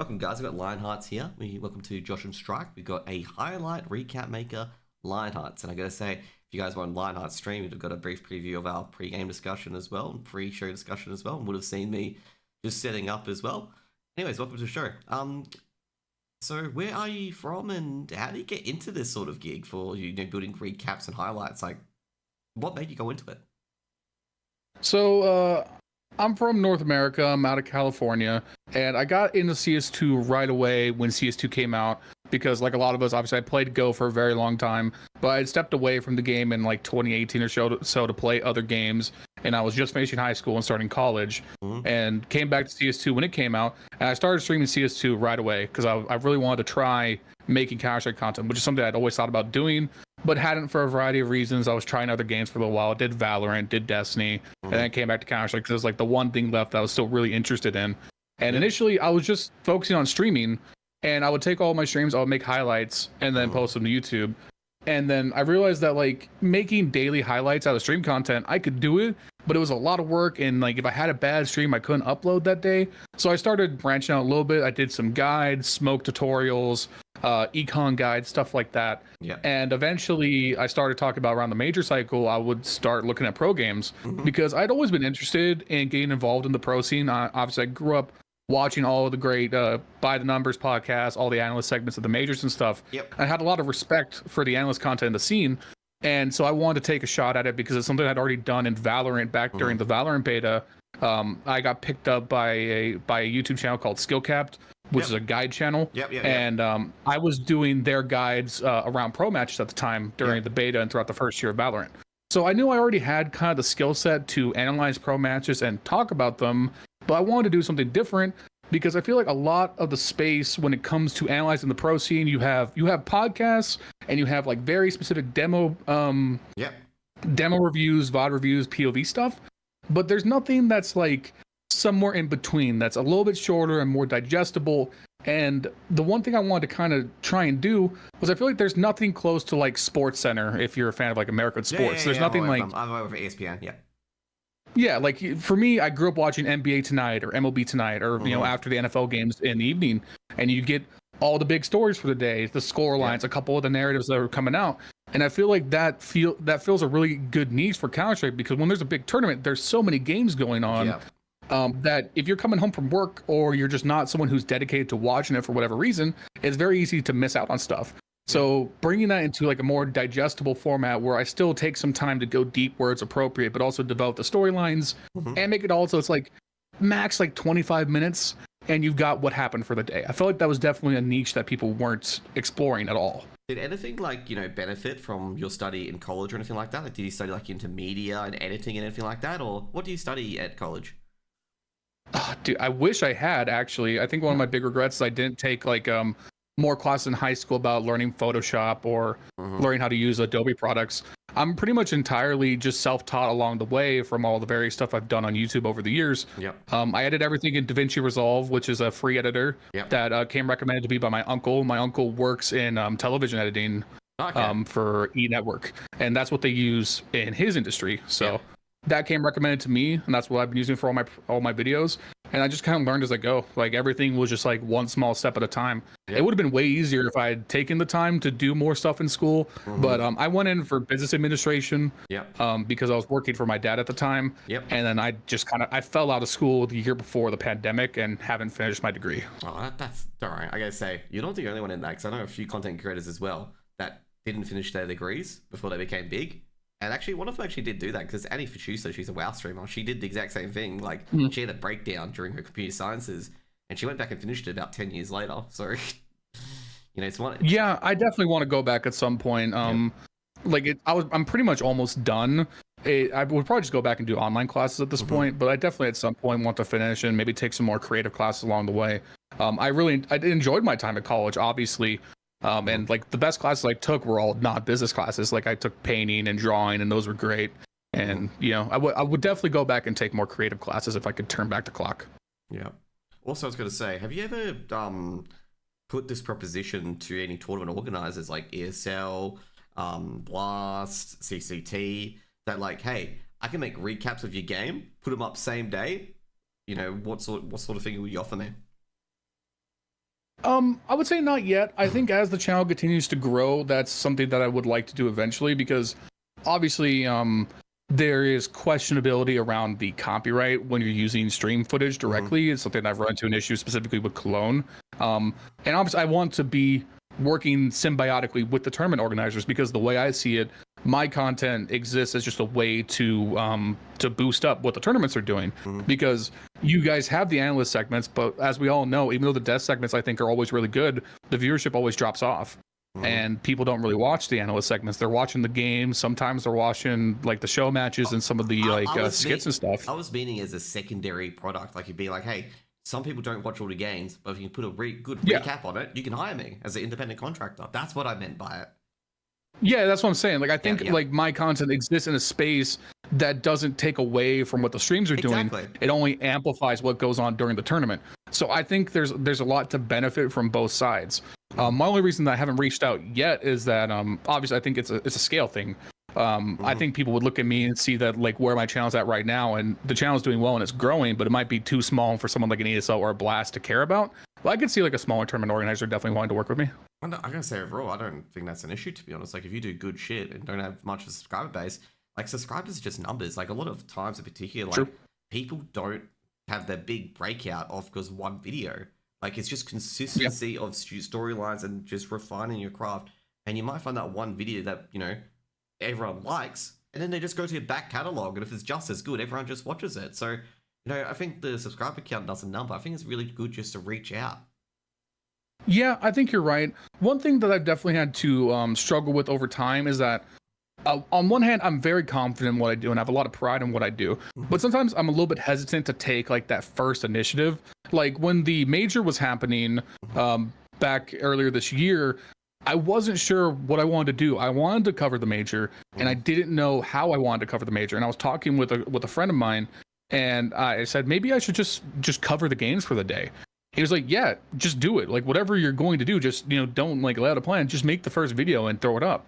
Welcome, guys. We've got Lionhearts here. Welcome to Joshin-Strike. We've got a highlight recap maker, Lionhearts. And I gotta say, if you guys were on Lionhearts stream, you'd have got a brief preview of our pre-game discussion as well, and pre-show discussion as well, and would have seen me just setting up as well. Anyways, welcome to the show. So where are you from, and how do you get into this sort of gig for building recaps and highlights? Like, what made you go into it? So, I'm from North America. I'm out of California, and I got into CS2 right away when CS2 came out because, like a lot of us, obviously I played Go for a very long time, but I had stepped away from the game in like 2018 or so to play other games, and I was just finishing high school and starting college, and came back to CS2 when it came out, and I started streaming CS2 right away because I really wanted to try making Counter-Strike content, which is something I'd always thought about doing, but hadn't for a variety of reasons. I was trying other games for a little while. Did Valorant, did Destiny, and then came back to Counter-Strike because it was like the one thing left that I was still really interested in. And initially, I was just focusing on streaming, and I would take all my streams, I would make highlights, and then post them to YouTube. And then I realized that like making daily highlights out of stream content, I could do it, but it was a lot of work. And like if I had a bad stream, I couldn't upload that day. So I started branching out a little bit. I did some guides, smoke tutorials, econ guides, stuff like that. Yeah. And eventually I started talking about around the major cycle, I would start looking at pro games because I'd always been interested in getting involved in the pro scene. Obviously I grew up watching all of the great By the Numbers podcasts, all the analyst segments of the majors and stuff. Yep. I had a lot of respect for the analyst content in the scene. And so I wanted to take a shot at it because it's something I'd already done in Valorant back during the Valorant beta. I got picked up by a YouTube channel called Skillcapped, which is a guide channel. And I was doing their guides around pro matches at the time during the beta and throughout the first year of Valorant. So I knew I already had kind of the skill set to analyze pro matches and talk about them, but I wanted to do something different because I feel like a lot of the space when it comes to analyzing the pro scene, you have podcasts and you have like very specific demo reviews, VOD reviews, POV stuff, but there's nothing that's like somewhere in between that's a little bit shorter and more digestible. And the one thing I wanted to kind of try and do was I feel like there's nothing close to like Sports Center if you're a fan of like American sports. There's nothing like I'm over for ESPN. Yeah, like for me, I grew up watching NBA Tonight or MLB Tonight or you know after the NFL games in the evening, and you get all the big stories for the day, the score lines, a couple of the narratives that are coming out. And I feel like that fills a really good niche for Counter-Strike because when there's a big tournament, there's so many games going on. That if you're coming home from work or you're just not someone who's dedicated to watching it for whatever reason, it's very easy to miss out on stuff. So bringing that into like a more digestible format where I still take some time to go deep where it's appropriate, but also develop the storylines and make it also it's like max like 25 minutes and you've got what happened for the day. I feel like that was definitely a niche that people weren't exploring at all. Did anything like, benefit from your study in college or anything like that? Like, did you study like into media and editing and anything like that? Or what do you study at college? Oh, dude, I wish I had actually. I think one of my big regrets is I didn't take like more classes in high school about learning Photoshop or learning how to use Adobe products. I'm pretty much entirely just self-taught along the way from all the various stuff I've done on YouTube over the years. I edit everything in DaVinci Resolve, which is a free editor that came recommended to me by my uncle. My uncle works in television editing for E! Network, and that's what they use in his industry. So that came recommended to me, and that's what I've been using for all my videos. And I just kind of learned as I go. Like everything was just like one small step at a time. It would have been way easier if I had taken the time to do more stuff in school. But I went in for business administration because I was working for my dad at the time. And then I just I fell out of school the year before the pandemic and haven't finished my degree. Oh, that's all right. I gotta say, you're not the only one in that, because I know a few content creators as well that didn't finish their degrees before they became big. And actually, one of them actually did do that, because Annie Fachusa, she's a WoW streamer, she did the exact same thing. Like, she had a breakdown during her computer sciences, and she went back and finished it about 10 years later. So, it's one. Yeah, I definitely want to go back at some point. I'm pretty much almost done. I would probably just go back and do online classes at this point, but I definitely at some point want to finish and maybe take some more creative classes along the way. I enjoyed my time at college, obviously. And like the best classes I took were all not business classes. Like I took painting and drawing, and those were great. And I would definitely go back and take more creative classes if I could turn back the clock. Yeah. Also, I was going to say, have you ever put this proposition to any tournament organizers like ESL, Blast, CCT, that like, hey, I can make recaps of your game, put them up same day. What sort of thing will you offer me? I would say not yet. I think as the channel continues to grow, that's something that I would like to do eventually, because obviously, there is questionability around the copyright when you're using stream footage directly. It's something I've run into an issue specifically with Cologne. And obviously, I want to be working symbiotically with the tournament organizers, because the way I see it, my content exists as just a way to boost up what the tournaments are doing. Because you guys have the analyst segments, but as we all know, even though the death segments I think are always really good, the viewership always drops off. And people don't really watch the analyst segments. They're watching the game. Sometimes they're watching like the show matches and some of the skits and stuff. I was meaning as a secondary product. Like you'd be like, hey, some people don't watch all the games, but if you put a good recap on it, you can hire me as an independent contractor. That's what I meant by it. Yeah, that's what I'm saying. Like, I think like my content exists in a space that doesn't take away from what the streams are doing. It only amplifies what goes on during the tournament. So I think there's a lot to benefit from both sides. My only reason that I haven't reached out yet is that obviously I think it's a scale thing. I think people would look at me and see that like where my channel's at right now, and the channel's doing well and it's growing, but it might be too small for someone like an ESL or a Blast to care about. Well, I could see like a smaller tournament organizer definitely wanting to work with me. I'm gonna say overall, I don't think that's an issue, to be honest. Like if you do good shit and don't have much of a subscriber base, like subscribers are just numbers. Like a lot of times in particular, like people don't have their big breakout off because one video. Like it's just consistency of storylines and just refining your craft. And you might find that one video that, you know, everyone likes, and then they just go to your back catalog, and if it's just as good, everyone just watches it. So, you know, I think the subscriber count doesn't number. I think it's really good just to reach out. Yeah, I think you're right. One thing that I've definitely had to struggle with over time is that on one hand, I'm very confident in what I do and I have a lot of pride in what I do. But sometimes I'm a little bit hesitant to take like that first initiative. Like when the major was happening back earlier this year, I wasn't sure what I wanted to do. I wanted to cover the major and I didn't know how I wanted to cover the major. And I was talking with a friend of mine, and I said, maybe I should just cover the games for the day. He was like, yeah, just do it. Like whatever you're going to do, just, you know, don't like lay out a plan. Just make the first video and throw it up.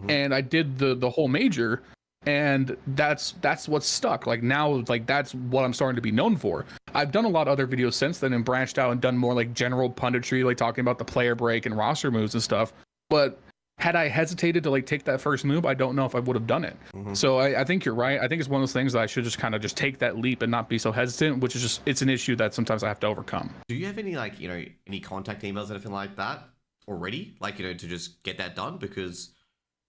And I did the whole major, and that's what's stuck. Like now, like that's what I'm starting to be known for. I've done a lot of other videos since then and branched out and done more like general punditry, like talking about the player break and roster moves and stuff. But had I hesitated to like take that first move, I don't know if I would have done it. So I think you're right. I think it's one of those things that I should just kind of just take that leap and not be so hesitant, which is just, it's an issue that sometimes I have to overcome. Do you have any like, you know, any contact emails, anything like that already? Like, you know, to just get that done? Because,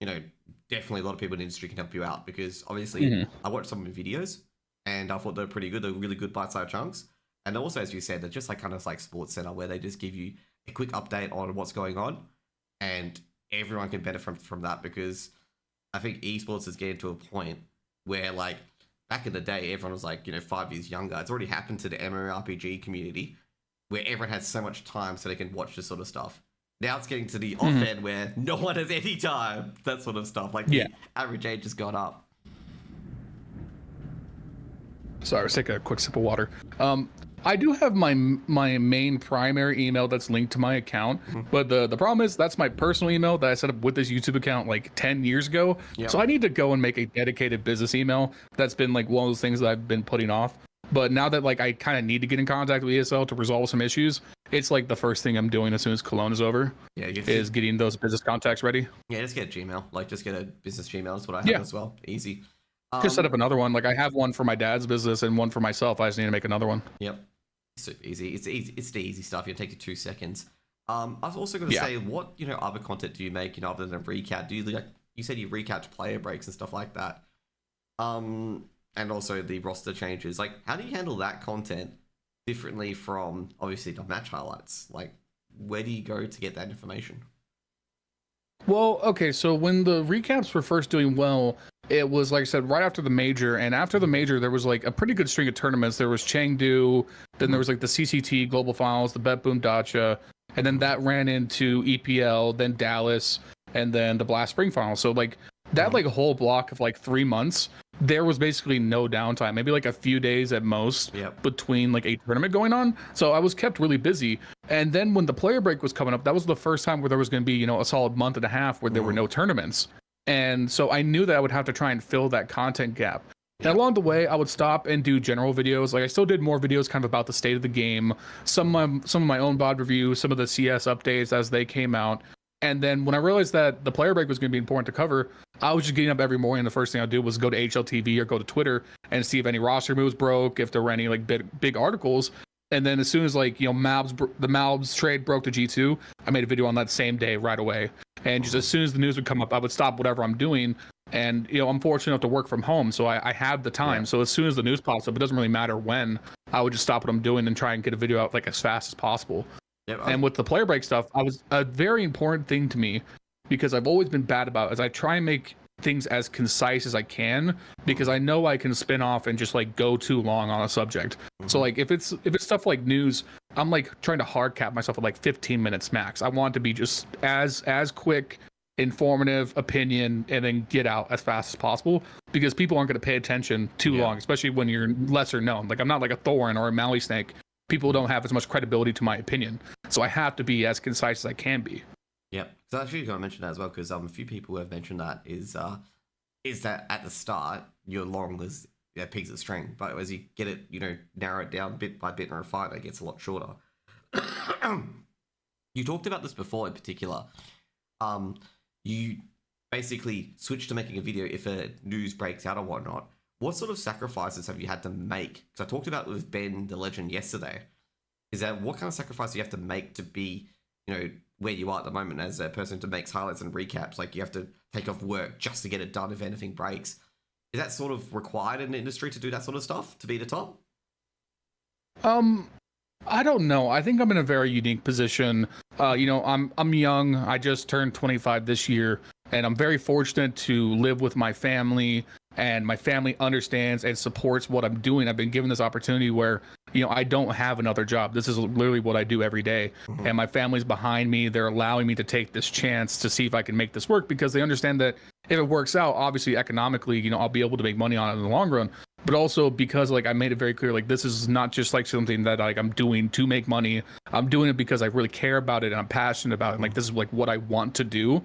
you know, definitely a lot of people in the industry can help you out, because obviously I watched some of the videos and I thought they were pretty good. They're really good bite-sized chunks. And also, as you said, they're just like kind of like Sports Center, where they just give you a quick update on what's going on, and everyone can benefit from that, because I think esports is getting to a point where like back in the day, everyone was like, you know, 5 years younger. It's already happened to the MMORPG community where everyone has so much time so they can watch this sort of stuff. Now it's getting to the off end where no one has any time, that sort of stuff. Like the average age has gone up. Sorry, let's take a quick sip of water. I do have my main primary email that's linked to my account, but the problem is that's my personal email that I set up with this YouTube account like 10 years ago. So I need to go and make a dedicated business email. That's been like one of those things that I've been putting off. But now that like I kind of need to get in contact with ESL to resolve some issues, it's like the first thing I'm doing as soon as Cologne is over. Is getting those business contacts ready. Yeah, just get a Gmail. Like just get a business Gmail. That's what I have as well. Easy. Just set up another one. Like I have one for my dad's business and one for myself. I just need to make another one. Yep. Super easy. It's easy. It's the easy stuff. It'll take you 2 seconds. I was also going to say, what, you know, other content do you make, you know, other than recap? Do you, like you said, you recap to player breaks and stuff like that? And also the roster changes. Like, how do you handle that content differently from obviously the match highlights? Like, where do you go to get that information? Well, okay, so when the recaps were first doing well, it was, like I said, right after the major, and after the major, there was, like, a pretty good string of tournaments. There was Chengdu, then there was, like, the CCT Global Finals, the Bet Boom Dacha, and then that ran into EPL, then Dallas, and then the Blast Spring Finals. So, like, that, like, whole block of, like, 3 months, there was basically no downtime, maybe, like, a few days at most between, like, a tournament going on. So I was kept really busy. And then when the player break was coming up, that was the first time where there was going to be, you know, a solid month and a half where there were no tournaments. And so I knew that I would have to try and fill that content gap. And along the way, I would stop and do general videos. Like I still did more videos kind of about the state of the game, some of my own VOD reviews, some of the CS updates as they came out. And then when I realized that the player break was going to be important to cover, I was just getting up every morning. The first thing I'd do was go to HLTV or go to Twitter and see if any roster moves broke, if there were any like big articles. And then as soon as like, the Malbs trade broke to G2, I made a video on that same day right away. And just as soon as the news would come up, I would stop whatever I'm doing. And, I'm fortunate enough to work from home, so I have the time. So as soon as the news pops up, it doesn't really matter when, I would just stop what I'm doing and try and get a video out like as fast as possible. And with the player break stuff, I was a very important thing to me because I've always been bad about it, is I try and make things as concise as I can because I know I can spin off and just like go too long on a subject. So like if it's stuff like news, I'm like trying to hard cap myself at like 15 minutes max. I want to be just as quick, informative opinion, and then get out as fast as possible because people aren't going to pay attention too long, especially when you're lesser known. Like I'm not like a Thorin or a Mally Snake. People don't have as much credibility to my opinion, so I have to be as concise as I can be. Yep. So actually, going to mention that as well because a few people who have mentioned that is that at the start you're long as pigs of string, but as you get it, narrow it down bit by bit and refine, it gets a lot shorter. You talked about this before in particular. You basically switch to making a video if a news breaks out or whatnot. What sort of sacrifices have you had to make? Because I talked about it with Ben the Legend yesterday. Is that what kind of sacrifice do you have to make to be, where you are at the moment as a person who makes highlights and recaps? Like you have to take off work just to get it done if anything breaks. Is that sort of required in the industry to do that sort of stuff to be the top? I don't know. I think I'm in a very unique position. I'm young. I just turned 25 this year, and I'm very fortunate to live with my family, and my family understands and supports what I'm doing. I've been given this opportunity where, I don't have another job. This is literally what I do every day. And my family's behind me. They're allowing me to take this chance to see if I can make this work because they understand that if it works out, obviously economically, I'll be able to make money on it in the long run. But also because like I made it very clear, like this is not just like something that like I'm doing to make money. I'm doing it because I really care about it and I'm passionate about it. And like this is like what I want to do.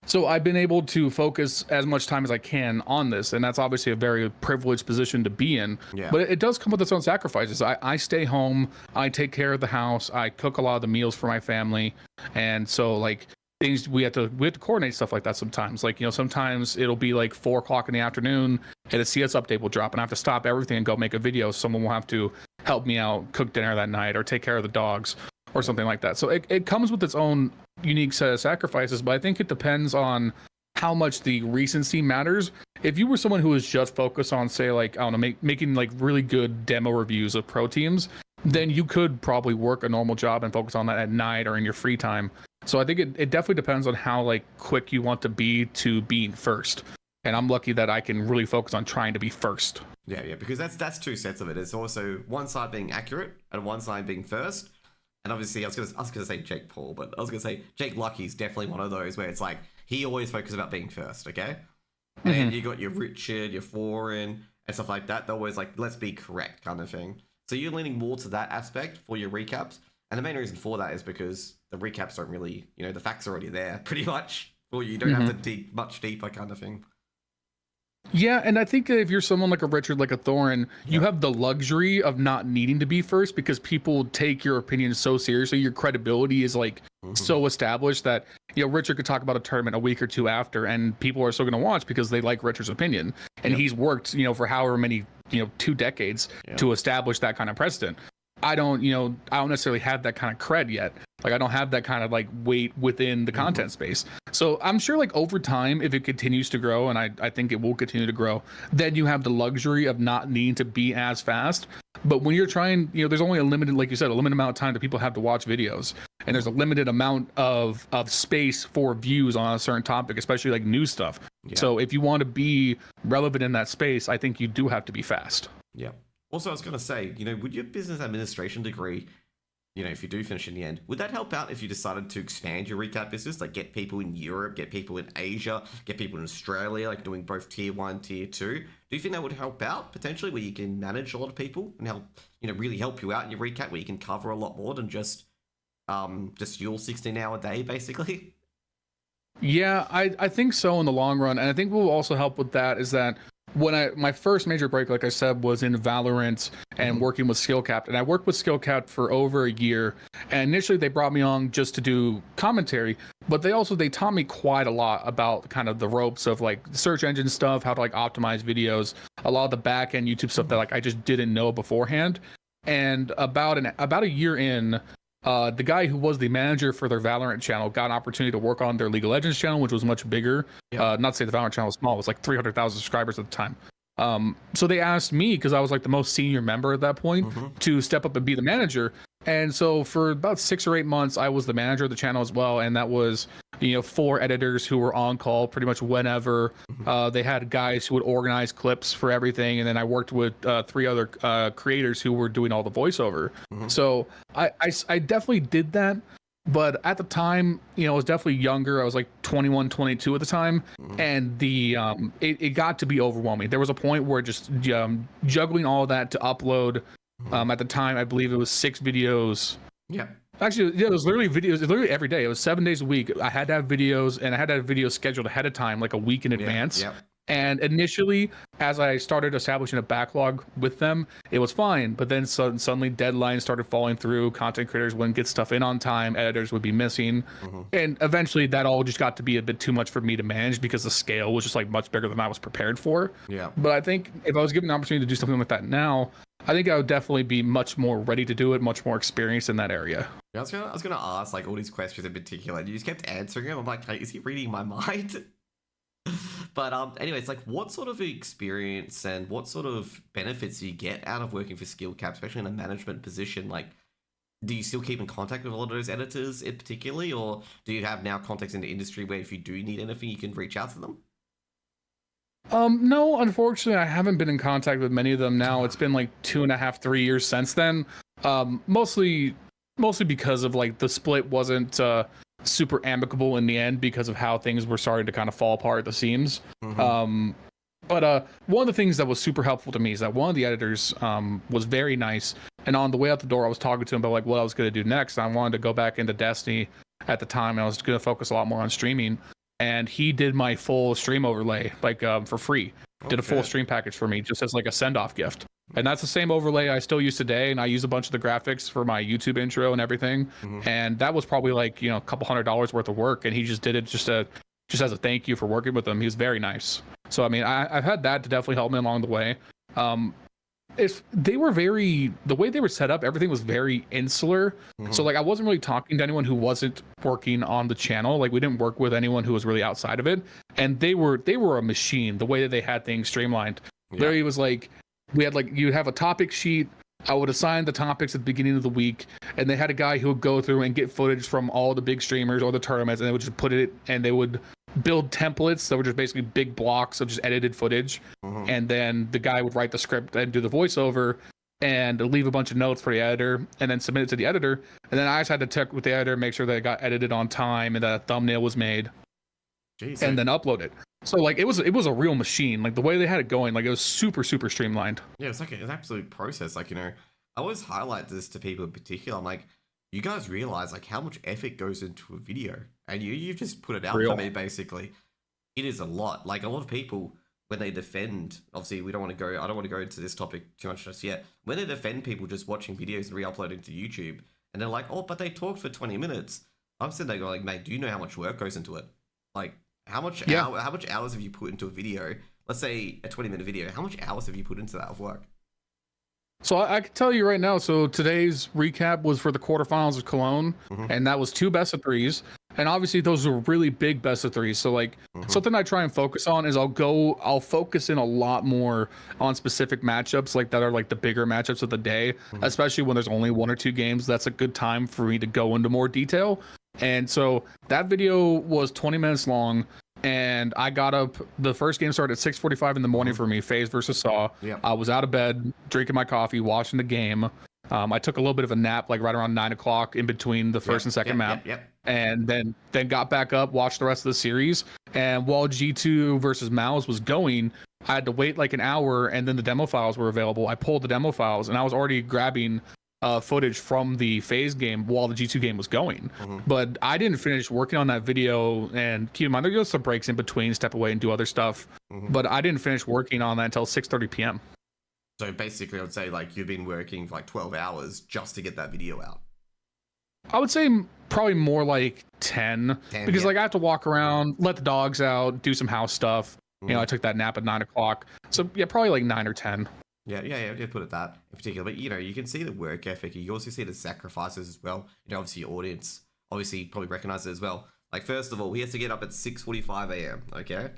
So I've been able to focus as much time as I can on this, and that's obviously a very privileged position to be in. But it does come with its own sacrifices. I stay home, I take care of the house, I cook a lot of the meals for my family, and so like things we have to coordinate stuff like that sometimes. Like sometimes it'll be like 4:00 in the afternoon, and a CS update will drop, and I have to stop everything and go make a video. Someone will have to help me out, cook dinner that night, or take care of the dogs, or something like that. So it comes with its own unique set of sacrifices, but I think it depends on how much the recency matters. If you were someone who was just focused on, say, like, I don't know, making like really good demo reviews of pro teams, then you could probably work a normal job and focus on that at night or in your free time. So I think it definitely depends on how like quick you want to be to being first. And I'm lucky that I can really focus on trying to be first. Yeah, because that's two sets of it. It's also one side being accurate and one side being first. And obviously, I was gonna say Jake Paul, but I was gonna say Jake Lucky's definitely one of those where it's like he always focuses about being first, okay? And you got your Richard, your Foreign, and stuff like that. They're always like, let's be correct, kind of thing. So you're leaning more to that aspect for your recaps, and the main reason for that is because the recaps don't really, the facts are already there, pretty much. Or you don't have to dig much deeper, kind of thing. Yeah, and I think if you're someone like a Richard, like a Thorin, you have the luxury of not needing to be first because people take your opinion so seriously. Your credibility is like so established that Richard could talk about a tournament a week or two after, and people are still going to watch because they like Richard's opinion, and he's worked for however many 2 decades to establish that kind of precedent. I don't necessarily have that kind of cred yet. Like I don't have that kind of like weight within the content space. So I'm sure like over time, if it continues to grow, and I think it will continue to grow, then you have the luxury of not needing to be as fast. But when you're trying, there's only a limited, like you said, a limited amount of time that people have to watch videos. And there's a limited amount of space for views on a certain topic, especially like news stuff. Yeah. So if you want to be relevant in that space, I think you do have to be fast. Yeah. Also, I was going to say, would your business administration degree, if you do finish in the end, would that help out if you decided to expand your recap business? Like get people in Europe, get people in Asia, get people in Australia, like doing both tier 1, tier 2? Do you think that would help out potentially where you can manage a lot of people and help, really help you out in your recap where you can cover a lot more than just your 16-hour day, basically? Yeah, I think so in the long run. And I think what will also help with that is that my first major break, like I said, was in Valorant and working with Skillcapped, and I worked with Skillcapped for over a year. And initially, they brought me on just to do commentary, but they taught me quite a lot about kind of the ropes of like search engine stuff, how to like optimize videos, a lot of the back end YouTube stuff that like I just didn't know beforehand. And about a year in, the guy who was the manager for their Valorant channel got an opportunity to work on their League of Legends channel, which was much bigger. Not to say the Valorant channel was small, it was like 300,000 subscribers at the time. So they asked me, because I was like the most senior member at that point, to step up and be the manager. And so for about 6 or 8 months, I was the manager of the channel as well. And that was, 4 editors who were on call pretty much whenever. They had guys who would organize clips for everything. And then I worked with 3 other creators who were doing all the voiceover. So I definitely did that. But at the time, I was definitely younger. I was like 21, 22 at the time. And it got to be overwhelming. There was a point where just juggling all that to upload. At the time, I believe it was 6 videos. Yeah. Actually, yeah, it was literally videos. It was literally every day. It was 7 days a week. I had to have videos, and I had to have videos scheduled ahead of time, like a week in advance. Yeah. And initially, as I started establishing a backlog with them, it was fine. But then suddenly deadlines started falling through. Content creators wouldn't get stuff in on time. Editors would be missing. And eventually that all just got to be a bit too much for me to manage because the scale was just like much bigger than I was prepared for. Yeah. But I think if I was given the opportunity to do something like that now, I think I would definitely be much more ready to do it, much more experienced in that area. Yeah, I was gonna ask like all these questions in particular, and you just kept answering them. I'm like, hey, is he reading my mind? But anyways, like what sort of experience and what sort of benefits do you get out of working for Skillcap, especially in a management position? Like, do you still keep in contact with a lot of those editors in particularly, or do you have now contacts in the industry where if you do need anything, you can reach out to them? No, unfortunately, I haven't been in contact with many of them now. It's been like 2.5, 3 years since then. Mostly because of like the split wasn't super amicable in the end because of how things were starting to kind of fall apart at the seams. But one of the things that was super helpful to me is that one of the editors was very nice. And on the way out the door, I was talking to him about like what I was going to do next. I wanted to go back into Destiny at the time. And I was going to focus a lot more on streaming. And he did my full stream overlay like for free. Did a full stream package for me just as like a send-off gift. And that's the same overlay I still use today. And I use a bunch of the graphics for my YouTube intro and everything. And that was probably like, a couple $100 worth of work. And he just did it just as a thank you for working with him. He was very nice. So, I mean, I've had that to definitely help me along the way. If they were the way they were set up, everything was very insular. So like I wasn't really talking to anyone who wasn't working on the channel. Like we didn't work with anyone who was really outside of it. And they were a machine, the way that they had things streamlined. Literally it was like, we had like, you'd have a topic sheet. I would assign the topics at the beginning of the week, and they had a guy who would go through and get footage from all the big streamers or the tournaments, and they would just put it, and they would build templates that were just basically big blocks of just edited footage. And then the guy would write the script and do the voiceover and leave a bunch of notes for the editor and then submit it to the editor. And then I just had to check with the editor, make sure that it got edited on time and that a thumbnail was made. Jeez, and then upload it. So like it was a real machine. Like the way they had it going, like it was super streamlined. Yeah, it's like an absolute process. Like, I always highlight this to people in particular. I'm like, you guys realize like how much effort goes into a video, and you've just put it out for me basically. It is a lot. Like a lot of people when they defend, obviously I don't want to go into this topic too much just yet. When they defend people just watching videos and re-uploading to YouTube, and they're like, oh, but they talked for 20 minutes. I'm sitting there going like, mate, do you know how much work goes into it? Like how much hours have you put into a video? Let's say a 20-minute video. How much hours have you put into that of work? So I can tell you right now, so today's recap was for the quarterfinals of Cologne, and that was 2 best of 3s. And obviously those are really big best of 3s. So like something I try and focus on is I'll focus in a lot more on specific matchups like that are like the bigger matchups of the day, especially when there's only 1 or 2 games. That's a good time for me to go into more detail. And so that video was 20 minutes long. And I got up, the first game started at 6:45 in the morning for me, FaZe versus Saw. I was out of bed, drinking my coffee, watching the game. I took a little bit of a nap, like right around 9 o'clock in between the first and second map. And then got back up, watched the rest of the series. And while G2 versus Mouse was going, I had to wait like an hour, and then the demo files were available. I pulled the demo files, and I was already grabbing footage from the phase game while the G2 game was going. But I didn't finish working on that video, and keep in mind, there's some breaks in between, step away and do other stuff. But I didn't finish working on that until 6:30 p.m. So basically, I'd say like you've been working for like 12 hours just to get that video out. I would say probably more like 10 because like I have to walk around, let the dogs out, do some house stuff. You know, I took that nap at 9 o'clock. So yeah, probably like 9 or 10. Yeah, put it that in particular. But, you know, you can see the work ethic. You also see the sacrifices as well. You know, obviously your audience obviously probably recognize it as well. Like, first of all, he has to get up at 6:45 a.m., okay?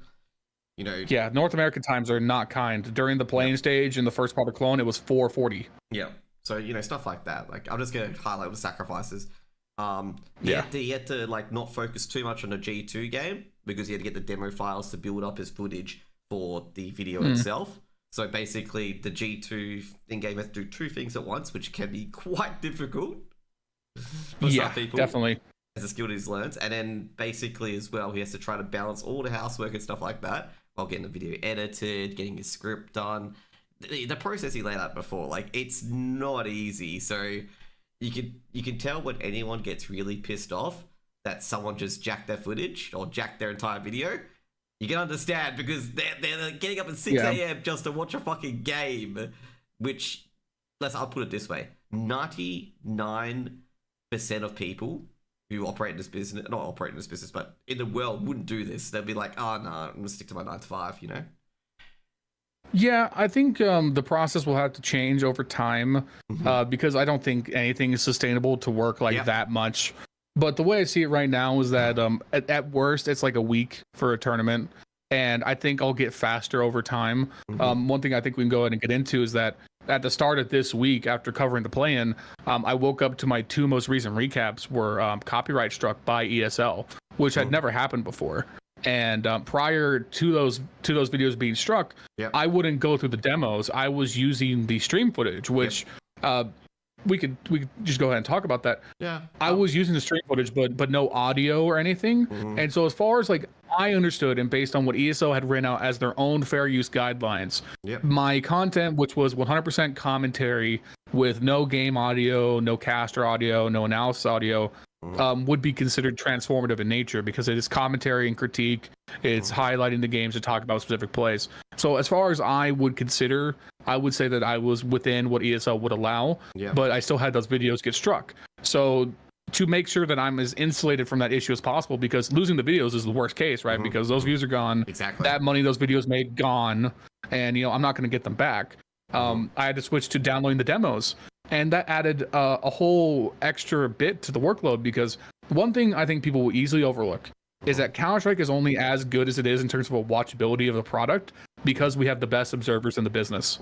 You know... Yeah, North American times are not kind. During the playing stage in the first part of Clone, it was 4:40. Yeah. So, you know, stuff like that. Like, I'm just going to highlight the sacrifices. He had to, like, not focus too much on the G2 game because he had to get the demo files to build up his footage for the video itself. So basically, the G2 in-game has to do two things at once, which can be quite difficult for some people. Definitely. As a skill he's learned. And then basically as well, he has to try to balance all the housework and stuff like that while getting the video edited, getting his script done. The process he laid out before, like, it's not easy. So you can tell when anyone gets really pissed off that someone just jacked their footage or jacked their entire video. You can understand because they're getting up at 6 a.m. just to watch a fucking game, which, I'll put it this way, 99% of people who operate in this business, not operate in this business, but in the world wouldn't do this. They'll be like, oh, no, I'm going to stick to my 9 to 5, you know? Yeah, I think the process will have to change over time because I don't think anything is sustainable to work like that much. But the way I see it right now is that at worst, it's like a week for a tournament. And I think I'll get faster over time. One thing I think we can go ahead and get into is that at the start of this week, after covering the play-in, I woke up to my two most recent recaps were copyright struck by ESL, which had never happened before. And prior to those videos being struck, I wouldn't go through the demos. I was using the stream footage, which we could just go ahead and talk about that. I was using the stream footage, but no audio or anything. And so as far as like I understood and based on what ESO had written out as their own fair use guidelines, my content, which was 100% commentary with no game audio, no caster audio, no analysis audio, would be considered transformative in nature because it is commentary and critique. It's highlighting the games to talk about specific plays. So as far as I would consider, I would say that I was within what ESL would allow, but I still had those videos get struck. So to make sure that I'm as insulated from that issue as possible, because losing the videos is the worst case, right? Because those views are gone. Exactly. That money those videos made gone, and I'm not going to get them back. I had to switch to downloading the demos. And that added a whole extra bit to the workload because one thing I think people will easily overlook is that Counter-Strike is only as good as it is in terms of a watchability of the product because we have the best observers in the business.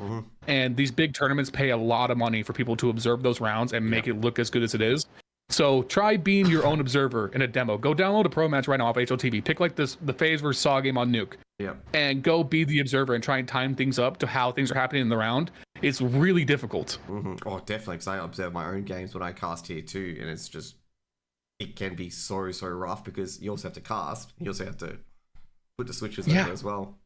And these big tournaments pay a lot of money for people to observe those rounds and make it look as good as it is. So try being your own observer in a demo. Go download a pro match right now off HLTV. Pick like the phase versus Saw game on Nuke. And go be the observer and try and time things up to how things are happening in the round. It's really difficult. Oh, definitely, because I observe my own games when I cast here too, and it's just, it can be so rough because you also have to cast, you also have to put the switches in there as well.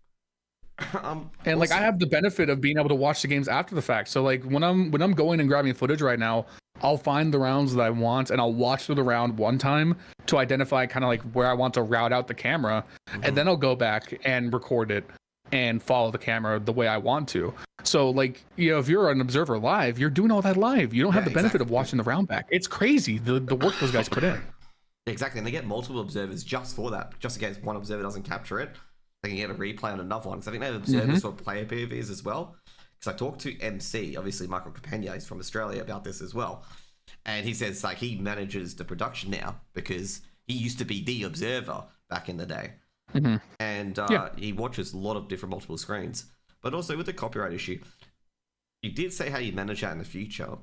And like I have the benefit of being able to watch the games after the fact. So like when I'm going and grabbing footage right now, I'll find the rounds that I want and I'll watch through the round one time to identify kind of like where I want to route out the camera, and then I'll go back and record it and follow the camera the way I want to. So like, if you're an observer live, you're doing all that live. You don't have the benefit of watching the round back. It's crazy the work those guys put in. Exactly, and they get multiple observers just for that, just in case one observer doesn't capture it. They can get a replay on another one. Because I think they have observers for player POVs as well. Because I talked to MC, obviously Michael Capena, he's from Australia, about this as well. And he says like he manages the production now because he used to be the observer back in the day. And he watches a lot of different multiple screens. But also with the copyright issue, you did say how you manage that in the future.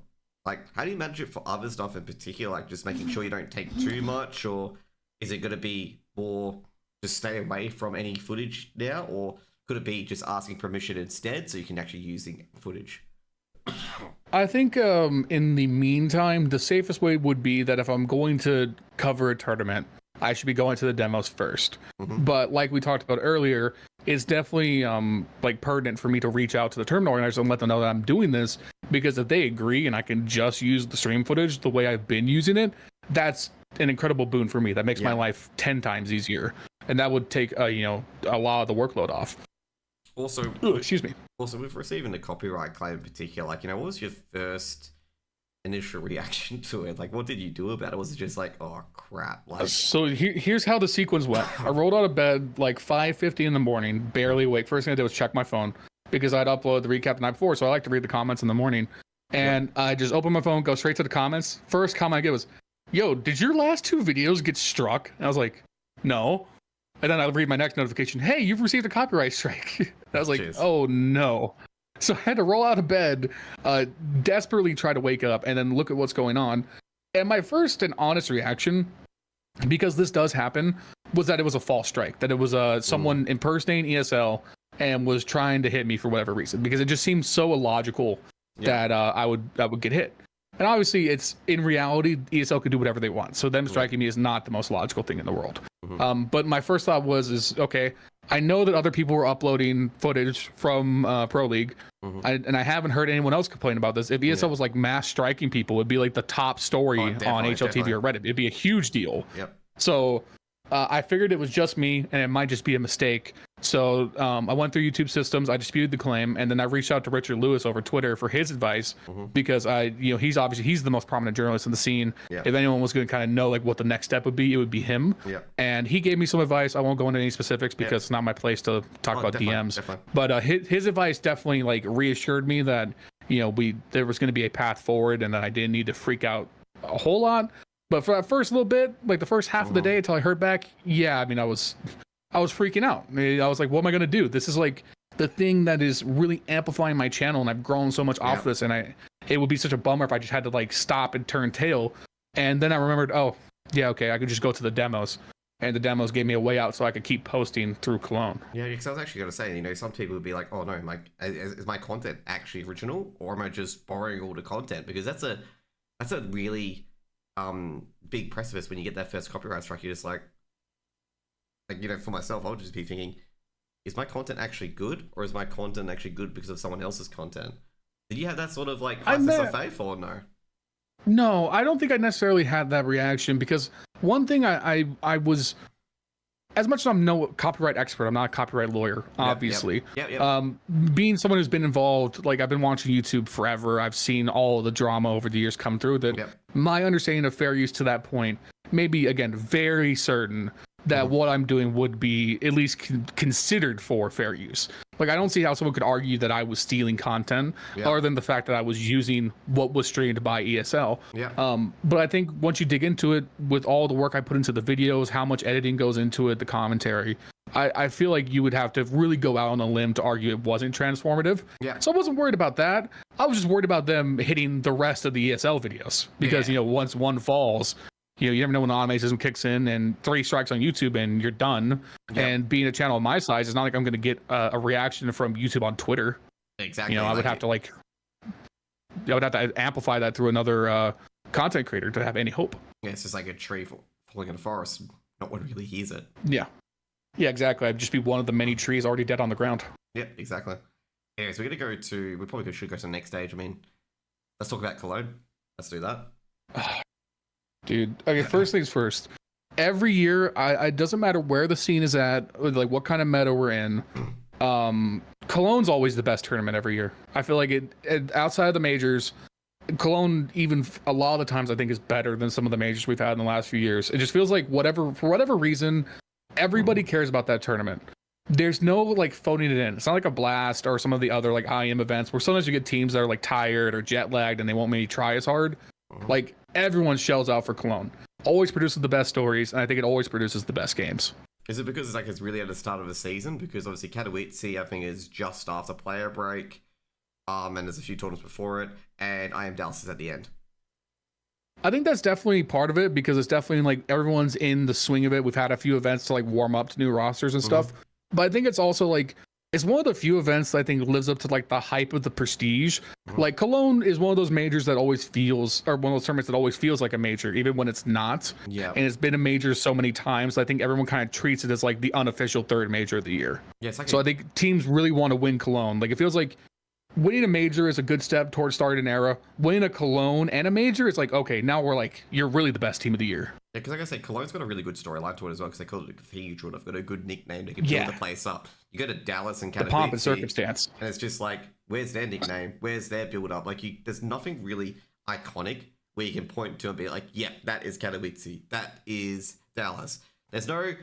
Like, how do you manage it for other stuff in particular? Like just making sure you don't take too much, or is it going to be more just stay away from any footage now, or could it be just asking permission instead so you can actually use the footage? I think in the meantime, the safest way would be that if I'm going to cover a tournament, I should be going to the demos first. But like we talked about earlier, it's definitely like pertinent for me to reach out to the tournament organizers and let them know that I'm doing this because if they agree and I can just use the stream footage the way I've been using it, that's an incredible boon for me. That makes my life 10 times easier, and that would take a lot of the workload off. Also, excuse me. Also, with receiving the copyright claim in particular, like, what was your first initial reaction to it? Like, what did you do about it? Was it just like, oh crap? Like, so here's how the sequence went. I rolled out of bed like 5:50 in the morning, barely awake. First thing I did was check my phone because I'd uploaded the recap the night before, so I like to read the comments in the morning. And I just opened my phone, go straight to the comments. First comment I get was, "Yo, did your last 2 videos get struck?" And I was like, "No." And then I read my next notification, "Hey, you've received a copyright strike." And I was like, "Oh no." So I had to roll out of bed, desperately try to wake up, and then look at what's going on. And my first and honest reaction, because this does happen, was that it was a false strike, that it was someone impersonating ESL and was trying to hit me for whatever reason, because it just seemed so illogical that I would get hit. And obviously, it's in reality, ESL could do whatever they want. So them striking me is not the most logical thing in the world. But my first thought is okay, I know that other people were uploading footage from Pro League, and I haven't heard anyone else complain about this. If ESL was like mass striking people, it'd be like the top story on HLTV or Reddit. It'd be a huge deal. So I figured it was just me, and it might just be a mistake. So I went through YouTube systems, I disputed the claim, and then I reached out to Richard Lewis over Twitter for his advice, because he's the most prominent journalist in the scene. If anyone was going to kind of know like what the next step would be, it would be him. And he gave me some advice. I won't go into any specifics because it's not my place to talk about DMs. But his advice definitely like reassured me that there was going to be a path forward, and that I didn't need to freak out a whole lot. But for that first little bit, like the first half of the day until I heard back, I was freaking out. I was like, what am I going to do? This is like the thing that is really amplifying my channel, and I've grown so much off this, and it would be such a bummer if I just had to like stop and turn tail. And then I remembered, I could just go to the demos, and the demos gave me a way out so I could keep posting through Cologne. Yeah, because I was actually going to say, some people would be like, oh no, is my content actually original, or am I just borrowing all the content? Because that's a really big precipice when you get that first copyright strike. You're just like, for myself, I would just be thinking, is my content actually good, or is my content actually good because of someone else's content? Did you have that sort of like crisis of faith, or no? No, I don't think I necessarily had that reaction, because one thing I was, as much as I'm no copyright expert, I'm not a copyright lawyer, obviously. Being someone who's been involved, like I've been watching YouTube forever, I've seen all of the drama over the years come through that. My understanding of fair use to that point, maybe again, very certain that what I'm doing would be at least considered for fair use. Like, I don't see how someone could argue that I was stealing content, other than the fact that I was using what was streamed by ESL. But I think once you dig into it, with all the work I put into the videos, how much editing goes into it, the commentary, I feel like you would have to really go out on a limb to argue it wasn't transformative. So I wasn't worried about that. I was just worried about them hitting the rest of the ESL videos, because once one falls, you never know when the automation kicks in, and 3 strikes on YouTube and you're done. And being a channel of my size, it's not like I'm going to get a reaction from YouTube on Twitter. Exactly. I would have to amplify that through another content creator to have any hope. It's just like a tree falling in a forest. No one really hears it. Yeah, exactly. I'd just be one of the many trees already dead on the ground. Yeah, exactly. Anyways, we're going to go we probably should go to the next stage. I mean, let's talk about Cologne. Let's do that. Dude, okay, first things first. Every year, it doesn't matter where the scene is at, or like what kind of meta we're in. Cologne's always the best tournament every year. I feel like it outside of the majors, Cologne, even a lot of the times, I think is better than some of the majors we've had in the last few years. It just feels like for whatever reason, everybody cares about that tournament. There's no like phoning it in. It's not like a Blast or some of the other like IM events where sometimes you get teams that are like tired or jet lagged and they won't maybe try as hard. Like, everyone shells out for Cologne. Always produces the best stories, and I think it always produces the best games. Is it because it's really at the start of the season? Because obviously Katowice, I think, is just after player break, and there's a few tournaments before it, and IM Dallas is at the end. I think that's definitely part of it, because it's definitely like everyone's in the swing of it. We've had a few events to like warm up to new rosters and stuff, but I think it's also like, it's one of the few events that I think lives up to like the hype of the prestige. Like, Cologne is one of those majors that always feels, or one of those tournaments that always feels like a major, even when it's not. And it's been a major so many times, I think everyone kind of treats it as like the unofficial third major of the year. I think teams really want to win Cologne. Like, it feels like winning a major is a good step towards starting an era. Winning a Cologne and a major is like, okay, now we're like, you're really the best team of the year. Yeah, because like I said, Cologne's got a really good storyline to it as well, because they call it a cathedral. They've got a good nickname. They can build the place up. You go to Dallas and Katowice, the pomp and circumstance, and it's just like, where's their nickname? Where's their build up? Like, there's nothing really iconic where you can point to and be like, yeah, that is Katowice. That is Dallas. There's no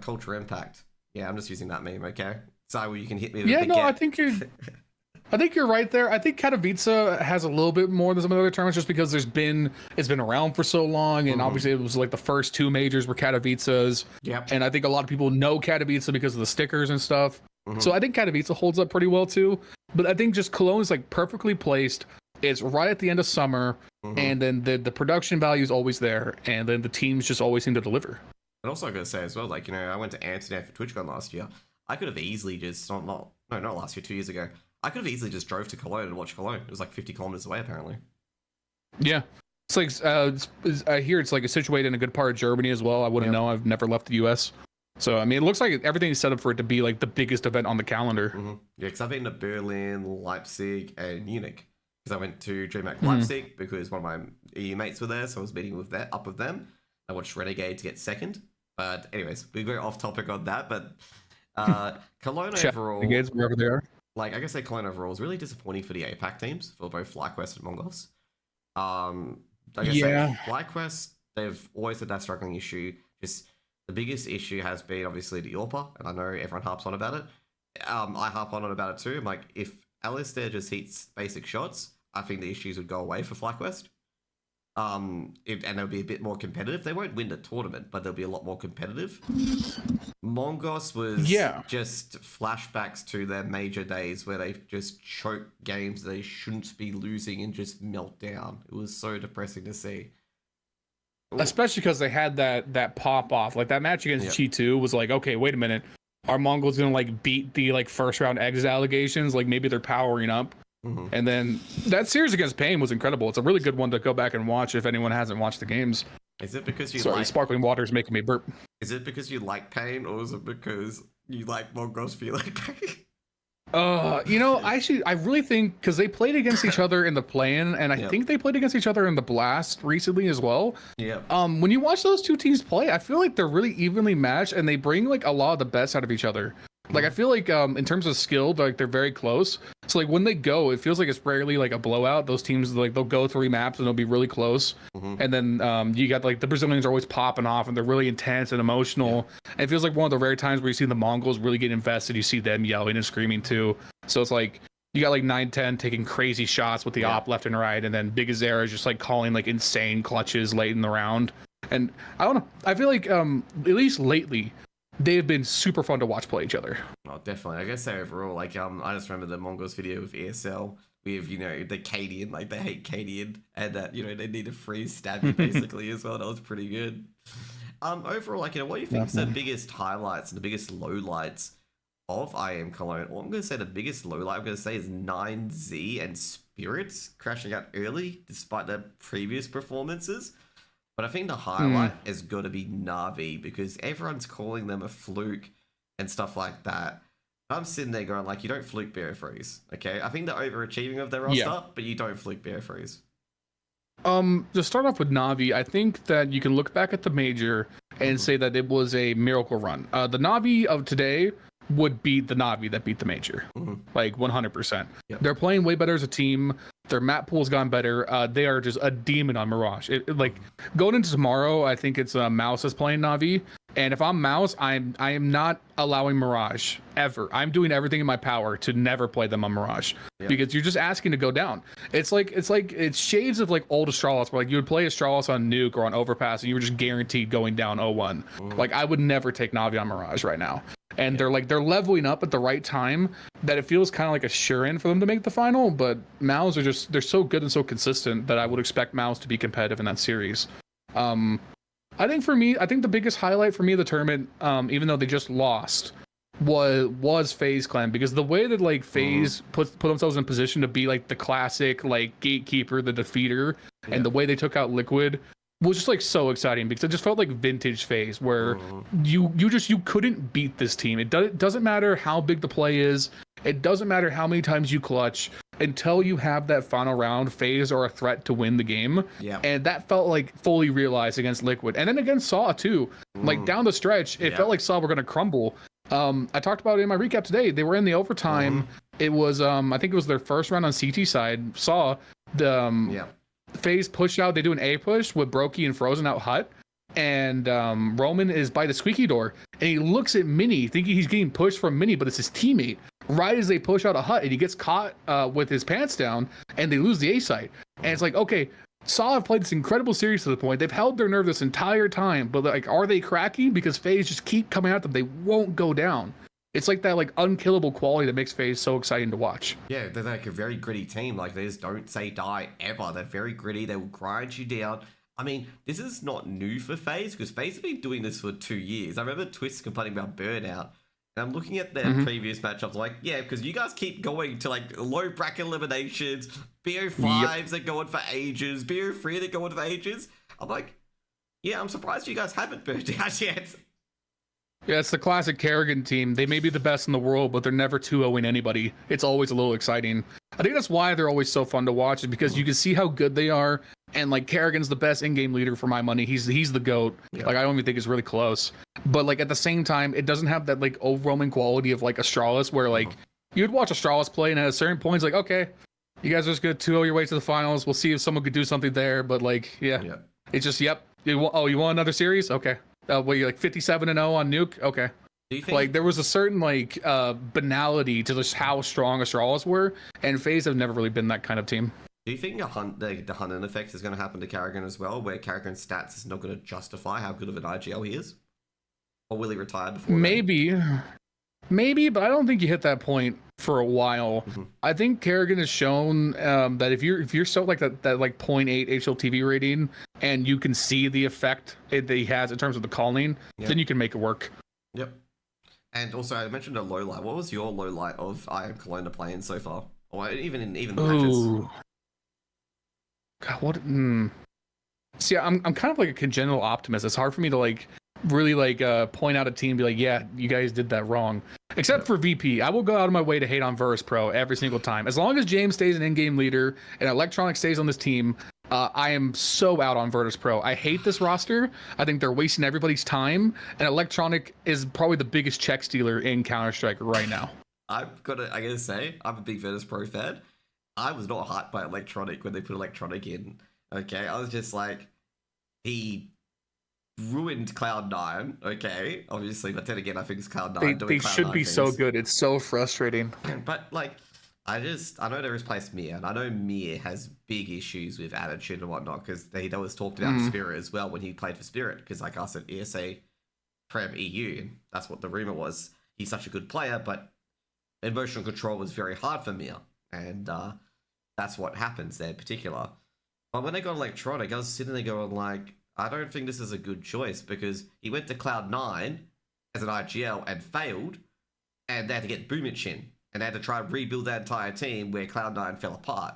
culture impact. Yeah, I'm just using that meme, okay? So you can hit me with yeah, no, I think you're right there. I think Katowice has a little bit more than some of the other tournaments just because it's been around for so long, and obviously it was like the first two majors were Katowice's. Yep. And I think a lot of people know Katowice because of the stickers and stuff. So I think Katowice holds up pretty well too. But I think just Cologne is like perfectly placed. It's right at the end of summer, and then the production value is always there, and then the teams just always seem to deliver. And also I gotta say as well, like, you know, I went to Amsterdam for TwitchCon last year. I could have easily just not last year, 2 years ago. I could have easily just drove to Cologne and watched Cologne. It was like 50 kilometers away, apparently. Yeah. It's like, I hear it's like situated in a good part of Germany as well. I wouldn't know. I've never left the US. So, I mean, it looks like everything is set up for it to be like the biggest event on the calendar. Yeah, because I've been to Berlin, Leipzig, and Munich. Because I went to DreamHack Leipzig because one of my EU mates were there, so I was meeting with them. I watched Renegade to get second. But anyways, we go off topic on that. But Cologne overall... Renegades, wherever they are. Like, I guess Cologne overall is really disappointing for the APAC teams, for both FlyQuest and Mongols. Like I say, FlyQuest, they've always had that struggling issue. Just the biggest issue has been obviously the AWPer, and I know everyone harps on about it. I harp on about it too. I'm like, if Alistair just hits basic shots, I think the issues would go away for FlyQuest. And they'll be a bit more competitive. They won't win the tournament, but they'll be a lot more competitive. Mongos was just flashbacks to their major days where they just choke games they shouldn't be losing and just melt down. It was so depressing to see. Especially because they had that pop off. Like that match against Chi2 was like, okay, wait a minute. Are Mongols gonna like beat the like first round exit allegations? Like maybe they're powering up. And then that series against Pain was incredible. It's a really good one to go back and watch if anyone hasn't watched the games. Is it because you like sparkling water is making me burp? Is it because you like Pain, or is it because you like Mongols feel like Pain? You know, I really think because they played against each other in the play-in, and I think they played against each other in the Blast recently as well. When you watch those two teams play, I feel like they're really evenly matched, and they bring like a lot of the best out of each other. Like I feel like in terms of skill, like they're very close. So like when they go, it feels like it's rarely like a blowout. Those teams like they'll go 3 maps and they'll be really close. And then you got like the Brazilians are always popping off and they're really intense and emotional. And it feels like one of the rare times where you see the Mongols really get invested. You see them yelling and screaming too. So it's like you got like 9-10 taking crazy shots with the op left and right, and then Big Azera is just like calling like insane clutches late in the round. And I don't know. I feel like at least lately, they've been super fun to watch play each other. Oh, definitely. I guess say overall, like I just remember the Mongols video with ESL with, you know, the Cadian, like they hate Cadian, and that, you know, they need to freeze stab you basically as well. That was pretty good. Overall, like, you know, what do you think is the biggest highlights and the biggest lowlights of IM Cologne? Well, I'm going to say the biggest lowlight I'm going to say is 9Z and Spirits crashing out early despite their previous performances. But I think the highlight has got to be Na'Vi, because everyone's calling them a fluke and stuff like that. I'm sitting there going, like, you don't fluke Bear Freeze, okay? I think they're overachieving of their roster, but you don't fluke Bear Freeze. To start off with Na'Vi, I think that you can look back at the major and say that it was a miracle run. The Na'Vi of today would beat the Na'Vi that beat the major, like 100%. They're playing way better as a team. Their map pool's gone better. They are just a demon on Mirage. Like going into tomorrow, I think it's Mouse is playing Na'Vi, and if I'm Mouse, I am not allowing Mirage ever. I'm doing everything in my power to never play them on Mirage, because you're just asking to go down. It's shades of like old Astralis, where like you would play Astralis on Nuke or on Overpass, and you were just guaranteed going down 0-1. Like I would never take Na'Vi on Mirage right now. And they're leveling up at the right time that it feels kind of like a sure-in for them to make the final. But Maus are they're so good and so consistent that I would expect Maus to be competitive in that series. I think the biggest highlight for me of the tournament, even though they just lost, was FaZe Clan, because the way that like FaZe put themselves in position to be like the classic like gatekeeper, the defeater, and the way they took out Liquid was just like so exciting, because it just felt like vintage FaZe, where you couldn't beat this team. It doesn't matter how big the play is. It doesn't matter how many times you clutch until you have that final round, FaZe are a threat to win the game. Yeah. And that felt like fully realized against Liquid. And then against Saw too. Like down the stretch, it felt like Saw were going to crumble. I talked about it in my recap today. They were in the overtime. It was I think it was their first round on CT side. Saw the FaZe push out. They do an A push with Brokey and Frozen out hut. And Roman is by the squeaky door, and he looks at Mini, thinking he's getting pushed from Mini, but it's his teammate. Right as they push out a hut, and he gets caught with his pants down, and they lose the A site. And it's like, okay, Saw have played this incredible series to the point. They've held their nerve this entire time, but like, are they cracking? Because FaZe just keep coming at them. They won't go down. It's like that like unkillable quality that makes FaZe so exciting to watch. Yeah, they're like a very gritty team. Like, they just don't say die ever. They're very gritty. They will grind you down. I mean, this is not new for FaZe, because FaZe have been doing this for 2 years. I remember Twist complaining about burnout, and I'm looking at their previous matchups, like, yeah, because you guys keep going to like low bracket eliminations, BO5s that go on for ages, BO3 that go on for ages. I'm like, yeah, I'm surprised you guys haven't burned out yet. Yeah, it's the classic Kerrigan team. They may be the best in the world, but they're never 2-0ing anybody. It's always a little exciting. I think that's why they're always so fun to watch, is because you can see how good they are. And like, Kerrigan's the best in-game leader for my money. He's the GOAT. Yeah. Like, I don't even think it's really close. But like, at the same time, it doesn't have that like overwhelming quality of like Astralis, where like you'd watch Astralis play, and at a certain point, it's like, okay, you guys are just gonna 2-0 your way to the finals. We'll see if someone could do something there. But like, yeah. It's just, you want another series? Okay. Well, you're like 57-0 on Nuke. Okay. Do you think, like, there was a certain like banality to just how strong Astralis were, and FaZe have never really been that kind of team. do you think the Hunnen effect is going to happen to Kerrigan as well, where Kerrigan's stats is not going to justify how good of an IGL he is? Or will he retire before Maybe, but I don't think you hit that point for a while. I think Kerrigan has shown that if you're so like that like 0.8 HLTV rating, and you can see the effect that he has in terms of the calling, then you can make it work. Yep. And also, I mentioned a low light. What was your low light of I Am Kelowna playing so far, or even the matches? God, what? See, I'm kind of like a congenital optimist. It's hard for me to like really like point out a team and be like, yeah, you guys did that wrong. Except for VP. I will go out of my way to hate on Virtus Pro every single time. As long as James stays an in-game leader and Electronic stays on this team, I am so out on Virtus Pro. I hate this roster. I think they're wasting everybody's time, and Electronic is probably the biggest check stealer in Counter-Strike right now. I gotta say, I'm a big Virtus Pro fan. I was not hyped by Electronic when they put Electronic in. Okay, I was just like, he ruined Cloud9. Okay, obviously, but then again, I think it's Cloud9. They should be so good. It's so frustrating. But like, I know they replaced Mir, and I know Mir has big issues with attitude and whatnot, because they always talked about Spirit as well when he played for Spirit, because like us at ESA Prem EU, and that's what the rumor was. He's such a good player, but emotional control was very hard for Mir, and that's what happens there in particular. But when they got Electronic, I was sitting there going like, I don't think this is a good choice, because he went to Cloud9 as an IGL and failed, and they had to get Boomich in, and they had to try and rebuild that entire team where Cloud9 fell apart.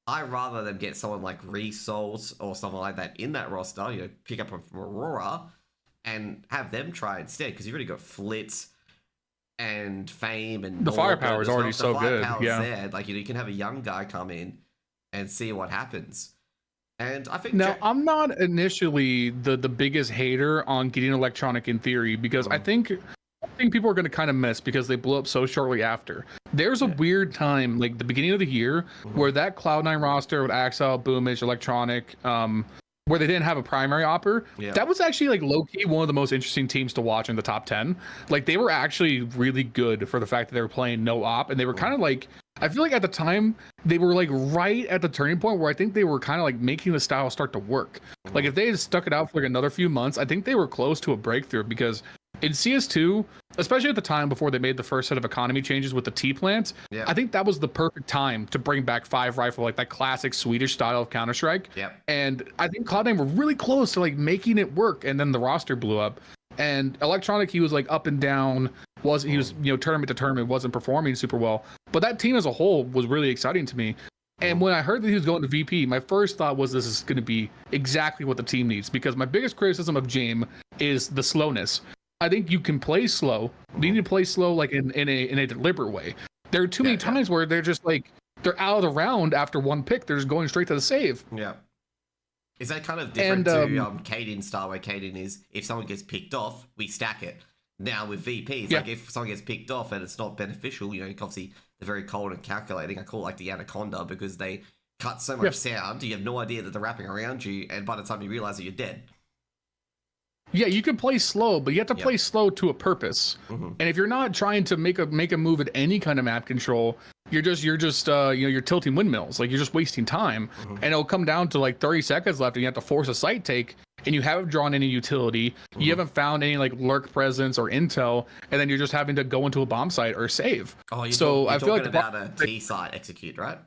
I'd rather them get someone like Resource or something like that in that roster, pick up from Aurora, and have them try instead, because you've already got Flitz and Fame, and the firepower is already so good. Yeah, there. Like, you can have a young guy come in and see what happens. And I think now, I'm not initially the biggest hater on getting Electronic in theory, because I think people are going to kind of miss, because they blew up so shortly after. There's a weird time, like the beginning of the year, where that Cloud9 roster with Axel, Boomage, Electronic, where they didn't have a primary opper, that was actually like low-key one of the most interesting teams to watch in the top 10. Like, they were actually really good for the fact that they were playing no op, and they were kind of like, I feel like at the time they were like right at the turning point where I think they were kind of like making the style start to work. Like, if they had stuck it out for like another few months, I think they were close to a breakthrough, because in CS2, especially at the time before they made the first set of economy changes with the T-plant, I think that was the perfect time to bring back 5 rifle, like that classic Swedish style of Counter-Strike. And I think Cloud9 were really close to like making it work, and then the roster blew up. And Electronic, he was like up and down. He was tournament to tournament, wasn't performing super well. But that team as a whole was really exciting to me. And when I heard that he was going to VP, my first thought was, this is going to be exactly what the team needs, because my biggest criticism of James is the slowness. I think you can play slow. You need to play slow like in a deliberate way. There are too many times where they're just like, they're out of the round after one pick. They're just going straight to the save. Yeah. Is that kind of different to Caden's style, where Caden is, if someone gets picked off, we stack it. Now with VP, it's like if someone gets picked off and it's not beneficial, you know, obviously they're very cold and calculating. I call it like the Anaconda because they cut so much sound, you have no idea that they're wrapping around you, and by the time you realize that you're dead. Yeah, you can play slow, but you have to play slow to a purpose. And if you're not trying to make a move at any kind of map control, you're just you know, you're tilting windmills. Like, you're just wasting time. And it'll come down to like 30 seconds left, and you have to force a site take, and you haven't drawn any utility. You haven't found any like lurk presence or intel, and then you're just having to go into a bomb site or save. Oh, you're I feel like about a T site execute, right?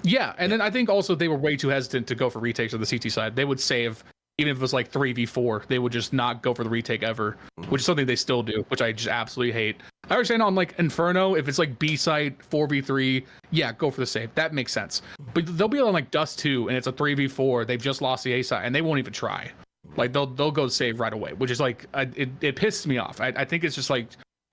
Yeah, and then I think also they were way too hesitant to go for retakes on the CT side. They would save. Even if it was like 3v4, they would just not go for the retake ever, which is something they still do, which I just absolutely hate. I understand on like Inferno, if it's like B site 4v3, yeah, go for the save. That makes sense. But they'll be on like Dust 2 and it's a 3v4. They've just lost the A site and they won't even try. Like they'll go save right away, which is like it pisses me off. I think it's just like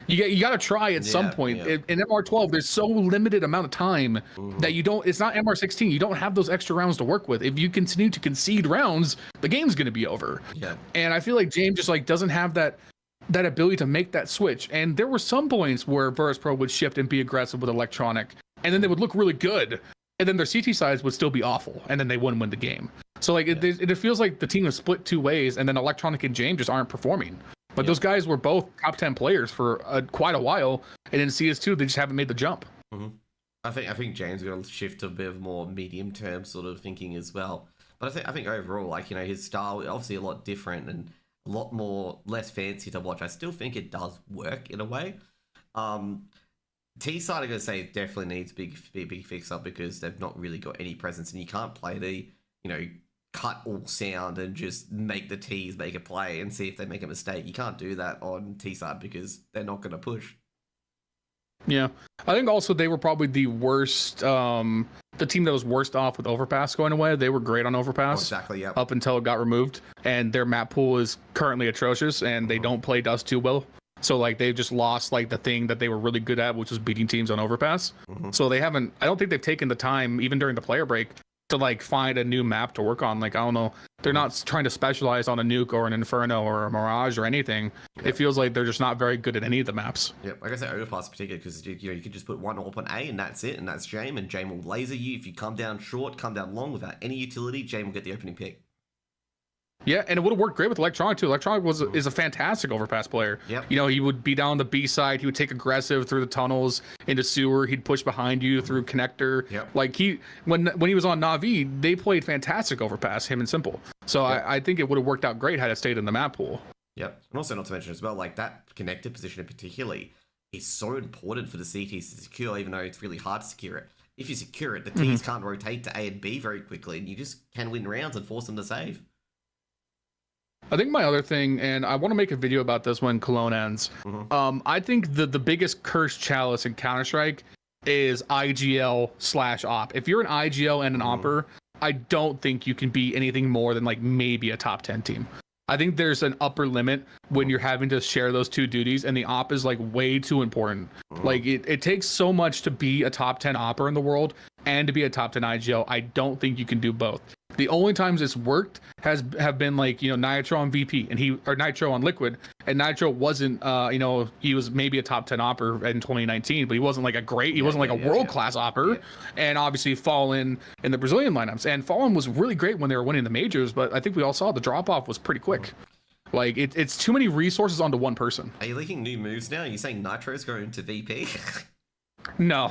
you got to try at some point. In MR12, there's so limited amount of time that you don't. It's not MR16. You don't have those extra rounds to work with. If you continue to concede rounds, the game's going to be over. Yeah. And I feel like James just like doesn't have that ability to make that switch. And there were some points where Virtus Pro would shift and be aggressive with electronic, and then they would look really good, and then their CT sides would still be awful, and then they wouldn't win the game. So like it feels like the team is split two ways, and then electronic and James just aren't performing. But those guys were both top 10 players for quite a while, and in CS2 they just haven't made the jump. I think James is going to shift to a bit of more medium term sort of thinking as well. But I think overall, like, you know, his style obviously a lot different and a lot more less fancy to watch. I still think it does work in a way. T side, I'm going to say, definitely needs big fix up because they've not really got any presence, and you can't play the, you know, cut all sound and just make the T's make a play and see if they make a mistake. You can't do that on T side because they're not going to push. Yeah, I think also they were probably the worst, the team that was worst off with Overpass going away. They were great on Overpass. Exactly, yeah. Up until it got removed, and their map pool is currently atrocious, and they don't play Dust too well. So like they just lost like the thing that they were really good at, which was beating teams on Overpass. So they haven't. I don't think they've taken the time, even during the player break, to like find a new map to work on. Like, I don't know, they're not trying to specialize on a nuke or an Inferno or a Mirage or anything. It feels like they're just not very good at any of the maps. Like I say, Overpass in particular, because you know, you can just put one AWP on A and that's it, and that's Jame, and Jame will laser you if you come down short, come down long without any utility. Jame will get the opening pick. Yeah, and it would have worked great with Electronic too. Electronic is a fantastic Overpass player. You know, he would be down the B side. He would take aggressive through the tunnels into sewer. He'd push behind you through connector. Like when he was on Na'Vi, they played fantastic Overpass, him and Simple. So I think it would have worked out great had it stayed in the map pool. And also not to mention as well, like that connector position in particularly is so important for the CTs to secure, even though it's really hard to secure it. If you secure it, the Ts can't rotate to A and B very quickly, and you just can win rounds and force them to save. I think my other thing, and I want to make a video about this when Cologne ends. I think the biggest cursed chalice in Counter-Strike is IGL/op. If you're an IGL and an Opper, I don't think you can be anything more than like maybe a top 10 team. I think there's an upper limit when you're having to share those two duties, and the op is like way too important. Like it takes so much to be a top 10 Opper in the world and to be a top 10 IGL. I don't think you can do both. The only times it's worked have been like, you know, Nitro on VP or Nitro on Liquid, and Nitro wasn't, you know, he was maybe a top 10 Opper in 2019, but he wasn't like he wasn't like a world-class Opper. And obviously Fallen in the Brazilian lineups, and Fallen was really great when they were winning the majors, but I think we all saw the drop-off was pretty quick. Like it's too many resources onto one person. Are you leaking new moves now? Are you saying Nitro's going to VP? No.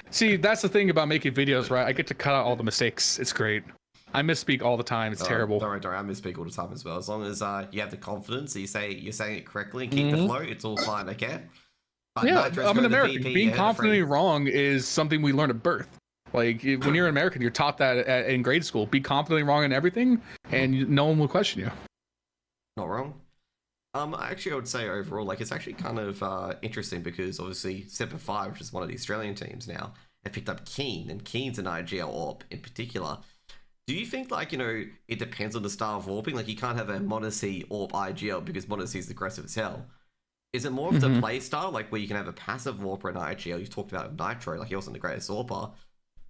See, that's the thing about making videos, right? I get to cut out all the mistakes. It's great. I misspeak all the time. It's terrible. Don't worry, I misspeak all the time as well. As long as you have the confidence that you're saying it correctly and keep the flow, it's all fine, okay? But I'm an American. Being confidently wrong is something we learn at birth. Like, when you're an American, you're taught that in grade school. Be confidently wrong in everything, and no one will question you. Not wrong. Actually, I would say overall, like, it's actually kind of interesting because obviously Semper Fi, which is one of the Australian teams now, have picked up Keen, and Keen's an IGL AWP in particular. Do you think, like, you know, it depends on the style of AWPing? Like, you can't have a Monacy AWP IGL because Monacy is aggressive as hell. Is it more of the play style, like where you can have a passive AWPer in IGL? You talked about Nitro, like he wasn't the greatest AWPer,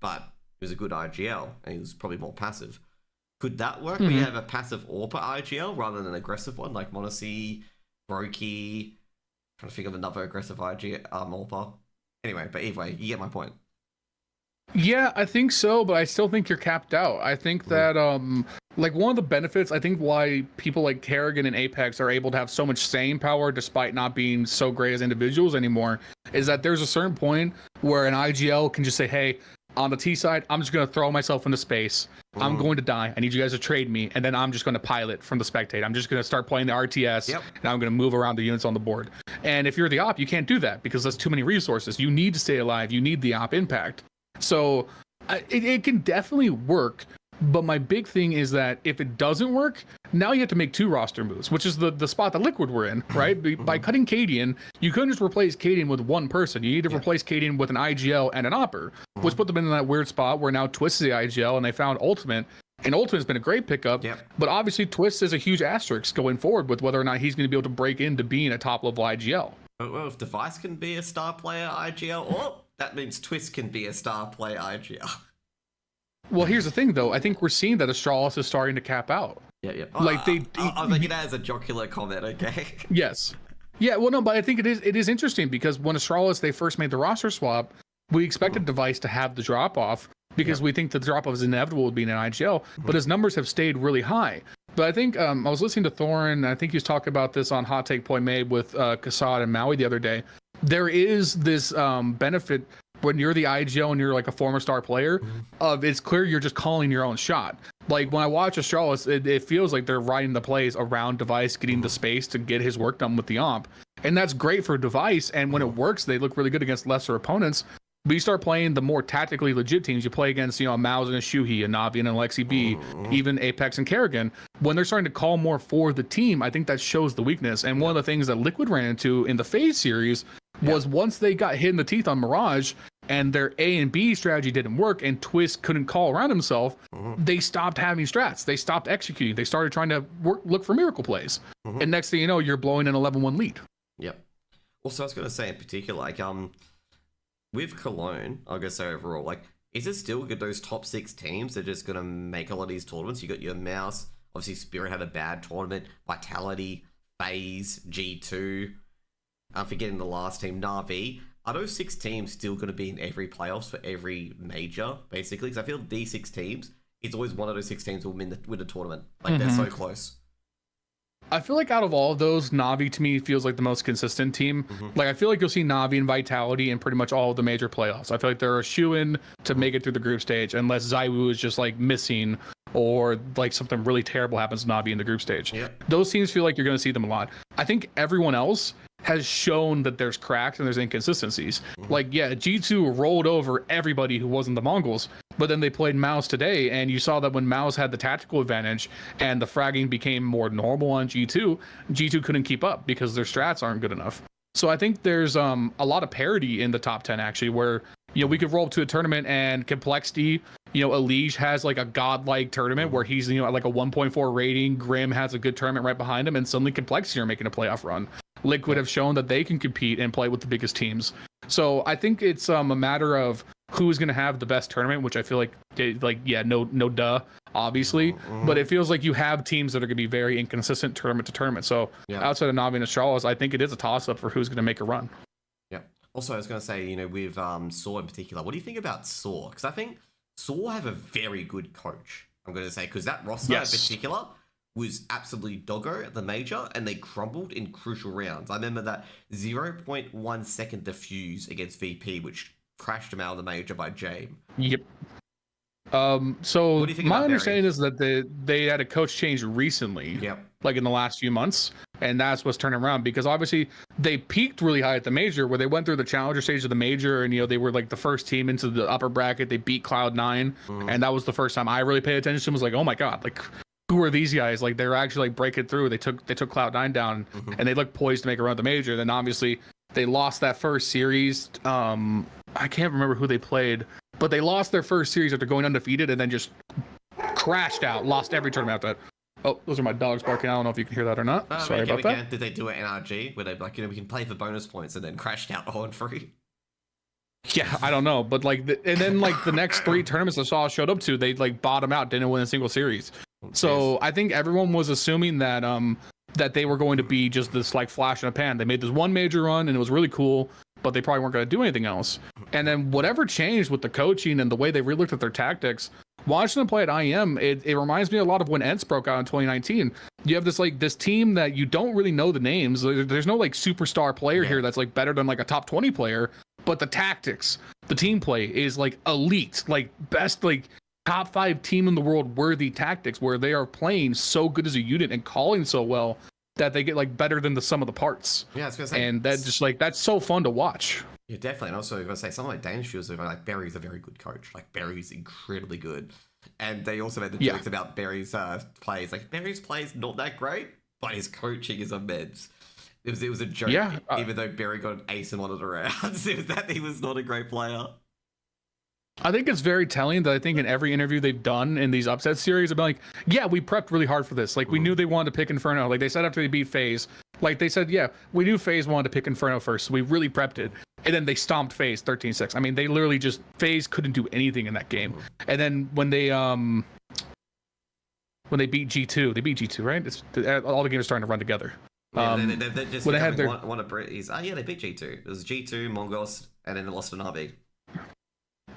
but he was a good IGL, and he was probably more passive. Could that work where you have a passive AWPer IGL rather than an aggressive one, like Monacy, Brokey? Trying to think of another aggressive IGL AWPer. Anyway, but either way, you get my point. Yeah, I think so, but I still think you're capped out. I think that like one of the benefits, I think why people like Kerrigan and Apex are able to have so much staying power despite not being so great as individuals anymore is that there's a certain point where an IGL can just say, hey, on the T side, I'm just going to throw myself into space. I'm going to die. I need you guys to trade me. And then I'm just going to pilot from the spectate. I'm just going to start playing the RTS and I'm going to move around the units on the board. And if you're the op, you can't do that because that's too many resources. You need to stay alive. You need the op impact. So it can definitely work. But my big thing is that if it doesn't work, now you have to make 2 roster moves, which is the spot that Liquid were in, right? By cutting Cadian, you couldn't just replace Cadian with one person. You need to replace Cadian with an IGL and an Opper, which put them in that weird spot where now Twist is the IGL and they found Ultimate. And Ultimate's been a great pickup, but obviously Twist is a huge asterisk going forward with whether or not he's going to be able to break into being a top-level IGL. Well, if Device can be a star player IGL, or that means Twist can be a star player IGL. Well, here's the thing, though. I think we're seeing that Astralis is starting to cap out. Yeah. Like I'll make it as a jocular comment, okay? Yes. Yeah, well, no, but I think it is interesting because when Astralis, they first made the roster swap, we expected Device to have the drop-off because we think the drop-off is inevitable with being an IGL, but his numbers have stayed really high. But I think I was listening to Thorin, I think he was talking about this on Hot Take Point Made with Kassad and Maui the other day. There is this benefit when you're the IGL and you're like a former star player, of it's clear you're just calling your own shot. Like when I watch Astralis, it feels like they're writing the plays around Device, getting the space to get his work done with the omp. And that's great for Device. And when it works, they look really good against lesser opponents. But you start playing the more tactically legit teams, you play against, Maus and a Shuhei, a Navi and a Lexi B, even Apex and Kerrigan. When they're starting to call more for the team, I think that shows the weakness. And one of the things that Liquid ran into in the FaZe series was once they got hit in the teeth on Mirage and their A and B strategy didn't work and Twist couldn't call around himself, they stopped having strats. They stopped executing. They started trying to look for miracle plays. And next thing you know, you're blowing an 11-1 lead. Yep. Also, I was going to say in particular, like, with Cologne, I'm going to say overall, like, is it still good those top 6 teams that are just going to make a lot of these tournaments? You got your Mouse, obviously Spirit had a bad tournament, Vitality, FaZe, G2, I'm forgetting the last team, Na'Vi. Are those 6 teams still going to be in every playoffs for every major, basically? Because I feel these 6 teams, it's always one of those 6 teams will win the tournament. Like, they're so close. I feel like out of all of those, Na'Vi to me feels like the most consistent team. Like I feel like you'll see Na'Vi and Vitality in pretty much all of the major playoffs. I feel like they're a shoo-in to make it through the group stage unless Zywoo is just like missing or like something really terrible happens to Na'Vi in the group stage. Those teams feel like you're going to see them a lot. I think everyone else has shown that there's cracks and there's inconsistencies. Like, yeah, G2 rolled over everybody who wasn't the Mongols, but then they played Mouse today, and you saw that when Mouse had the tactical advantage and the fragging became more normal on G2, G2 couldn't keep up because their strats aren't good enough. So I think there's a lot of parity in the top 10, actually, where, we could roll up to a tournament and Complexity, Elige has like a godlike tournament where he's, at like a 1.4 rating. Grim has a good tournament right behind him, and suddenly Complexity are making a playoff run. Liquid have shown that they can compete and play with the biggest teams. So I think it's a matter of who's going to have the best tournament, which I feel like no duh, obviously. But it feels like you have teams that are going to be very inconsistent tournament to tournament. So outside of Navi and Astralis, I think it is a toss-up for who's going to make a run. Yeah. Also, I was going to say, with Saw in particular, what do you think about Saw? Because I think Saw have a very good coach, I'm going to say, because that roster in particular was absolutely doggo at the major, and they crumbled in crucial rounds. I remember that 0.1 second defuse against VP, which crashed him out of the major by Jame. Yep. So my understanding Barry? is that they had a coach change recently, like in the last few months, and that's what's turning around because obviously they peaked really high at the major where they went through the challenger stage of the major and they were like the first team into the upper bracket. They beat Cloud9, and that was the first time I really paid attention to. Was like, oh my god, like who are these guys? Like they're actually like breaking through. They took Cloud9 down, and they looked poised to make a run at the major. Then obviously they lost that first series. I can't remember who they played, but they lost their first series after going undefeated and then just crashed out, lost every tournament after that. Oh, those are my dogs barking. I don't know if you can hear that or not. Sorry about that. Did they do it NRG where they like, we can play for bonus points and then crashed out the horn free? Yeah, I don't know, but like, and then like the next 3 tournaments I saw showed up to, they like bottom out, didn't win a single series. So I think everyone was assuming that that they were going to be just this like flash in a pan. They made this one major run and it was really cool, but they probably weren't going to do anything else. And then whatever changed with the coaching and the way they relooked at their tactics, watching them play at IEM, it reminds me a lot of when ENTS broke out in 2019. You have this team that you don't really know the names. There's no like superstar player here that's like better than like a top 20 player, but the tactics, the team play is like elite, like best, like top 5 team in the world worthy tactics, where they are playing so good as a unit and calling so well that they get like better than the sum of the parts. Yeah, I was gonna say, and that just like, that's so fun to watch. Yeah, definitely. And also, I was gonna say, someone like Danish was like Barry's a very good coach. Like Barry's incredibly good, and they also made the jokes about Barry's plays. Like Barry's plays not that great, but his coaching is immense. It was a joke, even though Barry got an ace in one of the rounds. It was that he was not a great player. I think it's very telling that I think in every interview they've done in these upset series, I've been like, yeah, we prepped really hard for this. Like, we knew they wanted to pick Inferno. Like, they said after they beat FaZe, like, they said, yeah, we knew FaZe wanted to pick Inferno first, so we really prepped it. And then they stomped FaZe 13-6. I mean, they literally just, FaZe couldn't do anything in that game. And then when they beat G2, they beat G2, right? All the games are starting to run together. Yeah, they just when they had their... one of British. Oh, yeah, they beat G2. It was G2, Mongols, and then they lost to Navi.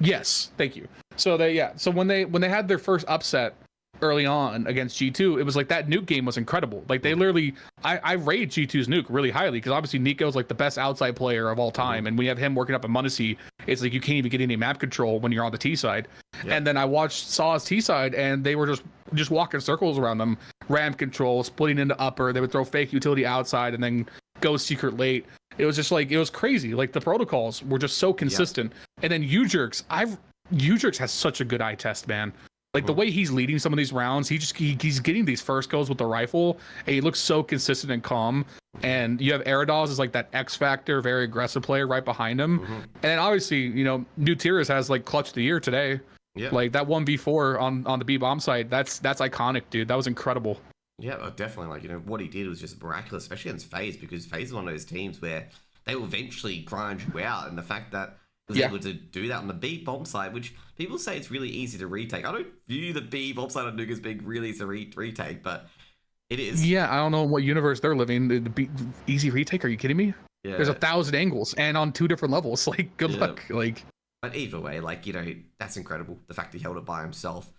Yes, thank you. So so when they had their first upset early on against G2, it was like that nuke game was incredible. Like they literally, I rate G2's nuke really highly because obviously Nico's like the best outside player of all time, and we have him working up in Muncie. It's like you can't even get any map control when you're on the T side. Yep. And then I watched Saw's T side, and they were just walking circles around them, ramp control, splitting into upper. They would throw fake utility outside and then go secret late. It was just like, it was crazy. Like the protocols were just so consistent. And then Ujerks has such a good eye test, man. Like the way he's leading some of these rounds, he's getting these first goals with the rifle, and he looks so consistent and calm. And you have Eridos as like that X factor, very aggressive player right behind him. And then obviously, you know, New Tiras has like clutch of the year today. Yeah. Like that 1v4 on the B bomb site, that's iconic, dude. That was incredible. Yeah, definitely. Like, you know, what he did was just miraculous, especially against FaZe, because FaZe is one of those teams where they will eventually grind you out, and the fact that he was able to do that on the B bomb side, which people say it's really easy to retake. I don't view the B bomb side on Nuke as being really easy to retake, but it is. Yeah, I don't know in what universe they're living. The easy retake? Are you kidding me? Yeah. There's 1,000 angles and on 2 different levels. Like, good luck. Like, but either way, like, you know, that's incredible. The fact he held it by himself.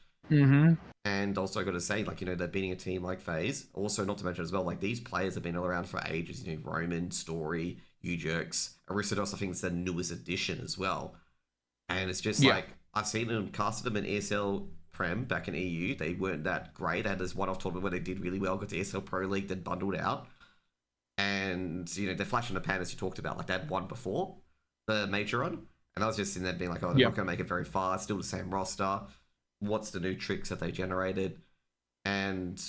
And also got to say, like, you know, they're beating a team like FaZe. Also, not to mention as well, like, these players have been all around for ages. You know, Roman, Story, Ujerks, Aristodos, I think it's the newest addition as well. And it's just like, I've seen them, casted them in ESL Prem back in EU. They weren't that great. They had this one-off tournament where they did really well, got to ESL Pro League, then bundled out. And, you know, they're flashing the pan as you talked about. Like, they had one before the major run. And I was just in there being like, oh, they're not going to make it very far. It's still the same roster. What's the new tricks that they generated? And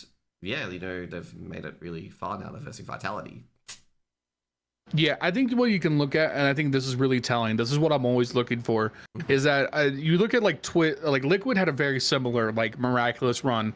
yeah, you know, they've made it really far now, the versing Vitality. Yeah, I think what you can look at, and I think this is really telling, this is what I'm always looking for, is that you look at like Liquid had a very similar like miraculous run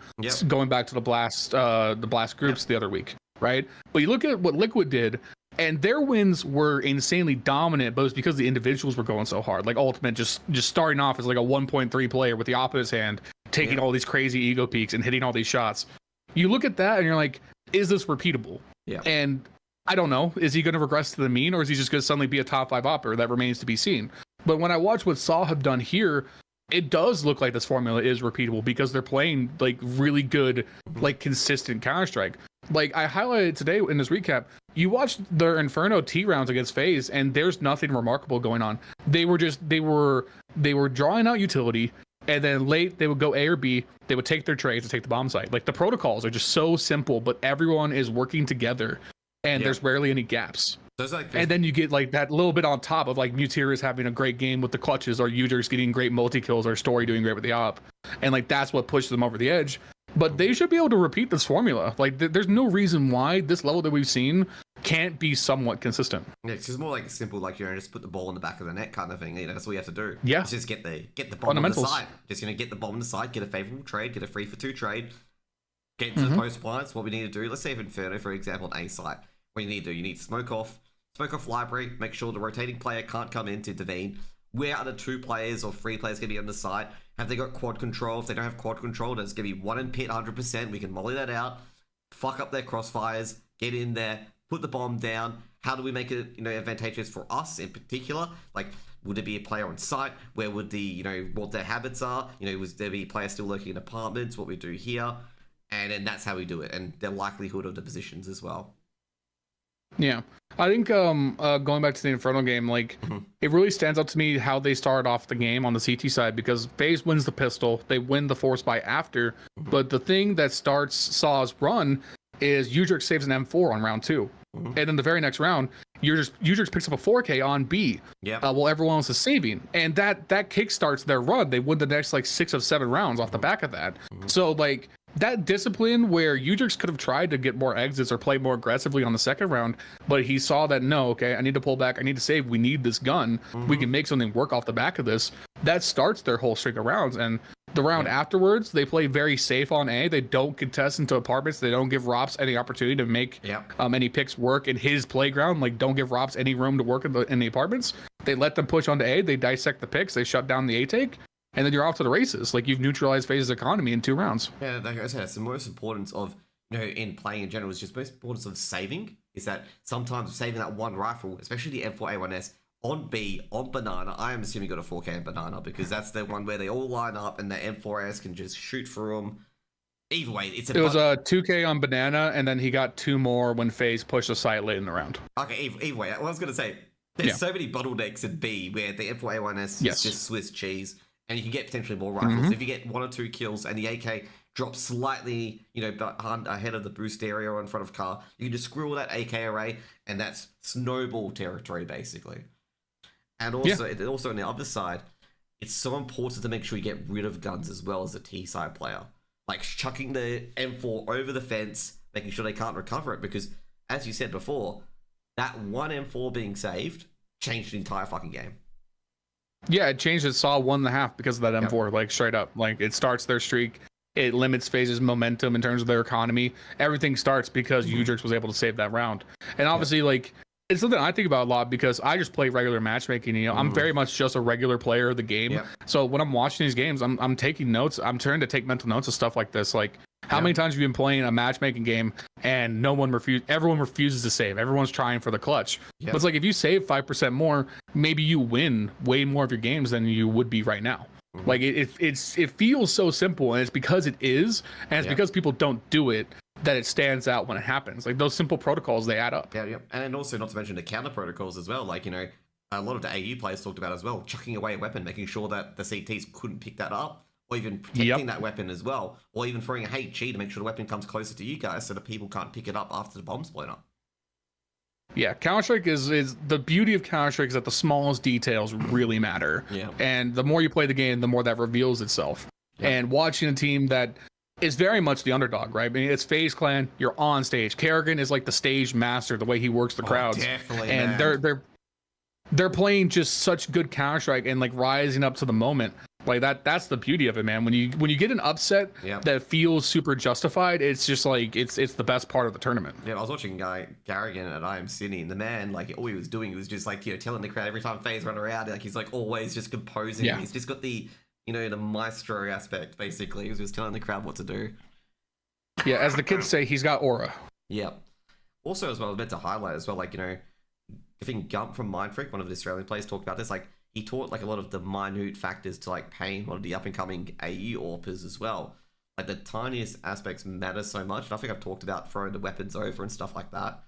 going back to the Blast groups the other week, right? But you look at what Liquid did, and their wins were insanely dominant, but it was because the individuals were going so hard. Like Ultimate just starting off as like a 1.3 player with the op in his hand, taking all these crazy ego peaks and hitting all these shots. You look at that and you're like, is this repeatable? Yeah. And I don't know. Is he going to regress to the mean, or is he just going to suddenly be a top 5 opper? That remains to be seen. But when I watch what Saw have done here, it does look like this formula is repeatable because they're playing like really good, like consistent Counter-Strike. Like I highlighted today in this recap, you watched their Inferno T rounds against FaZe, and there's nothing remarkable going on. They were drawing out utility, and then late they would go A or B. They would take their trades and take the bomb site. Like the protocols are just so simple, but everyone is working together, and there's rarely any gaps. And then you get like that little bit on top of like Mutiras having a great game with the clutches, or Ujerks getting great multi kills, or Story doing great with the op, and like that's what pushes them over the edge. But they should be able to repeat this formula. Like there's no reason why this level that we've seen can't be somewhat consistent. Yeah, it's just more like a simple, like, you know, just put the ball in the back of the net kind of thing. You know, that's all you have to do. Yeah, it's just get the bomb on the side. Just, you know, get the bomb on the side, get a favorable trade, get a 3-for-2 trade, get to the post points. What we need to do, let's say if Inferno, for example, an A site, what you need to do, you need to smoke off library, make sure the rotating player can't come in to intervene. Where are the 2 players or 3 players going to be on the site? Have they got quad control? If they don't have quad control, there's going to be 1 in pit 100%. We can molly that out, fuck up their crossfires, get in there, put the bomb down. How do we make it, advantageous for us in particular? Like, would there be a player on site? Where would what their habits are? Was there be players still lurking in apartments? What we do here? And then that's how we do it. And the likelihood of the positions as well. Yeah. I think going back to the Inferno game, it really stands out to me how they started off the game on the CT side, because FaZe wins the pistol, they win the force buy after, but the thing that starts Saw's run is Udrix saves an M4 on round 2. And then the very next round, Udrix picks up a 4K on B, while everyone else is saving, and that kickstarts their run. They win the next 6 of 7 rounds off the back of that. So that discipline where Udrix could have tried to get more exits or play more aggressively on the second round, but he saw that, no, okay, I need to pull back, I need to save, we need this gun, we can make something work off the back of this. That starts their whole streak of rounds. And the round afterwards, they play very safe on A. They don't contest into apartments. They don't give Rops any opportunity to make any picks work in his playground. Don't give Rops any room to work in the apartments. They let them push onto A. They dissect the picks. They shut down the A take. And then you're off to the races. You've neutralized FaZe's economy in 2 rounds. Yeah, like I said, it's the most importance of, in playing in general, is just most importance of saving. Is that sometimes saving that one rifle, especially the M4A1S, on B, on Banana. I am assuming got a 4K on Banana, because that's the one where they all line up and the M4S can just shoot through them. Either way, it was a 2K on Banana, and then he got 2 more when FaZe pushed the site late in the round. Okay, either way, I was going to say, there's so many bottlenecks in B where the M4A1S is just Swiss cheese, and you can get potentially more rifles. If you get 1 or 2 kills and the AK drops slightly, ahead of the boost area or in front of car, you can just screw all that AK array, and that's snowball territory, basically. And also on the other side, it's so important to make sure you get rid of guns as well as a T side player. Chucking the M4 over the fence, making sure they can't recover it, because, as you said before, that one M4 being saved changed the entire fucking game. Yeah, it changed it. Saw 1.5 because of that M4, straight up. It starts their streak. It limits FaZe's momentum in terms of their economy. Everything starts because Udrix was able to save that round. And obviously, it's something I think about a lot, because I just play regular matchmaking. I'm very much just a regular player of the game. So when I'm watching these games, I'm taking notes. I'm trying to take mental notes of stuff like this. How many times have you been playing a matchmaking game and everyone refuses to save? Everyone's trying for the clutch. But it's if you save 5% more, maybe you win way more of your games than you would be right now. It feels so simple, and it's because it is, and it's because people don't do it that it stands out when it happens. Those simple protocols, they add up. And then also, not to mention the counter protocols as well. A lot of the AU players talked about as well, chucking away a weapon, making sure that the CTs couldn't pick that up, or even protecting that weapon as well, or even throwing a HE to make sure the weapon comes closer to you guys so that people can't pick it up after the bomb's blown up. Yeah, Counter-Strike is the beauty of Counter-Strike is that the smallest details really matter. And the more you play the game, the more that reveals itself. And watching a team that is very much the underdog, right? It's FaZe Clan, you're on stage. Kerrigan is the stage master, the way he works the crowds. Definitely, and man. they're playing just such good Counter-Strike and rising up to the moment. That's the beauty of it, man. When you get an upset that feels super justified, it's just it's the best part of the tournament. I was watching Garrigan at I Am Sydney, and the man, all he was doing was just telling the crowd every time FaZe run around, he's always just composing. He's just got the the maestro aspect, basically. He was just telling the crowd what to do. Yeah, as the kids say, he's got aura. Yeah. Also, as well, I was meant to highlight as well, I think Gump from Mindfreak, one of the Australian players, talked about this. He taught a lot of the minute factors to Pain, one of the up and coming AE AWPers as well. The tiniest aspects matter so much. And I think I've talked about throwing the weapons over and stuff like that.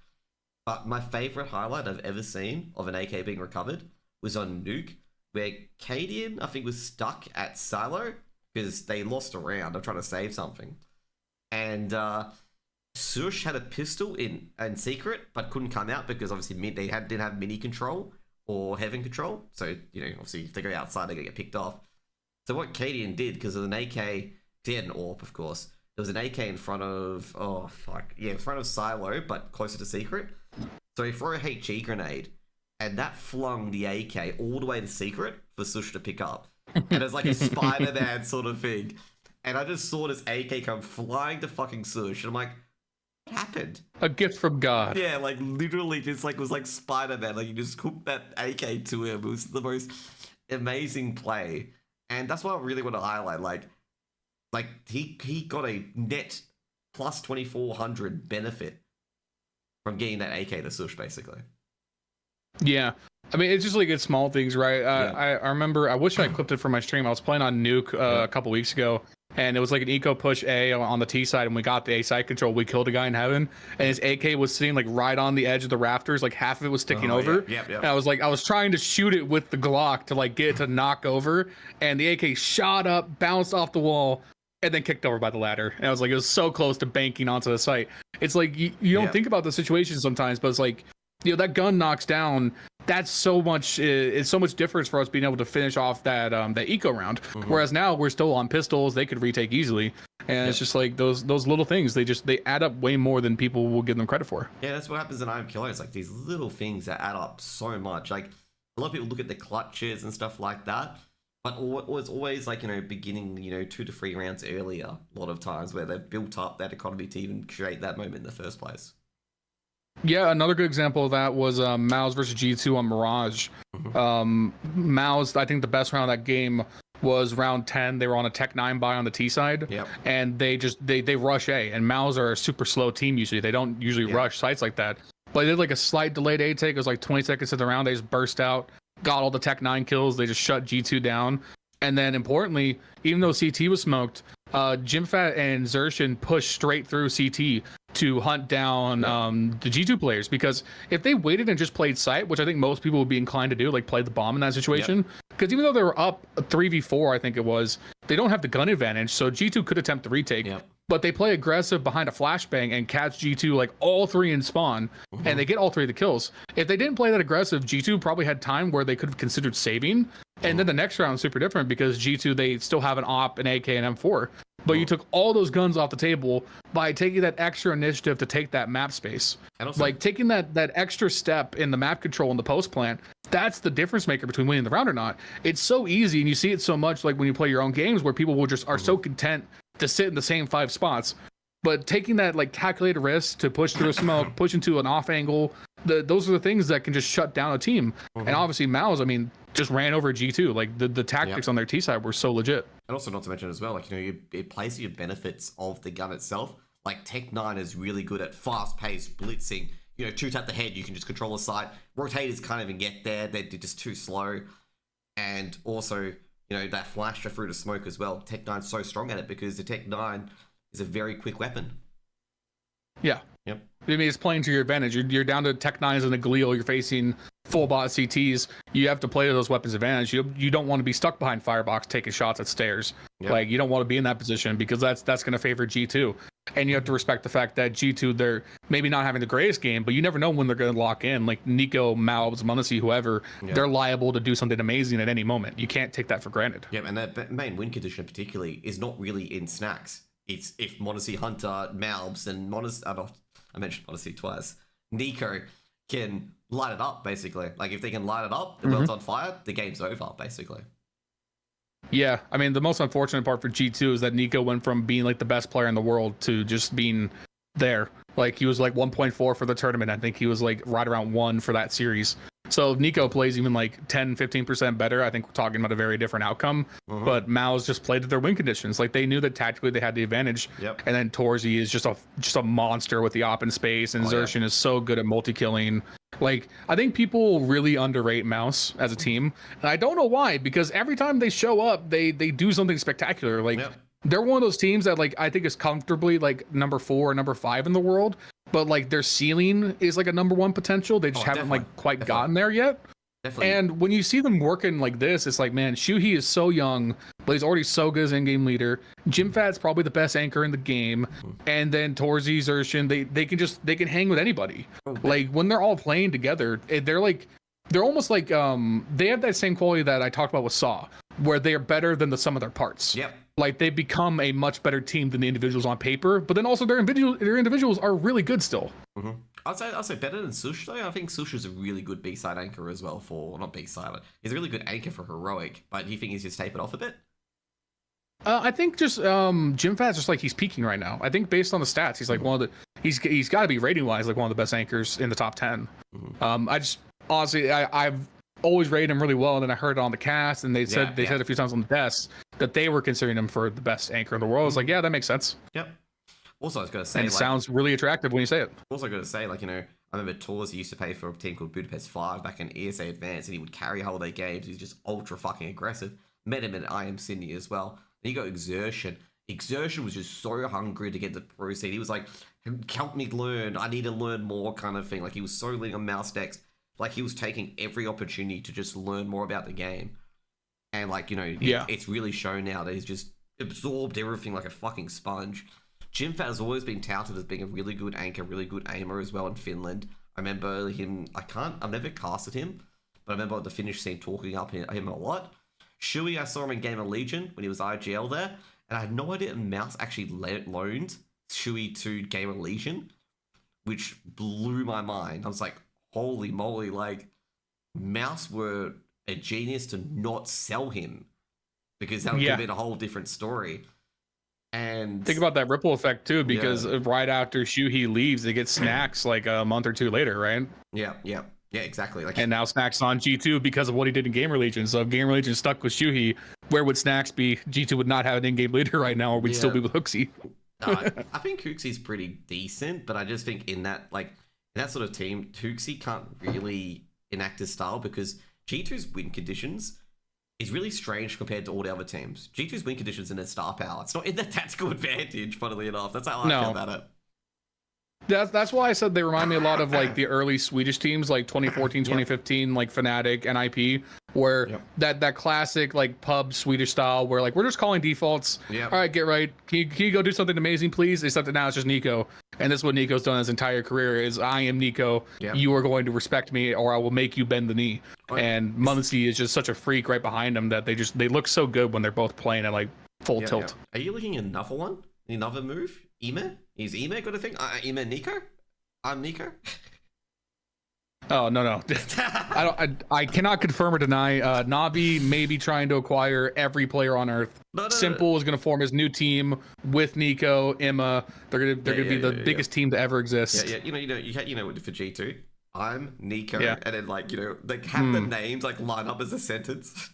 But my favorite highlight I've ever seen of an AK being recovered was on Nuke, where Cadian, I think, was stuck at Silo because they lost a round. I'm trying to save something. And Sush had a pistol in secret, but couldn't come out because obviously they didn't have mini control or heaven control. So, obviously if they go outside, they're going to get picked off. So what Cadian did, because of an AK, he had an AWP, of course. There was an AK in front of, in front of Silo, but closer to secret. So he threw a HE grenade, and that flung the AK all the way to secret for Sush to pick up. And it was a Spider-Man sort of thing. and I just saw this AK come flying to fucking Sush, and I'm like, what happened? A gift from God. Yeah, like literally just like was like Spider-Man. Like you just hooked that AK to him. It was the most amazing play. And that's what I really want to highlight. Like he got a net plus 2400 benefit from getting that AK to Sush, basically. Yeah. I mean, it's just like it's small things, right? I remember, I wish I clipped it from my stream. I was playing on Nuke a couple weeks ago, and it was like an eco push A on the T side, and we got the A side control. We killed a guy in heaven, and his AK was sitting like right on the edge of the rafters, like half of it was sticking over. Yep. And I was trying to shoot it with the Glock to like get it to knock over, and the AK shot up, bounced off the wall, and then kicked over by the ladder. And I was like, it was so close to banking onto the site. It's like you don't think about the situation sometimes, but it's like, you know, that gun knocks down. That's so much. It's so much difference for us being able to finish off that eco round. Whereas now we're still on pistols; they could retake easily, and it's just like those little things. They add up way more than people will give them credit for. Yeah, that's what happens in I Am Killer. It's like these little things that add up so much. Like a lot of people look at the clutches and stuff like that, but it's always like, you know, beginning, you know, 2 to 3 rounds earlier. A lot of times where they've built up that economy to even create that moment in the first place. Yeah, another good example of that was Mao's versus G2 on Mirage. Mao's, I think the best round of that game was round 10. They were on a Tech 9 buy on the T side, and they rush A. And Mao's are a super slow team usually. They don't usually rush sites like that. But they did like a slight delayed A take. It was like 20 seconds of the round. They just burst out, got all the Tech 9 kills. They just shut G2 down. And then importantly, even though CT was smoked, Jimfat and Zershin pushed straight through CT to hunt down the G2 players, because if they waited and just played site, which I think most people would be inclined to do, like play the bomb in that situation, because even though they were up 3v4, I think it was, they don't have the gun advantage, so G2 could attempt the retake. But they play aggressive behind a flashbang and catch G2 like all 3 in spawn, and they get all 3 of the kills. If they didn't play that aggressive, G2 probably had time where they could have considered saving. And then the next round is super different because G2, they still have an AWP, an AK, and M4. But you took all those guns off the table by taking that extra initiative to take that map space. Also, like taking that extra step in the map control and the post plant, that's the difference maker between winning the round or not. It's so easy, and you see it so much like when you play your own games where people will just are so content to sit in the same 5 spots. But taking that like calculated risk to push through a smoke, push into an off angle, those are the things that can just shut down a team. And obviously Mao's, I mean, just ran over G2. Like the tactics on their T side were so legit. And also not to mention as well, like, you know, it plays to your benefits of the gun itself. Like Tech 9 is really good at fast-paced blitzing. You know, 2 tap the head, you can just control the site. Rotators can't even get there. They're just too slow. And also, you know, that flash through the smoke as well. Tech 9's so strong at it because the Tech 9 is a very quick weapon. Yeah. Yep. I mean, it's playing to your advantage. You're down to Tech 9s and a Galil. You're facing full bot CTs. You have to play to those weapons' advantage. You don't want to be stuck behind Firebox taking shots at stairs. Like, you don't want to be in that position because that's going to favor G2. And you have to respect the fact that G2, they're maybe not having the greatest game, but you never know when they're going to lock in. Like Nico, Malbs, Munisi, whoever, they're liable to do something amazing at any moment. You can't take that for granted. Yeah, and that main win condition particularly is not really in snacks. It's if Modesty Hunter, Malbs, and I mentioned Modesty twice, Nico can light it up, basically. Like, if they can light it up, the world's on fire, the game's over, basically. Yeah, I mean, the most unfortunate part for G2 is that Nico went from being, like, the best player in the world to just being there. Like, he was, like, 1.4 for the tournament. I think he was, like, right around 1 for that series. So if Nico plays even like 10, 15% better, I think we're talking about a very different outcome. But Mao's just played to their win conditions. Like, they knew that tactically they had the advantage. And then Torzy is just a monster with the op in space, and Zershin is so good at multi-killing. Like, I think people really underrate Mouse as a team. And I don't know why, because every time they show up, they do something spectacular. Like, they're one of those teams that, like, I think is comfortably like number 4 or number 5 in the world. But like their ceiling is like a number 1 potential. They just haven't like quite gotten there yet. And when you see them working like this, it's like, man, Shuhei is so young, but he's already so good as in-game leader. Jimfat's probably the best anchor in the game. And then Torzy, Zershin, they can hang with anybody. Like, when they're all playing together, they're almost like they have that same quality that I talked about with Saw, where they are better than the sum of their parts. Like, they become a much better team than the individuals on paper, but then also their individuals are really good still. I'd say better than Sush, though. I think Sush is a really good B-side anchor as well for, not B-side, he's a really good anchor for Heroic, but do you think he's just tapered off a bit? I think just Jim Fat's just like he's peaking right now. I think based on the stats, he's like one of the he's got to be rating wise like one of the best anchors in the top 10. I just honestly I've always rated him really well, and then I heard it on the cast, and they said a few times on the desk that they were considering him for the best anchor in the world. I was like, yeah, that makes sense. Yep. Also, I was going to say, and it sounds really attractive when you say it. Also, going to say, like, I remember Tours used to play for a team called Budapest 5 back in ESA Advanced, and he would carry holiday games. He's just ultra fucking aggressive. Met him at IM Sydney as well. Then you got Exertion. Exertion was just so hungry to get the pro seed. He was like, help me learn. I need to learn more kind of thing. Like, he was so lean on mouse decks. Like, he was taking every opportunity to just learn more about the game. And, like, it's really shown now that he's just absorbed everything like a fucking sponge. Jim Fat has always been touted as being a really good anchor, really good aimer as well in Finland. I remember him, I've never casted him, but I remember the Finnish scene talking up him a lot. Shui, I saw him in Game of Legion when he was IGL there, and I had no idea Mouse actually loaned Shui to Game of Legion, which blew my mind. I was like, holy moly, like, Mouse were a genius to not sell him, because that would have been a whole different story. And think about that ripple effect too, because right after Shuhei leaves, they get Snacks like a month or two later, right? Yeah, exactly. Like, and now Snacks on G2 because of what he did in Gamer Legion. So if Gamer Legion stuck with Shuhei, where would Snacks be? G2 would not have an in-game leader right now, or we'd still be with Hooksy. I think Hooksy's pretty decent, but I just think in that sort of team, Hooksy can't really enact his style because G2's win conditions is really strange compared to all the other teams. G2's win conditions in their star power. It's not in their tactical advantage, funnily enough. That's how I feel about it. That's why I said they remind me a lot of like the early Swedish teams, like 2014, 2015, like Fnatic, NIP, where that classic like pub Swedish style, where like we're just calling defaults. All right, get right. Can you go do something amazing, please? Except that now it's just Nico, and this is what Nico's done his entire career: is I am Nico. You are going to respect me, or I will make you bend the knee. And Muncie is just such a freak right behind him that they look so good when they're both playing at like full tilt. Are you looking at another one? Another move? Ime? Is Ime got a thing? Ime Nico? I'm Nico? Oh, no. I cannot confirm or deny. Navi may be trying to acquire every player on Earth. Simple is going to form his new team with Nico, Emma. They're going to be the biggest team to ever exist. Yeah. You know for G2. I'm Nico, and then like have the names like line up as a sentence.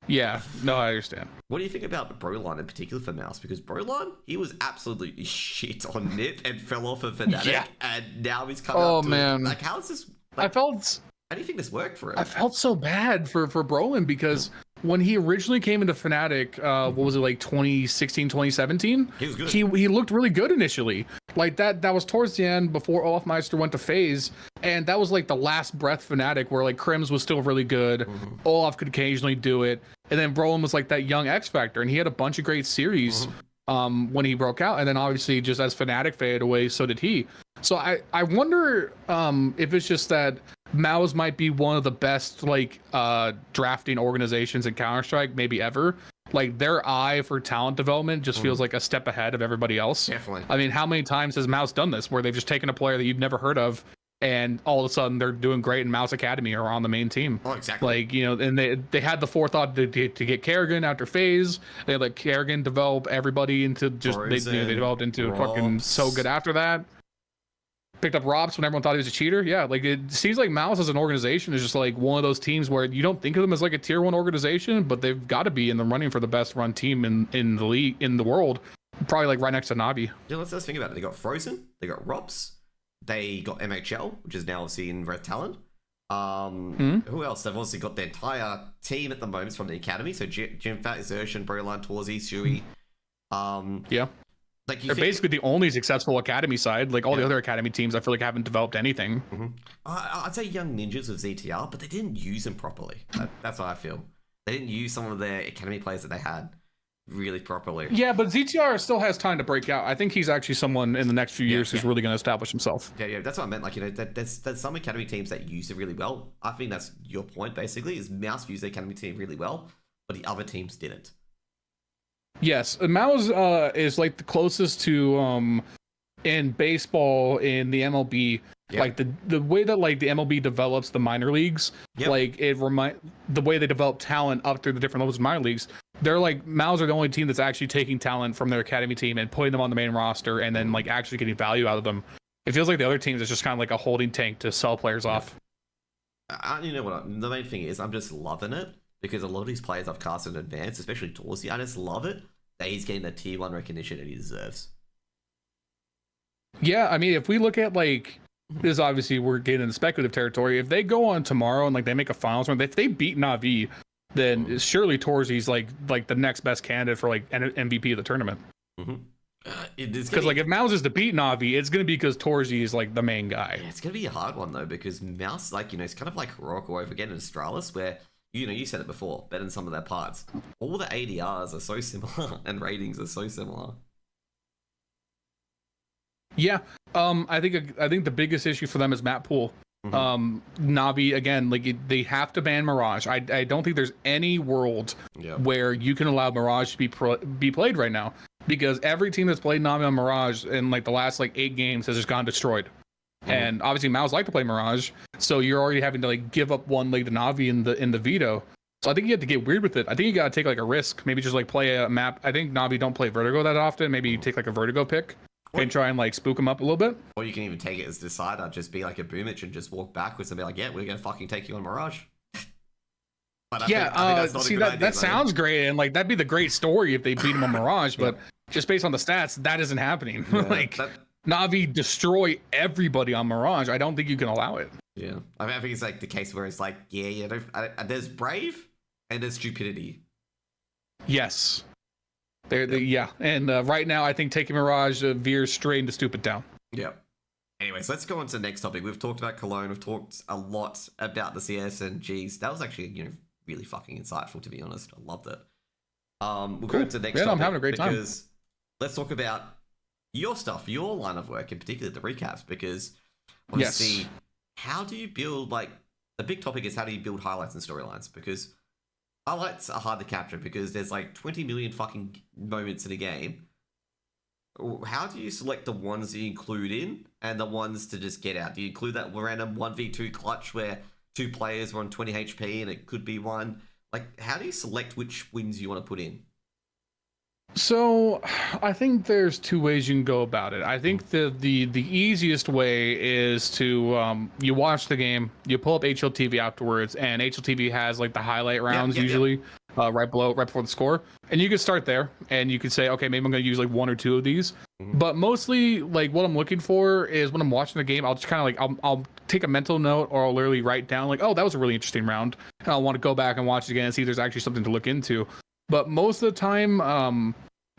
Yeah, no, I understand. What do you think about Broline in particular for Mouse? Because Broline, he was absolutely shit on NIP and fell off of Fnatic, and now he's come out to it. Like, how is this? Like, how do you think this worked for him? I felt so bad for Brolin because when he originally came into Fnatic, what was it, like 2016, 2017? He was good. He looked really good initially. Like that was towards the end before Olafmeister went to FaZe, and that was like the last breath Fnatic where like Krims was still really good. Olaf could occasionally do it. And then Brolin was like that young X Factor, and he had a bunch of great series when he broke out. And then obviously just as Fnatic faded away, so did he. So I wonder if it's just that MOUZ might be one of the best like drafting organizations in Counter-Strike maybe ever. Like their eye for talent development just feels like a step ahead of everybody else. Definitely. I mean, how many times has MOUZ done this where they've just taken a player that you've never heard of and all of a sudden they're doing great in MOUZ Academy or on the main team? Oh, exactly. Like, and they had the forethought to get Kerrigan after FaZe. They let Kerrigan develop everybody into just they developed into fucking so good after that. Picked up Robs when everyone thought he was a cheater. Yeah, like it seems like MOUZ as an organization is just like one of those teams where you don't think of them as like a tier 1 organization, but they've got to be in the running for the best run team in the league, in the world. Probably like right next to Navi. Yeah, let's think about it. They got Frozen, they got Robs, they got MHL, which is now obviously in Red Talent. Who else? They've also got their entire team at the moment from the academy. So Jim Fat, Xertion, Broline, Torzi, Shui. Like they're basically the only successful academy side. Like all the other academy teams, I feel like haven't developed anything. I'd say young ninjas of ZTR, but they didn't use them properly. That's what I feel. They didn't use some of their academy players that they had really properly. Yeah, but ZTR still has time to break out. I think he's actually someone in the next few years who's really going to establish himself. Yeah, that's what I meant. Like, there's some academy teams that use it really well. I think that's your point, basically, is MOUZ used the academy team really well, but the other teams didn't. Yes, MOUZ is like the closest to in baseball, in the MLB, like the way that like the MLB develops the minor leagues, like the way they develop talent up through the different levels of minor leagues. They're like Mouse are the only team that's actually taking talent from their academy team and putting them on the main roster and then like actually getting value out of them. It feels like the other teams is just kind of like a holding tank to sell players off. You know what? The main thing is I'm just loving it because a lot of these players I've cast in advance, especially Torsey, I just love it that he's getting the tier 1 recognition that he deserves. Yeah, I mean, if we look at like this, obviously we're getting into speculative territory. If they go on tomorrow and like they make a finals run, if they beat Na'Vi, then surely Torsey's like the next best candidate for like MVP of the tournament. Because like if Mouse is to beat Na'Vi, it's gonna be because Torsey is like the main guy. Yeah, it's gonna be a hard one though because Mouse, like it's kind of like Heroic or over again in Astralis, where you said it before, better than some of their parts. All the ADRs are so similar and ratings are so similar. Yeah, I think the biggest issue for them is map pool. Na'Vi again, like they have to ban Mirage. I don't think there's any world where you can allow Mirage to be played right now because every team that's played Na'Vi on Mirage in like the last like 8 games has just gone destroyed. And obviously Mouse like to play Mirage, so you're already having to like give up one leg to Na'Vi in the veto. So I think you have to get weird with it. I think you gotta take like a risk, maybe just like play a map. I think Na'Vi don't play Vertigo that often. Maybe you take like a Vertigo pick. And try and like spook them up a little bit. Or you can even take it as decider, just be like a Boomich and just walk backwards and be like, yeah, we're gonna fucking take you on Mirage. But I think that sounds great, and like that'd be the great story if they beat him on Mirage, but just based on the stats, that isn't happening. Na'Vi destroy everybody on Mirage. I don't think you can allow it. Yeah. I think it's like the case where it's like, there's Brave and there's Stupidity. Yes. And right now I think taking Mirage veers straight into Stupid down. Yeah. Anyways, let's go on to the next topic. We've talked about Cologne. We've talked a lot about the CS, and geez, that was actually really fucking insightful, to be honest. I loved it. We'll go to the next topic. I'm having a great time. Because let's talk about your stuff, your line of work, and particularly the recaps. Because I want to see how do you build the big topic is how do you build highlights and storylines? Because highlights are hard to capture because there's like 20 million fucking moments in a game. How do you select the ones you include in and the ones to just get out? Do you include that random 1v2 clutch where 2 players were on 20 HP and it could be one? Like, how do you select which wins you want to put in? So I think there's 2 ways you can go about it. I think the easiest way is to you watch the game, you pull up HLTV afterwards, and HLTV has like the highlight rounds usually right before the score, and you can start there and you can say, okay, maybe I'm going to use like 1 or 2 of these. But mostly like what I'm looking for is when I'm watching the game, I'll just kind of like I'll take a mental note or I'll literally write down like, oh, that was a really interesting round, and I'll want to go back and watch it again and see if there's actually something to look into. But most of the time,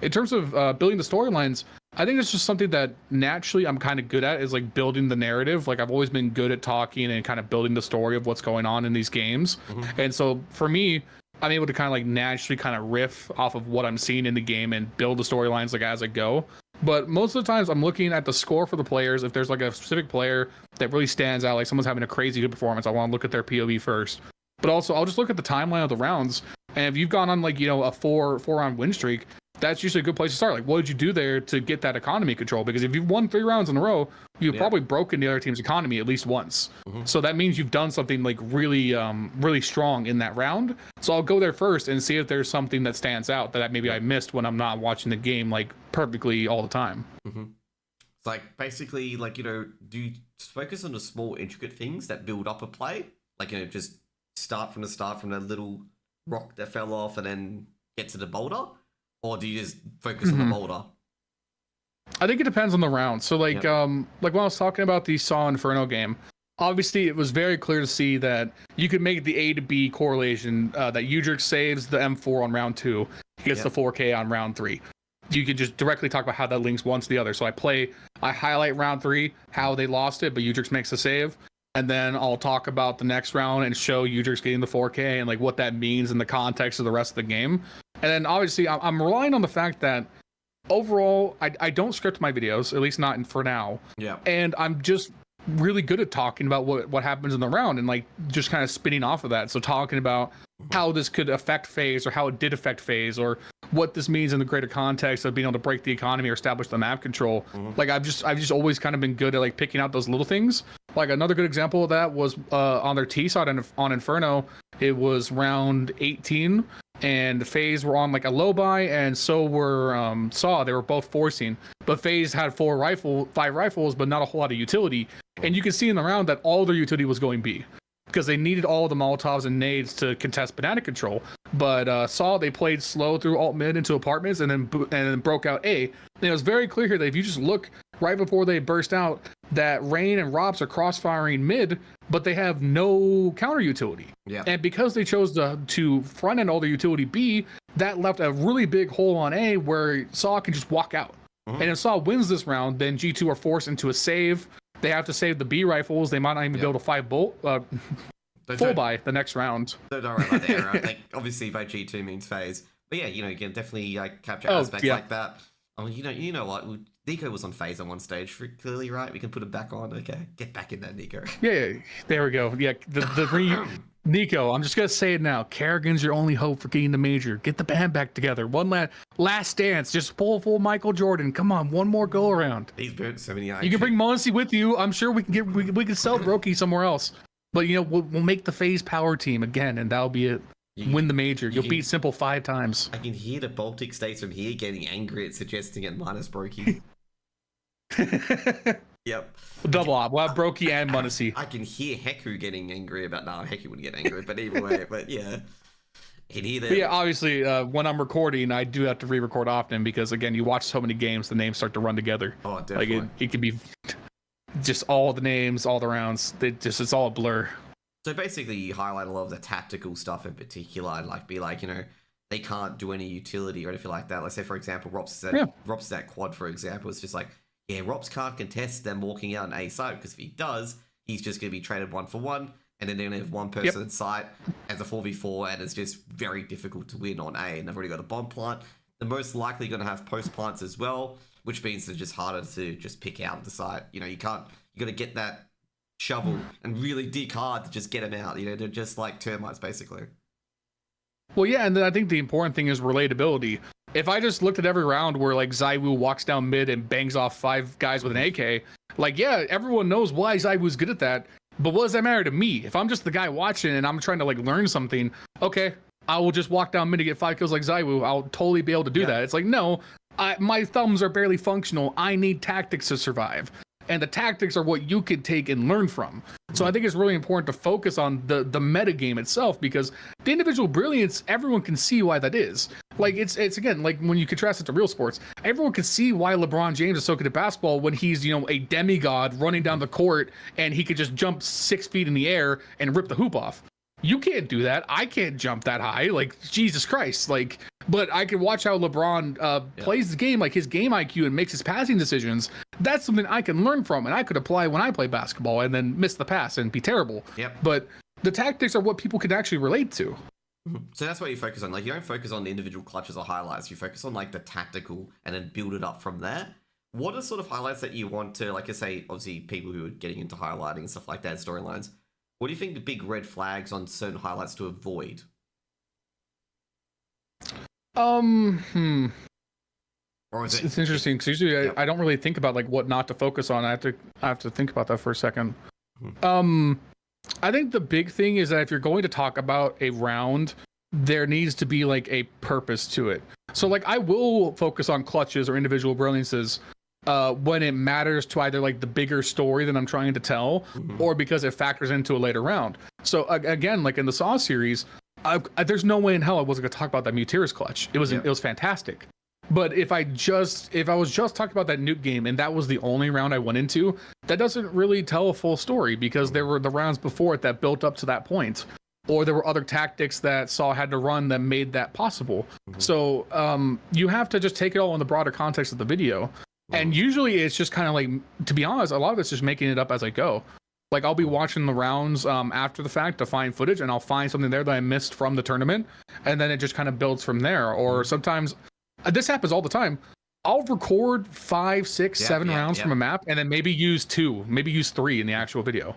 in terms of building the storylines, I think it's just something that naturally I'm kind of good at is like building the narrative. Like I've always been good at talking and kind of building the story of what's going on in these games. And so for me, I'm able to kind of like naturally kind of riff off of what I'm seeing in the game and build the storylines like as I go. But most of the times I'm looking at the score for the players. If there's like a specific player that really stands out, like someone's having a crazy good performance, I want to look at their POV first. But also I'll just look at the timeline of the rounds. And if you've gone on like, a 4 round win streak, that's usually a good place to start. Like, what did you do there to get that economy control? Because if you've won 3 rounds in a row, you've probably broken the other team's economy at least once. So that means you've done something like really, really strong in that round. So I'll go there first and see if there's something that stands out that maybe I missed when I'm not watching the game like perfectly all the time. It's like basically like, do you focus on the small intricate things that build up a play? Like, just start from the little rock that fell off and then get to the boulder? Or do you just focus on the boulder? I think it depends on the round. So like when I was talking about the Saw Inferno game, obviously it was very clear to see that you could make the A to B correlation that Udrix saves the M4 on round 2, he gets the 4K on round 3. You can just directly talk about how that links one to the other. So I highlight round 3, how they lost it, but Udrix makes a save. And then I'll talk about the next round and show Udrix getting the 4K and like what that means in the context of the rest of the game. And then obviously I'm relying on the fact that overall I don't script my videos, at least not for now. And I'm just really good at talking about what happens in the round and like just kind of spinning off of that. So talking about how this could affect FaZe or how it did affect FaZe or what this means in the greater context of being able to break the economy or establish the map control. Like I've just always kind of been good at like picking out those little things. Like another good example of that was on their T side on Inferno. It was round 18 and FaZe were on like a low buy, and so were Saw. They were both forcing, but FaZe had 5 rifles, but not a whole lot of utility. And you can see in the round that all their utility was going B, because they needed all the Molotovs and nades to contest banana control. But Saw, they played slow through alt mid into apartments and then broke out A. And it was very clear here that if you just look right before they burst out, that Rain and Robs are cross-firing mid, but they have no counter utility. Yeah. And because they chose to front end all their utility B, that left a really big hole on A where Saw can just walk out. And if Saw wins this round, then G2 are forced into a save. They have to save the B rifles. They might not even be able to 5 bolt full buy the next round. Don't worry about that. Right? Like, obviously, by G2 means FaZe. But yeah, you can definitely capture aspects like that. I mean, you know what? Nico was on FaZe on one stage, clearly, right? We can put him back on. Okay, get back in there, Nico. Yeah, there we go. Yeah, Nico, I'm just gonna say it now. Kerrigan's your only hope for getting the major. Get the band back together. One last dance. Just pull full Michael Jordan. Come on, one more go around. He's burnt so many eyes. You can bring Muncie with you. I'm sure we can sell Brokey somewhere else. But we'll make the FaZe power team again, and that'll be it. Win the major. You'll beat Simple 5 times. I can hear the Baltic states from here getting angry at suggesting it minus Brokey. Yep. Double op. We'll have Brokey and Muncie. I can hear Heku getting angry about. No, Heku wouldn't get angry, but either way. But yeah. I can hear that. But yeah, obviously, when I'm recording, I do have to re-record often because, again, you watch so many games, the names start to run together. Oh, definitely. Like it can be just all the names, all the rounds. It's all a blur. So basically, you highlight a lot of the tactical stuff in particular, and be like, they can't do any utility or anything like that. Let's say, for example, Rops is that quad, for example. It's just like, yeah, Rops can't contest them walking out on A side, because if he does, he's just going to be traded 1-for-1, and then they're going to have one person in sight as a 4v4, and it's just very difficult to win on A, and they've already got a bomb plant. They're most likely going to have post plants as well, which means it's just harder to just pick out the site. You got to get that shovel and really dig hard to just get them out. They're just like termites, basically. Well, yeah, and then I think the important thing is relatability. If I just looked at every round where like ZywOo walks down mid and bangs off 5 guys with an AK, like, yeah, everyone knows why ZywOo's good at that, but what does that matter to me? If I'm just the guy watching and I'm trying to like learn something, okay, I will just walk down mid to get 5 kills like ZywOo. I'll totally be able to do that. It's like, no, my thumbs are barely functional. I need tactics to survive. And the tactics are what you could take and learn from. So I think it's really important to focus on the meta game itself, because the individual brilliance, everyone can see why that is. Like it's again, like when you contrast it to real sports, everyone can see why LeBron James is so good at basketball when he's, a demigod running down the court and he could just jump 6 feet in the air and rip the hoop off. You can't do that. I can't jump that high. Like, Jesus Christ. Like, but I can watch how LeBron plays the game, like his game IQ, and makes his passing decisions. That's something I can learn from, and I could apply when I play basketball and then miss the pass and be terrible. Yep. But the tactics are what people can actually relate to. So that's what you focus on. Like, you don't focus on the individual clutches or highlights. You focus on like the tactical and then build it up from there. What are sort of highlights that you want to, like I say, obviously people who are getting into highlighting and stuff like that, storylines, what do you think the big red flags on certain highlights to avoid? Or is it? It's interesting because usually I don't really think about like what not to focus on. I have to think about that for a second. I think the big thing is that if you're going to talk about a round, there needs to be like a purpose to it. So like I will focus on clutches or individual brilliances when it matters to either like the bigger story that I'm trying to tell, or because it factors into a later round. So again, like in the Saw series, there's no way in hell I wasn't going to talk about that Mutiris clutch. It was fantastic. But if I was just talking about that nuke game and that was the only round I went into, that doesn't really tell a full story, because there were the rounds before it that built up to that point, or there were other tactics that Saw had to run that made that possible. So you have to just take it all in the broader context of the video. And usually it's just kind of like, to be honest, a lot of it's just making it up as I go. Like I'll be watching the rounds after the fact to find footage, and I'll find something there that I missed from the tournament, and then it just kind of builds from there. Or sometimes, this happens all the time, I'll record 5, 6, 7 rounds yeah. from a map, and then maybe use 2, maybe use 3 in the actual video.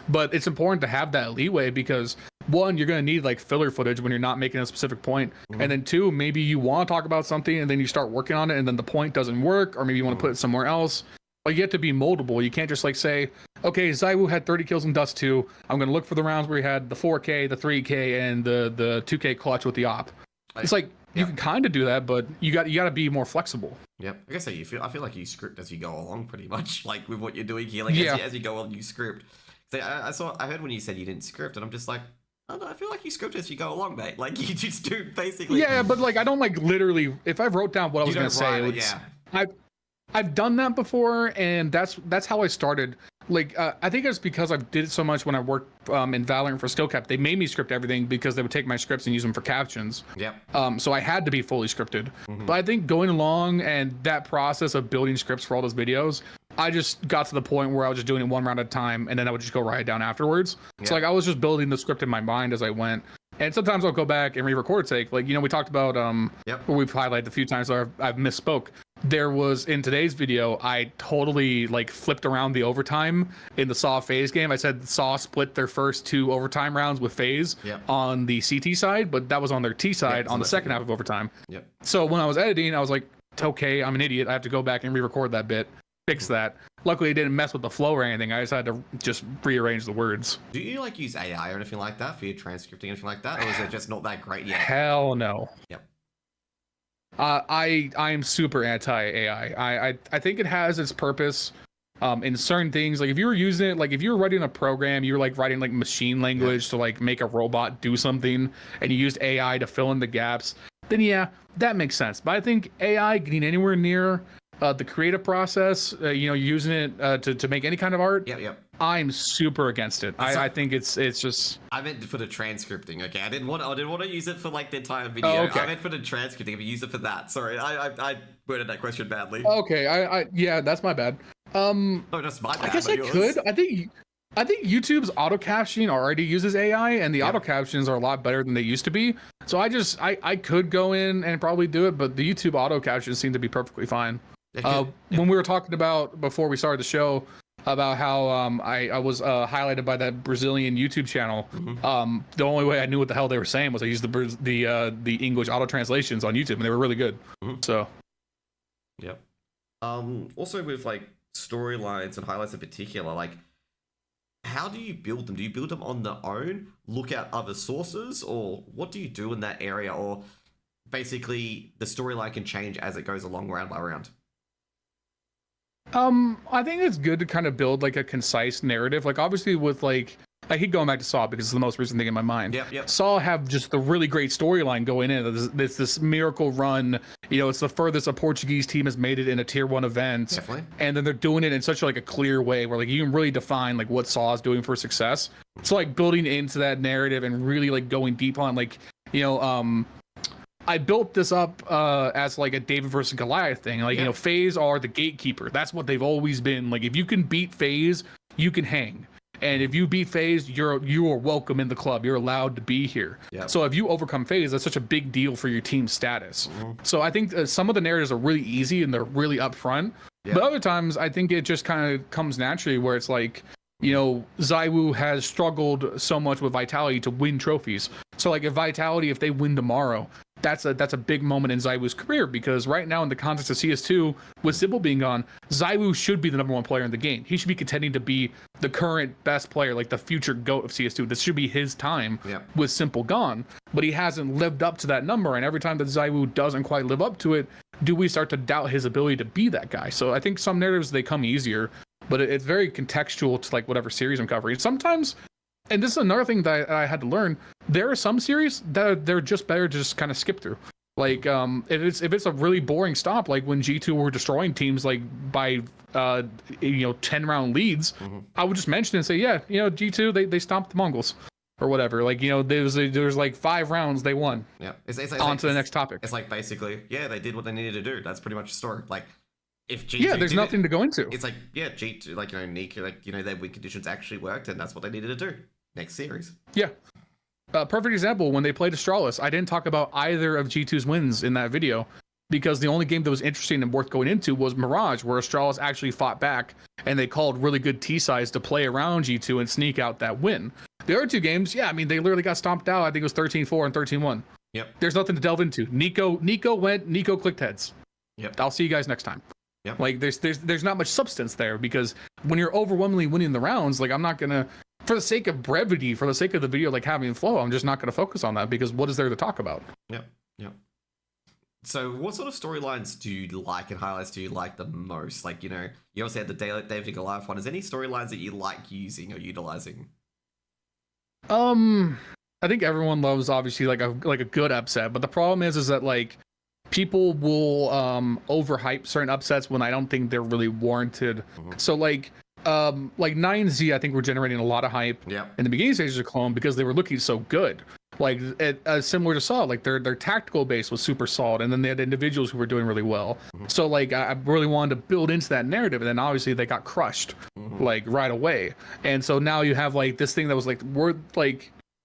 But it's important to have that leeway because, one, you're going to need like filler footage when you're not making a specific point. And then 2, maybe you want to talk about something and then you start working on it and then the point doesn't work, or maybe you want to put it somewhere else. But you have to be moldable. You can't just like say, okay, ZywOo had 30 kills in Dust 2. I'm going to look for the rounds where he had the 4K, the 3K, and the 2K clutch with the op. It's like, you can kind of do that, but you got to be more flexible. Yep. I guess I feel like you script as you go along, pretty much, like with what you're doing here. Like as you go on, you script. So I heard when you said you didn't script, and I'm just like, I don't know, I feel like you script as you go along, mate. Like you just do basically. Yeah, but like I don't like literally. If I wrote down what I was going to say, I've done that before, and that's how I started. Like I think it's because I did it so much when I worked in Valorant for Skill Cap. They made me script everything because they would take my scripts and use them for captions. Yeah. So I had to be fully scripted. But I think going along and that process of building scripts for all those videos, I just got to the point where I was just doing it one round at a time, and then I would just go write it down afterwards. Yeah. So like I was just building the script in my mind as I went. And sometimes I'll go back and re-record take. Like, we talked about where we've highlighted a few times where I've misspoke. There was in today's video, I totally like flipped around the overtime in the Saw FaZe game. I said Saw split their first 2 overtime rounds with FaZe on the CT side, but that was on their T side on the second half of overtime. Yep. So when I was editing, I was like, okay, I'm an idiot. I have to go back and re-record that bit, fix that. Luckily, it didn't mess with the flow or anything. I just had to just rearrange the words. Do you like use AI or anything like that for your transcripting, anything like that, or is it just not that great yet? Hell no. Yep. I am super anti AI. I think it has its purpose in certain things. Like if you were using it, like if you were writing a program, you were like writing like machine language to like make a robot do something, and you used AI to fill in the gaps, then yeah, that makes sense. But I think AI getting anywhere near the creative process, using it to make any kind of art. Yep. I'm super against it. I think it's just. I meant for the transcripting. Okay, I didn't want to use it for like the entire video. Oh, okay. I meant for the transcripting. If you use it for that, sorry, I worded that question badly. Okay, yeah, that's my bad. No, that's my bad. I guess I could. I think YouTube's auto captioning already uses AI, and the auto captions are a lot better than they used to be. So I could go in and probably do it, but the YouTube auto captions seem to be perfectly fine. When we were talking about before we started the show about how I was highlighted by that Brazilian YouTube channel, the only way I knew what the hell they were saying was I used the English auto translations on YouTube, and they were really good. So, yep. Also with like storylines and highlights in particular, like how do you build them? Do you build them on their own? Look at other sources, or what do you do in that area? Or basically, the storyline can change as it goes along round by round. I think it's good to kind of build like a concise narrative. Like obviously with like I keep going back to Saw because it's the most recent thing in my mind. Yep. Saw have just the really great storyline going in. It's this miracle run. It's the furthest a Portuguese team has made it in a tier 1 event. Definitely. And then they're doing it in such like a clear way where like you can really define like what Saw is doing for success. So like building into that narrative and really like going deep on like, I built this up as like a David versus Goliath thing. Like, FaZe are the gatekeeper. That's what they've always been. Like, if you can beat FaZe, you can hang. And if you beat FaZe, you are welcome in the club. You're allowed to be here. Yep. So if you overcome FaZe, that's such a big deal for your team's status. So I think some of the narratives are really easy and they're really upfront. But other times, I think it just kind of comes naturally where it's like, ZywOo has struggled so much with Vitality to win trophies. So like if Vitality, if they win tomorrow, that's a big moment in ZywOo's career, because right now in the context of CS2, with Sybil being gone, ZywOo should be the #1 player in the game. He should be contending to be the current best player, like the future GOAT of CS2. This should be his time with Simple gone, but he hasn't lived up to that number. And every time that ZywOo doesn't quite live up to it, do we start to doubt his ability to be that guy? So I think some narratives, they come easier, but it's very contextual to like whatever series I'm covering. Sometimes, and this is another thing that I had to learn, there are some series that they're just better to just kind of skip through. Like if it's a really boring stop, like when G2 were destroying teams like by 10-round leads, I would just mention and say, G2 they stomped the Mongols or whatever. Like there's like 5 rounds they won. Yeah, it's on to the next topic. It's like basically they did what they needed to do. That's pretty much the story. Like if G2 there's nothing to go into. It's like G2 like Nick their win conditions actually worked, and that's what they needed to do. Next series. Yeah. Perfect example, when they played Astralis, I didn't talk about either of G2's wins in that video, because the only game that was interesting and worth going into was Mirage, where Astralis actually fought back and they called really good T-sides to play around G2 and sneak out that win. The other two games, yeah, I mean, they literally got stomped out. I think it was 13-4 and 13-1. Yep. There's nothing to delve into. Nico clicked heads. Yep. I'll see you guys next time. Yep. Like there's not much substance there, because when you're overwhelmingly winning the rounds, like I'm not gonna, for the sake of brevity, for the sake of the video like having flow, I'm just not gonna focus on that, because what is there to talk about? Yep. So what sort of storylines do you like and highlights do you like the most? Like, you obviously had the David Goliath one. Is there any storylines that you like using or utilizing? I think everyone loves obviously like a good upset, but the problem is that like people will overhype certain upsets when I don't think they're really warranted. Mm-hmm. So like 9Z, I think we're generating a lot of hype in the beginning stages of Clone because they were looking so good. Like similar to Saw, like their tactical base was super solid, and then they had individuals who were doing really well. Mm-hmm. So like I really wanted to build into that narrative, and then obviously they got crushed like right away. And so now you have like this thing that was like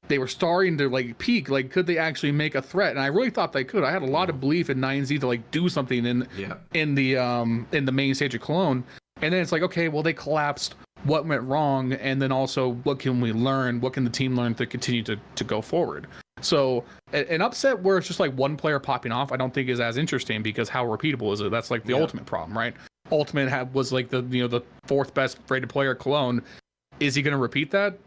they were starting to like peak. Like, could they actually make a threat? And I really thought they could. I had a lot of belief in 9Z to like do something in the main stage of Cologne. And then it's like, okay, well, they collapsed. What went wrong? And then also, what can we learn? What can the team learn to continue to go forward? So an upset where it's just like one player popping off, I don't think is as interesting, because how repeatable is it? That's like the ultimate problem, right? Ultimate was like the fourth best rated player at Cologne. Is he going to repeat that?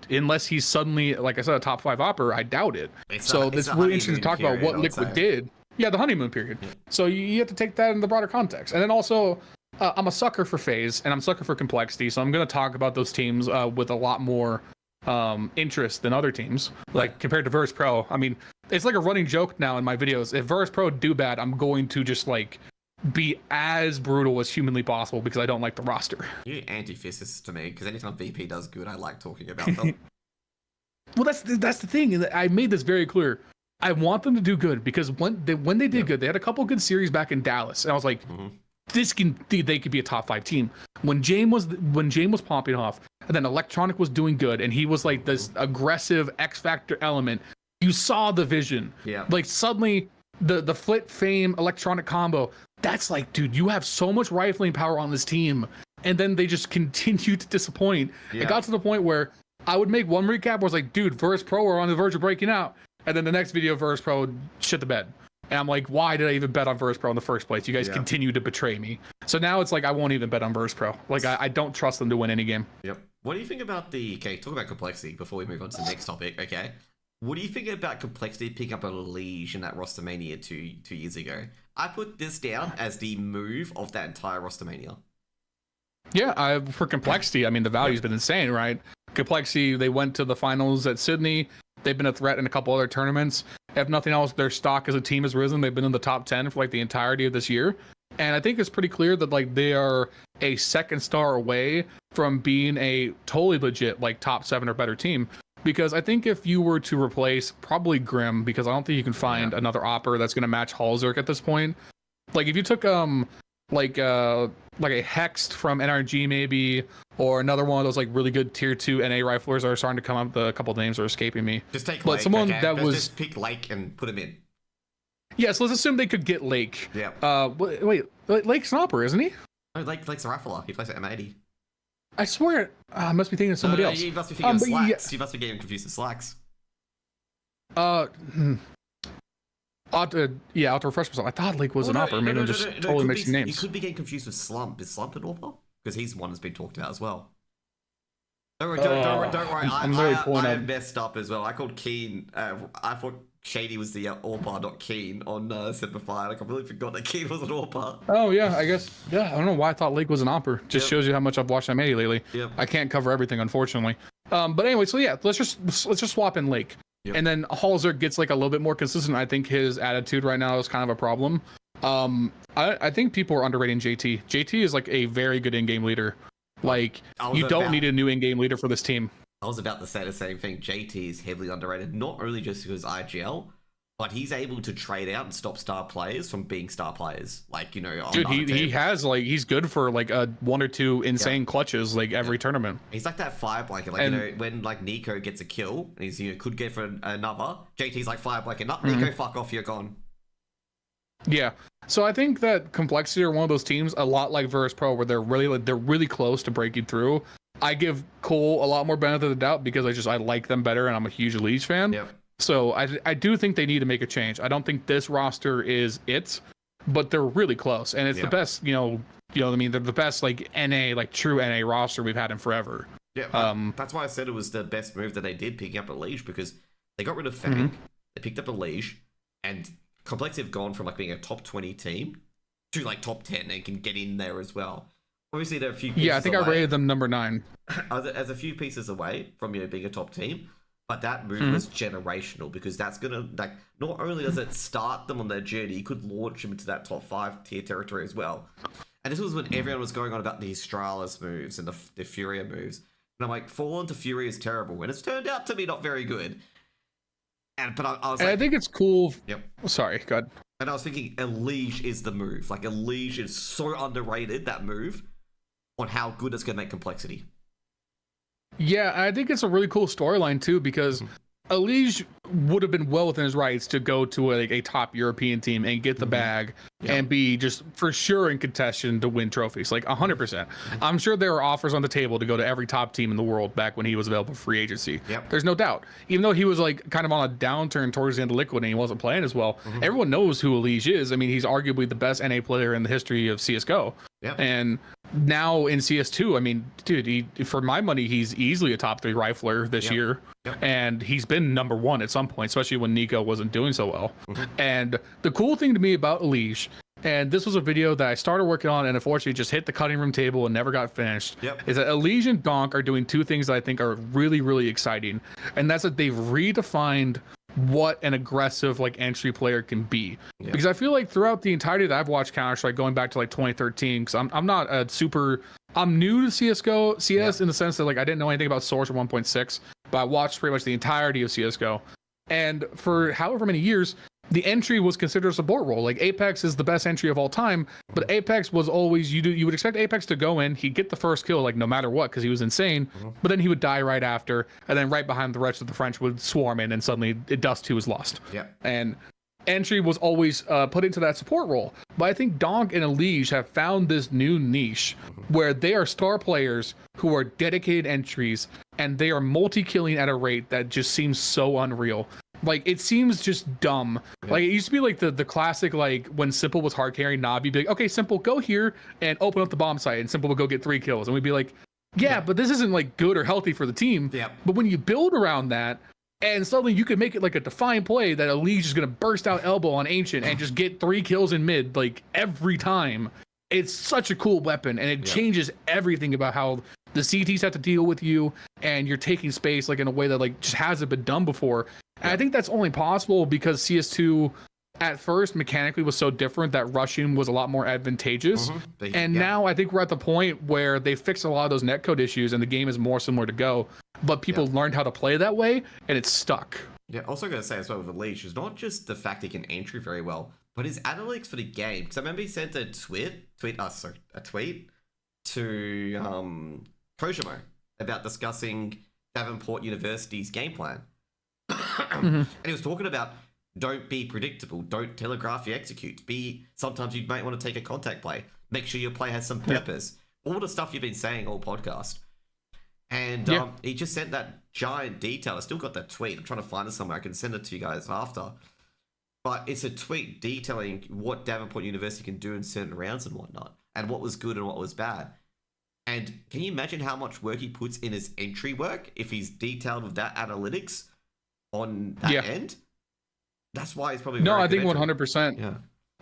Unless he's suddenly, like I said, a top 5 opper, I doubt it. It's really interesting to talk about what Liquid did. Yeah, the honeymoon period. Yeah. So you have to take that in the broader context. And then also, I'm a sucker for FaZe, and I'm a sucker for complexity. So I'm going to talk about those teams with a lot more interest than other teams. Like compared to Virtus Pro. I mean, it's like a running joke now in my videos. If Virtus Pro do bad, I'm going to just like be as brutal as humanly possible, because I don't like the roster. You're anti-fascist to me, because anytime VP does good, I like talking about them. Well, that's the thing. I made this very clear. I want them to do good, because when they did good, they had a couple good series back in Dallas, and I was like, they could be a top 5 team. When Jame was popping off, and then Electronic was doing good, and he was like this aggressive X Factor element. You saw the vision. Yeah. Like suddenly the Flit Fame Electronic combo. That's like, dude, you have so much rifling power on this team, and then they just continue to disappoint. Yeah. It got to the point where I would make one recap where I was like, dude, Virtus Pro are on the verge of breaking out, and then the next video, Virtus Pro shit the bed. And I'm like, why did I even bet on Virtus Pro in the first place? You guys continue to betray me. So now it's like, I won't even bet on Virtus Pro. Like, I don't trust them to win any game. Yep. What do you think about talk about complexity before we move on to the next topic, okay? What do you think about complexity picking up a Liege in that roster mania two years ago? I put this down as the move of that entire roster mania. Yeah, for complexity, I mean, the value's been insane, right? Complexity, they went to the finals at Sydney. They've been a threat in a couple other tournaments. If nothing else, their stock as a team has risen. They've been in the top 10 for like the entirety of this year. And I think it's pretty clear that like they are a second star away from being a totally legit like top 7 or better team. Because I think if you were to replace probably Grim, because I don't think you can find another opper that's going to match Halzerk at this point. Like if you took like a Hext from NRG maybe, or another one of those like really good tier 2 NA riflers that are starting to come up. The couple names are escaping me. Just take Lake, someone that was just pick Lake and put him in. Yeah, so let's assume they could get Lake. Yeah. Wait, Lake's an opper, isn't he? No, Lake's a rifler. He plays at M80. I swear, I must be thinking of somebody else. You must be thinking of Slacks. You must be getting confused with Slacks. I'll have to refresh myself. I thought Lake was an opper. Maybe I'm just totally mixing names. You could be getting confused with Slump. Is Slump an opper? Because he's one that's been talked about as well. Don't worry. I messed up as well. I called Keen. I thought Shady was the AWPer, not Keen, on Simplify. I completely forgot that Keen was an AWPer. Oh yeah, I guess. Yeah, I don't know why I thought Lake was an AWPer. Just shows you how much I've watched M80 lately. Yep. I can't cover everything, unfortunately. But anyway, so yeah, let's just swap in Lake. Yep. And then Halzerk gets like a little bit more consistent. I think his attitude right now is kind of a problem. I think people are underrating JT. JT is like a very good in-game leader. Like, you don't need a new in-game leader for this team. I was about to say the same thing. JT is heavily underrated, not only just because IGL, but he's able to trade out and stop star players from being star players. Like, dude, he has like, he's good for like a 1 or 2 insane clutches like every tournament. He's like that fire blanket. Like, when like Nico gets a kill and he's could get for another, JT's like fire blanket. Nico, fuck off, you're gone. Yeah, So I think that Complexity are one of those teams, a lot like Virtus Pro, where they're really close to breaking through. I give Cole a lot more benefit of the doubt because I like them better, and I'm a huge Elise fan. Yep. So I do think they need to make a change. I don't think this roster is it, but they're really close, and it's the best. You know what I mean? They're the best like NA, like true NA roster we've had in forever. Yeah, that's why I said it was the best move that they did picking up a Liege, because they got rid of Fang, they picked up a Liege, and Complexity have gone from like being a top 20 team to like top 10 and can get in there as well. Obviously, they're a few pieces I think away. I rated them number 9. As a few pieces away from being a top team, but that move was generational, because that's gonna like not only does it start them on their journey, you could launch them into that top 5 tier territory as well. And this was when everyone was going on about the Astralis moves and the Furia moves. And I'm like, Fallen to Fury is terrible, and it's turned out to be not very good. But I was like, I think it's cool. Yep. Sorry, go ahead. And I was thinking, a Liege is the move. Like, a Liege is so underrated, that move, on how good it's going to make Complexity. Yeah, I think it's a really cool storyline too, because Elige would have been well within his rights to go to a top European team and get the bag and be just for sure in contention to win trophies, like 100%. I'm sure there are offers on the table to go to every top team in the world back when he was available for free agency. There's no doubt. Even though he was like kind of on a downturn towards the end of Liquid and he wasn't playing as well, everyone knows who Elige is. I mean, he's arguably the best NA player in the history of CSGO. And now in CS2, I mean, dude, for my money, he's easily a top 3 rifler this year. And he's been number 1 at some point, especially when Nico wasn't doing so well. And the cool thing to me about Elige, and this was a video that I started working on and unfortunately just hit the cutting room table and never got finished, is that Elige and Donk are doing 2 things that I think are really, really exciting. And that's that they've redefined what an aggressive like entry player can be. Because I feel like throughout the entirety that I've watched Counter-Strike, going back to like 2013, because I'm new to CS in the sense that like I didn't know anything about Source or 1.6, but I watched pretty much the entirety of CSGO. And for however many years, the entry was considered a support role. Like Apex is the best entry of all time, but Apex was always, you would expect Apex to go in, he'd get the first kill like no matter what, because he was insane, but then he would die right after, and then right behind the rest of the French would swarm in, and suddenly Dust 2 was lost. And entry was always put into that support role. But I think Donk and Elige have found this new niche where they are star players who are dedicated entries, and they are multi-killing at a rate that just seems so unreal. Like, it seems just dumb. Like, it used to be like the classic, like when Simple was hard carrying Nabi, you'd be like, okay, Simple, go here and open up the bomb site, and Simple would go get 3 kills. And we'd be like, but this isn't like good or healthy for the team. But when you build around that, and suddenly you can make it like a defined play that Elige is going to burst out elbow on Ancient and just get 3 kills in mid, like every time. It's such a cool weapon, and it changes everything about how the CTs have to deal with you, and you're taking space like in a way that like just hasn't been done before. And I think that's only possible because CS2 at first mechanically was so different that rushing was a lot more advantageous. And now I think we're at the point where they fixed a lot of those netcode issues and the game is more similar to Go, but people learned how to play that way and it's stuck. Also going to say as well with Elige, it's not just the fact he can entry very well, but his analytics for the game. Because I remember he sent a tweet to Kojimo about discussing Davenport University's game plan. And he was talking about, don't be predictable, don't telegraph your executes, sometimes you might want to take a contact play, make sure your play has some purpose, all the stuff you've been saying all podcast. And he just sent that giant detail. I still got that tweet. I'm trying to find it somewhere. I can send it to you guys after. But it's a tweet detailing what Davenport University can do in certain rounds and whatnot, and what was good and what was bad. And can you imagine how much work he puts in his entry work if he's detailed with that analytics on that end? That's why he's probably I think 100%. Yeah.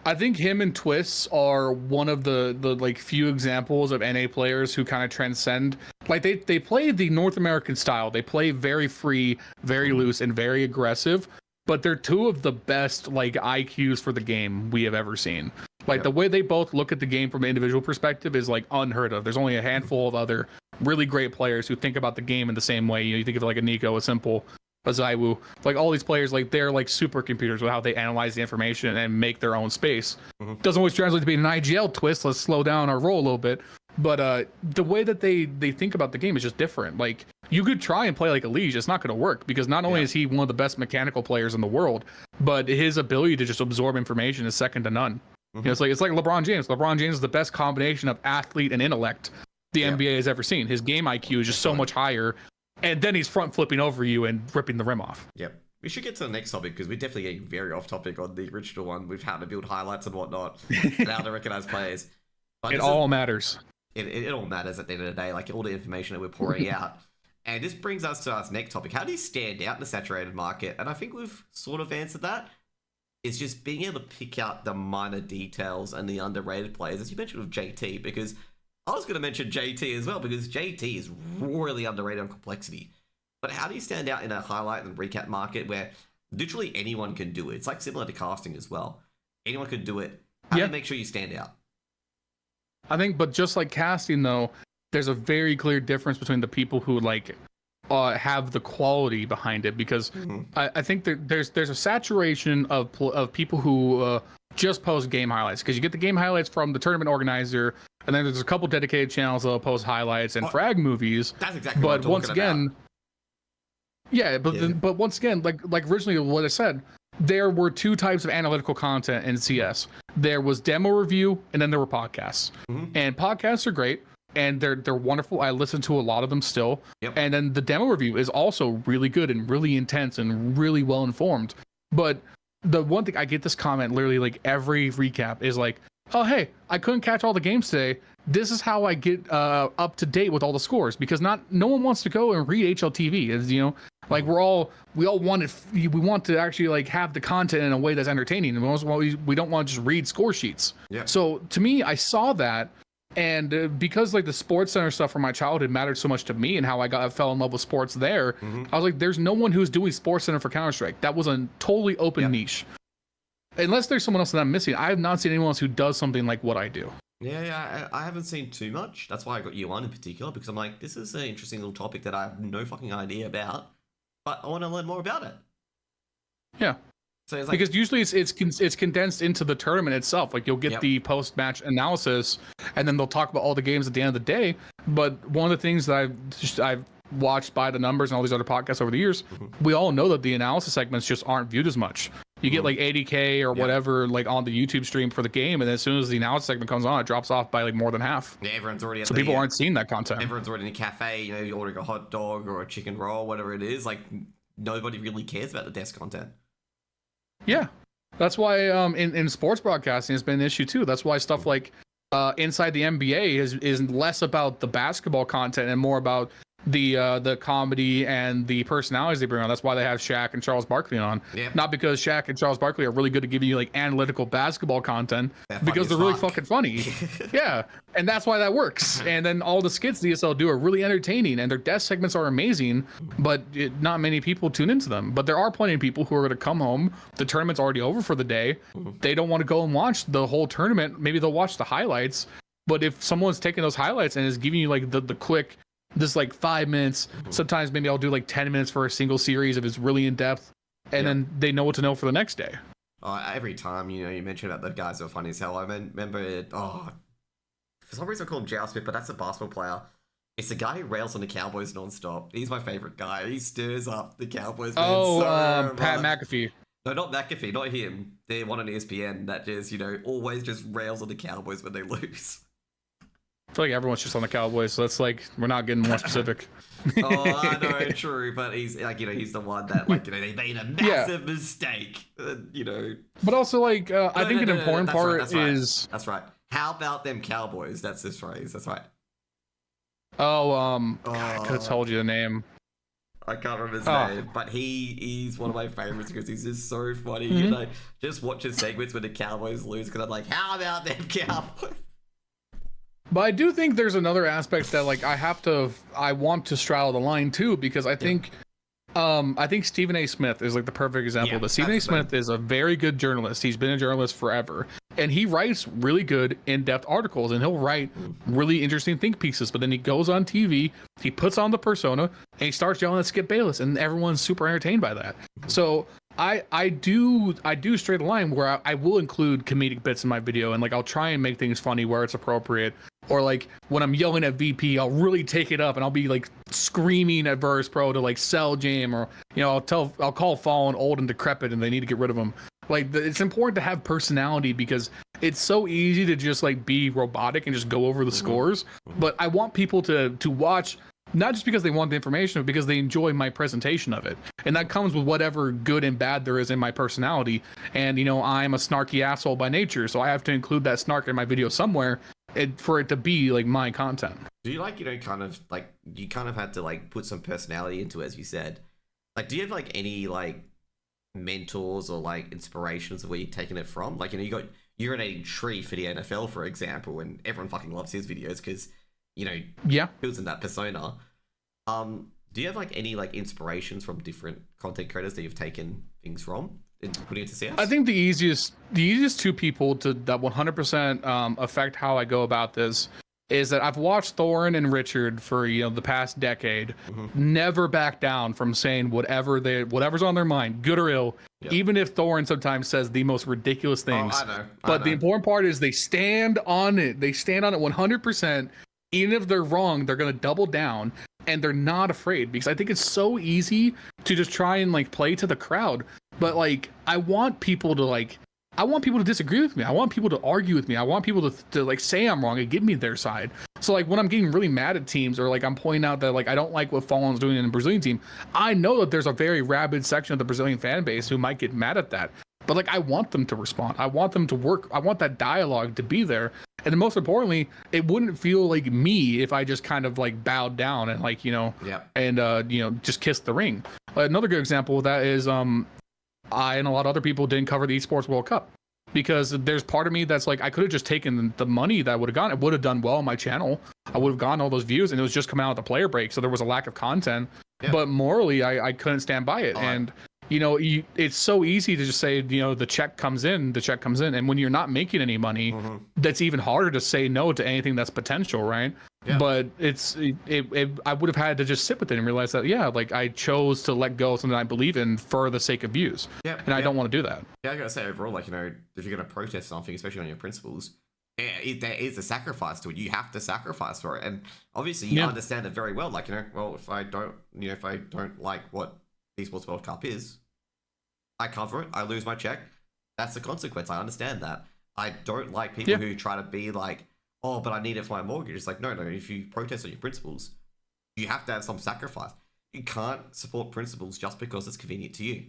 I think him and Twists are one of the like few examples of NA players who kind of transcend. Like they play the North American style. They play very free, very loose, and very aggressive. But they're 2 of the best like IQs for the game we have ever seen. Like the way they both look at the game from an individual perspective is like unheard of. There's only a handful of other really great players who think about the game in the same way. You think of like a Nico, a Simple, a Zaiwu, like all these players, like they're like supercomputers with how they analyze the information and make their own space. Doesn't always translate to be an IGL twist. Let's slow down our roll a little bit. But the way that they think about the game is just different. Like you could try and play like Elige, it's not going to work because not only is he one of the best mechanical players in the world, but his ability to just absorb information is second to none. You know, it's like LeBron James. LeBron James is the best combination of athlete and intellect the NBA has ever seen. His game IQ is just so much higher, and then he's front flipping over you and ripping the rim off. Yep. We should get to the next topic because we're definitely getting very off topic on the original one. We've had to build highlights and whatnot, and how to recognize players. But it all matters. It all matters at the end of the day, like all the information that we're pouring out. And this brings us to our next topic. How do you stand out in the saturated market? And I think we've sort of answered that. It's just being able to pick out the minor details and the underrated players, as you mentioned with JT, because I was going to mention JT as well, because JT is really underrated on complexity. But how do you stand out in a highlight and recap market where literally anyone can do it? It's like similar to casting as well. Anyone can do it. How do you make sure you stand out? I think, but just like casting though, there's a very clear difference between the people who like have the quality behind it, because I think that there's a saturation of people who just post game highlights, because you get the game highlights from the tournament organizer, and then there's a couple dedicated channels that'll post highlights and frag movies. That's exactly what I'm talking once again about. But once again, like originally what I said, there were two types of analytical content in CS. There was demo review, and then there were podcasts. And podcasts are great, and they're wonderful. I listen to a lot of them still. And then the demo review is also really good and really intense and really well informed. But the one thing, I get this comment literally like every recap is like, oh hey, I couldn't catch all the games today. This is how I get up to date with all the scores, because no one wants to go and read HLTV. As you know, like we all want to actually like have the content in a way that's entertaining, and we don't want to just read score sheets. So to me, I saw that, and because like the Sports Center stuff from my childhood mattered so much to me, and how I fell in love with sports there, I was like, there's no one who's doing Sports Center for Counter-Strike. That was a totally open niche. Unless there's someone else that I'm missing, I have not seen anyone else who does something like what I do. Yeah, I haven't seen too much. That's why I got you on in particular, because I'm like, this is an interesting little topic that I have no fucking idea about, but I want to learn more about it. Yeah. So it's like, because usually it's condensed into the tournament itself. Like you'll get the post-match analysis, and then they'll talk about all the games at the end of the day. But one of the things that I've watched by the numbers and all these other podcasts over the years, we all know that the analysis segments just aren't viewed as much. You get like 80K or whatever, like on the YouTube stream for the game, and then as soon as the analysis segment comes on, it drops off by like more than half. Yeah, everyone's already. So people aren't seeing that content. Everyone's already in a cafe. You know, you're ordering a hot dog or a chicken roll, whatever it is. Like nobody really cares about the desk content. Yeah, that's why in sports broadcasting it's been an issue too. That's why stuff like Inside the NBA is less about the basketball content and more about the comedy and the personalities they bring on. That's why they have Shaq and Charles Barkley on. Not because Shaq and Charles Barkley are really good at giving you like analytical basketball content, because they're really fucking funny. And that's why that works. And then all the skits DSL do are really entertaining, and their desk segments are amazing, but not many people tune into them. But there are plenty of people who are going to come home, the tournament's already over for the day, they don't want to go and watch the whole tournament. Maybe they'll watch the highlights, but if someone's taking those highlights and is giving you like the quick, this like 5 minutes, sometimes maybe I'll do like 10 minutes for a single series if it's really in depth, and then they know what to know for the next day. Every time, you know, you mention about the guys who are funny as hell, I remember, for some reason I call him Jow Smith, but that's a basketball player. It's the guy who rails on the Cowboys nonstop. He's my favorite guy. He stirs up the Cowboys. Pat McAfee. No, not McAfee, not him. They're one on ESPN that just, you know, always just rails on the Cowboys when they lose. I feel like everyone's just on the Cowboys, so that's like, we're not getting more specific. I know, true, but he's like, you know, he's the one that, like, you know, they made a massive mistake, you know. But also, like, I think an important part is... That's right. How about them Cowboys? That's his phrase. That's right. God, I could have told you the name. I can't remember his name, but he's one of my favorites because he's just so funny. You know, just watch his segments when the Cowboys lose, because I'm like, how about them Cowboys? But I do think there's another aspect that like I want to straddle the line too, because I think Stephen A. Smith is like the perfect example. But Stephen A. Smith is a very good journalist. He's been a journalist forever, and he writes really good in-depth articles, and he'll write really interesting think pieces. But then he goes on TV, he puts on the persona, and he starts yelling at Skip Bayless, and everyone's super entertained by that. So I do straight the line where I will include comedic bits in my video, and like I'll try and make things funny where it's appropriate. Or like when I'm yelling at VP, I'll really take it up and I'll be like screaming at Verse Pro to like sell Jam, or you know, I'll call Fallen old and decrepit and they need to get rid of him. Like it's important to have personality, because it's so easy to just like be robotic and just go over the scores. But I want people to watch, not just because they want the information, but because they enjoy my presentation of it. And that comes with whatever good and bad there is in my personality. And, you know, I'm a snarky asshole by nature, so I have to include that snark in my video somewhere for it to be like my content. Do you like, you know, kind of like, you kind of had to like put some personality into it, as you said. Like, do you have like any like mentors or like inspirations of where you're taking it from? Like, you know, you got urinating tree for the NFL, for example, and everyone fucking loves his videos because, you know, builds in that persona. Do you have like any like inspirations from different content creators that you've taken things from and putting into CS? I think the easiest two people that 100% affect how I go about this is that I've watched Thorin and Richard for, you know, the past decade, never back down from saying whatever's on their mind, good or ill, even if Thorin sometimes says the most ridiculous things. I know. But the important part is they stand on it. They stand on it 100%. Even if they're wrong, they're going to double down, and they're not afraid, because I think it's so easy to just try and like play to the crowd. But like, I want people to disagree with me. I want people to argue with me. I want people to like say I'm wrong and give me their side. So like when I'm getting really mad at teams, or like I'm pointing out that like I don't like what Fallen's doing in the Brazilian team, I know that there's a very rabid section of the Brazilian fan base who might get mad at that. But like, I want them to respond. I want them to work. I want that dialogue to be there. And then most importantly, it wouldn't feel like me if I just kind of like bowed down and like, you know, and you know, just kissed the ring. Another good example of that is I and a lot of other people didn't cover the Esports World Cup, because there's part of me that's like, I could have just taken the money that would have gone. It would have done well on my channel. I would have gotten all those views, and it was just coming out of the player break, so there was a lack of content. But morally, I couldn't stand by it. And you know, it's so easy to just say, you know, the check comes in, and when you're not making any money, that's even harder to say no to anything that's potential, right? But I would have had to just sit with it and realize that, like, I chose to let go of something I believe in for the sake of views. And I don't want to do that. I gotta say, overall, like, you know, if you're gonna protest something, especially on your principles, there is a sacrifice to it. You have to sacrifice for it, and obviously you understand it very well. Like, you know, well, if I don't like what Esports World Cup is, I cover it, I lose my check. That's the consequence. I understand that. I don't like people who try to be like, oh, but I need it for my mortgage. It's like, no, if you protest on your principles, you have to have some sacrifice. You can't support principles just because it's convenient to you.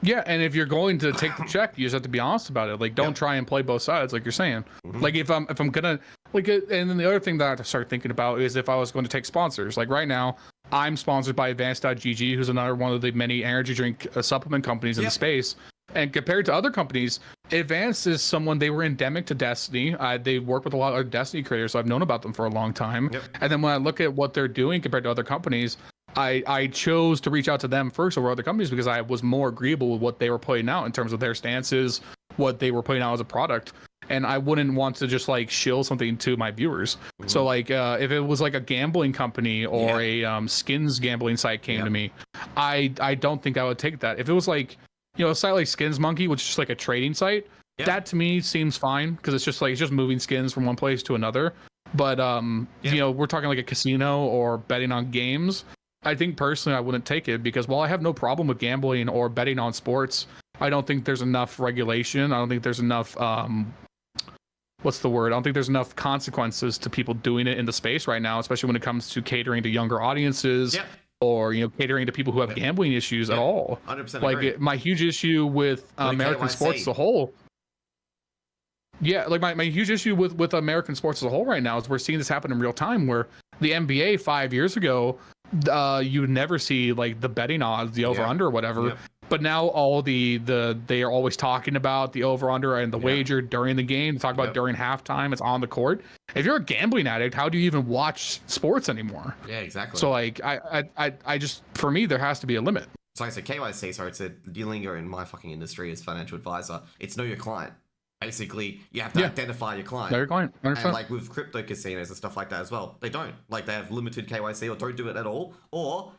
Yeah, and if you're going to take the check, you just have to be honest about it. Like, don't try and play both sides, like you're saying. Like, if I'm gonna, like, and then the other thing that I have to start thinking about is if I was going to take sponsors. Like right now, I'm sponsored by Advanced.gg, who's another one of the many energy drink supplement companies in the space. And compared to other companies, Advanced is someone, they were endemic to Destiny. They work with a lot of Destiny creators, so I've known about them for a long time. And then when I look at what they're doing compared to other companies, I chose to reach out to them first over other companies because I was more agreeable with what they were putting out in terms of their stances, what they were putting out as a product. And I wouldn't want to just like shill something to my viewers. So like if it was like a gambling company or a skins gambling site came to me, I don't think I would take that. If it was like, you know, a site like Skins Monkey, which is just like a trading site, that to me seems fine because it's just moving skins from one place to another. But you know, we're talking like a casino or betting on games. I think personally I wouldn't take it because while I have no problem with gambling or betting on sports, I don't think there's enough regulation. I don't think there's enough what's the word? I don't think there's enough consequences to people doing it in the space right now, especially when it comes to catering to younger audiences or, you know, catering to people who have gambling issues at all. 100% like agree. My huge issue with American sports as a whole. Yeah, like my huge issue with American sports as a whole right now is we're seeing this happen in real time where the NBA 5 years ago, you would never see like the betting odds, the over under or whatever. But now all they are always talking about the over under and the wager during the game. They talk about during halftime. It's on the court. If you're a gambling addict, how do you even watch sports anymore? Yeah, exactly. So like I just, for me, there has to be a limit. So I said KYC. So it's a dealing in my fucking industry as financial advisor. It's know your client. Basically, you have to identify your client. Know your client. 100%. And like with crypto casinos and stuff like that as well, they don't. Like they have limited KYC or don't do it at all. Or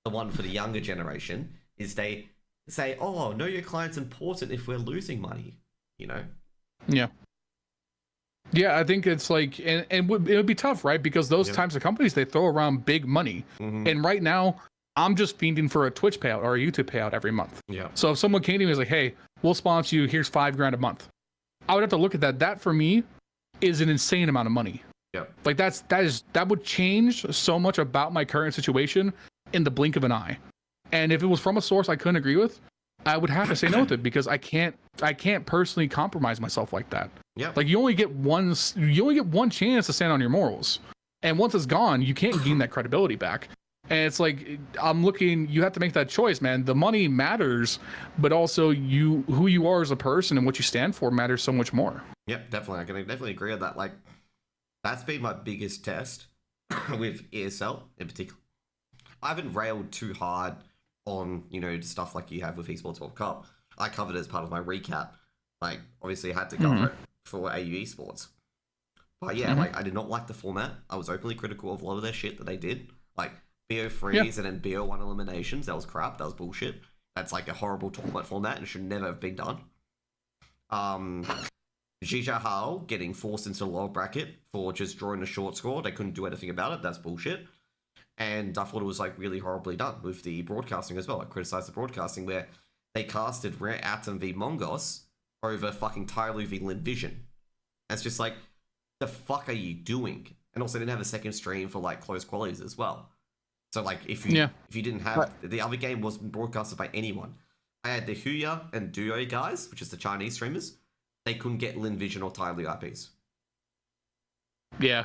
the one for the younger generation is they say, oh, know your client's important if we're losing money, you know? Yeah, I think it's like, and it would be tough, right? Because those types of companies, they throw around big money. And right now, I'm just fiending for a Twitch payout or a YouTube payout every month. So if someone came to me and was like, hey, we'll sponsor you, here's $5,000 a month, I would have to look at that. That for me is an insane amount of money. Yep. Like that would change so much about my current situation in the blink of an eye. And if it was from a source I couldn't agree with, I would have to say no to it, because I can't personally compromise myself like that. Yeah. Like you only get one chance to stand on your morals. And once it's gone, you can't gain that credibility back. And it's like, you have to make that choice, man. The money matters, but also who you are as a person and what you stand for matters so much more. Yep, definitely. I can definitely agree with that. Like, that's been my biggest test with ESL in particular. I haven't railed too hard on, stuff like you have with Esports World Cup. I covered it as part of my recap. Like, obviously I had to cover it for AU Esports. But yeah, like, I did not like the format. I was openly critical of a lot of their shit that they did. Like, BO freeze and then BO1 eliminations. That was crap. That was bullshit. That's like a horrible tournament format and should never have been done. Zhizha Hao getting forced into the lower bracket for just drawing a short score. They couldn't do anything about it. That's bullshit. And I thought it was like really horribly done with the broadcasting as well. I criticized the broadcasting where they casted Rare Atom v Mongos over fucking Tyloo v Lin Vision. It's just like, the fuck are you doing? And also, they didn't have a second stream for like close qualities as well. So like, if you didn't have the other game wasn't broadcasted by anyone. I had the Huya and Duo guys, which is the Chinese streamers. They couldn't get Lin Vision or Tyloo IPs. Yeah.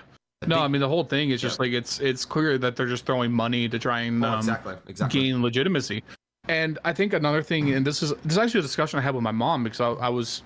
I mean, the whole thing is just like, it's clear that they're just throwing money to try and exactly. gain legitimacy. And I think another thing, and this is actually a discussion I had with my mom, because I was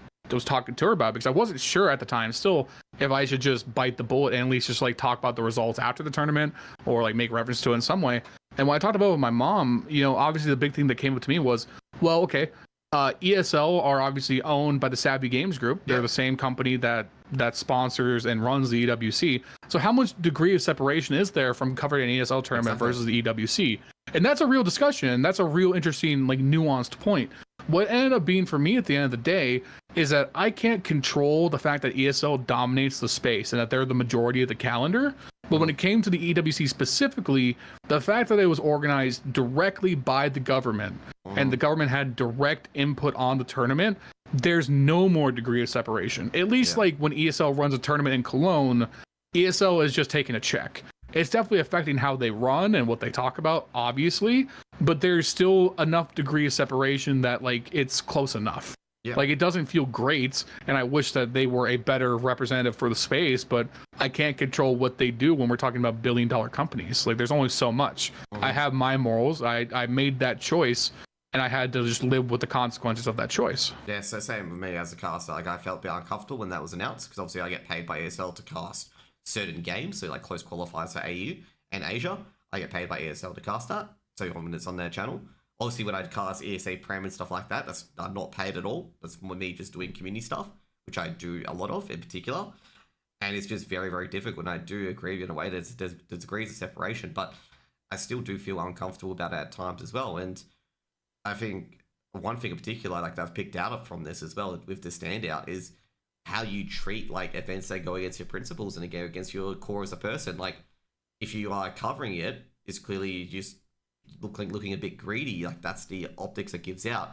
talking to her about it, because I wasn't sure at the time still if I should just bite the bullet and at least just like talk about the results after the tournament, or like make reference to it in some way. And when I talked about it with my mom, obviously the big thing that came up to me was, well, okay, ESL are obviously owned by the Savvy Games Group. They're the same company that sponsors and runs the EWC. So how much degree of separation is there from covering an ESL tournament versus the EWC? And that's a real discussion. That's a real interesting, like, nuanced point. What ended up being for me at the end of the day is that I can't control the fact that ESL dominates the space and that they're the majority of the calendar. But when it came to the EWC specifically, the fact that it was organized directly by the government and the government had direct input on the tournament, there's no more degree of separation. At least like when ESL runs a tournament in Cologne, ESL is just taking a check. It's definitely affecting how they run and what they talk about, obviously, but there's still enough degree of separation that like it's close enough. Yeah. Like, it doesn't feel great, and I wish that they were a better representative for the space, but I can't control what they do when we're talking about billion-dollar companies. Like, there's only so much. I have my morals. I made that choice, and I had to just live with the consequences of that choice. Yeah, so same with me as a caster. Like, I felt a bit uncomfortable when that was announced, because obviously I get paid by ESL to cast certain games, so like close qualifiers for AU and Asia. I get paid by ESL to cast that, so when it's on their channel. Obviously, when I'd cast ESA Prem and stuff like that, I'm not paid at all. That's me just doing community stuff, which I do a lot of in particular. And it's just very, very difficult. And I do agree in a way there's degrees of separation, but I still do feel uncomfortable about it at times as well. And I think one thing in particular, like, that I've picked out from this as well with the standout is how you treat like events that go against your principles and against your core as a person. Like, if you are covering it, it's clearly just looking a bit greedy. Like, that's the optics it gives out.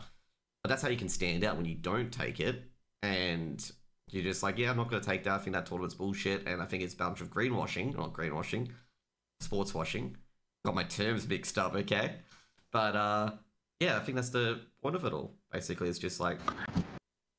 But that's how you can stand out when you don't take it, and you're just like, yeah, I'm not going to take that. I think that tournament's bullshit, and I think it's a bunch of sports washing. Got my terms mixed up, okay? But yeah, I think that's the point of it all. Basically, it's just like,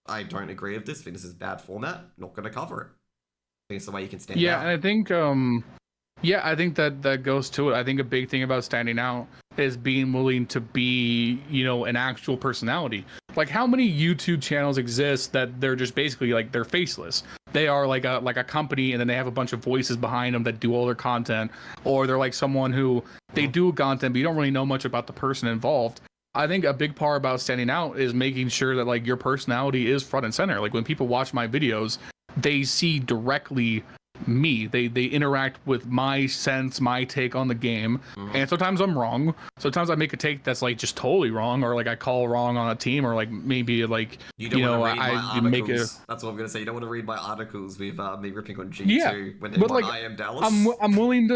I don't agree with this. I think this is bad format. Not going to cover it. I think it's the way you can stand out. Yeah, and I think I think that goes to it. I think a big thing about standing out is being willing to be, an actual personality. Like, how many YouTube channels exist that they're just basically like, they're faceless? They are like a company, and then they have a bunch of voices behind them that do all their content, or they're like someone who they do content, but you don't really know much about the person involved. I think a big part about standing out is making sure that like your personality is front and center. Like, when people watch my videos, they see directly me. They interact with my sense, my take on the game. And sometimes I'm wrong. Sometimes I make a take that's like just totally wrong, or like I call wrong on a team, or like maybe like I make a. That's what I'm gonna say. You don't want to read my articles with me ripping on G2 when like, I am Dallas. I'm willing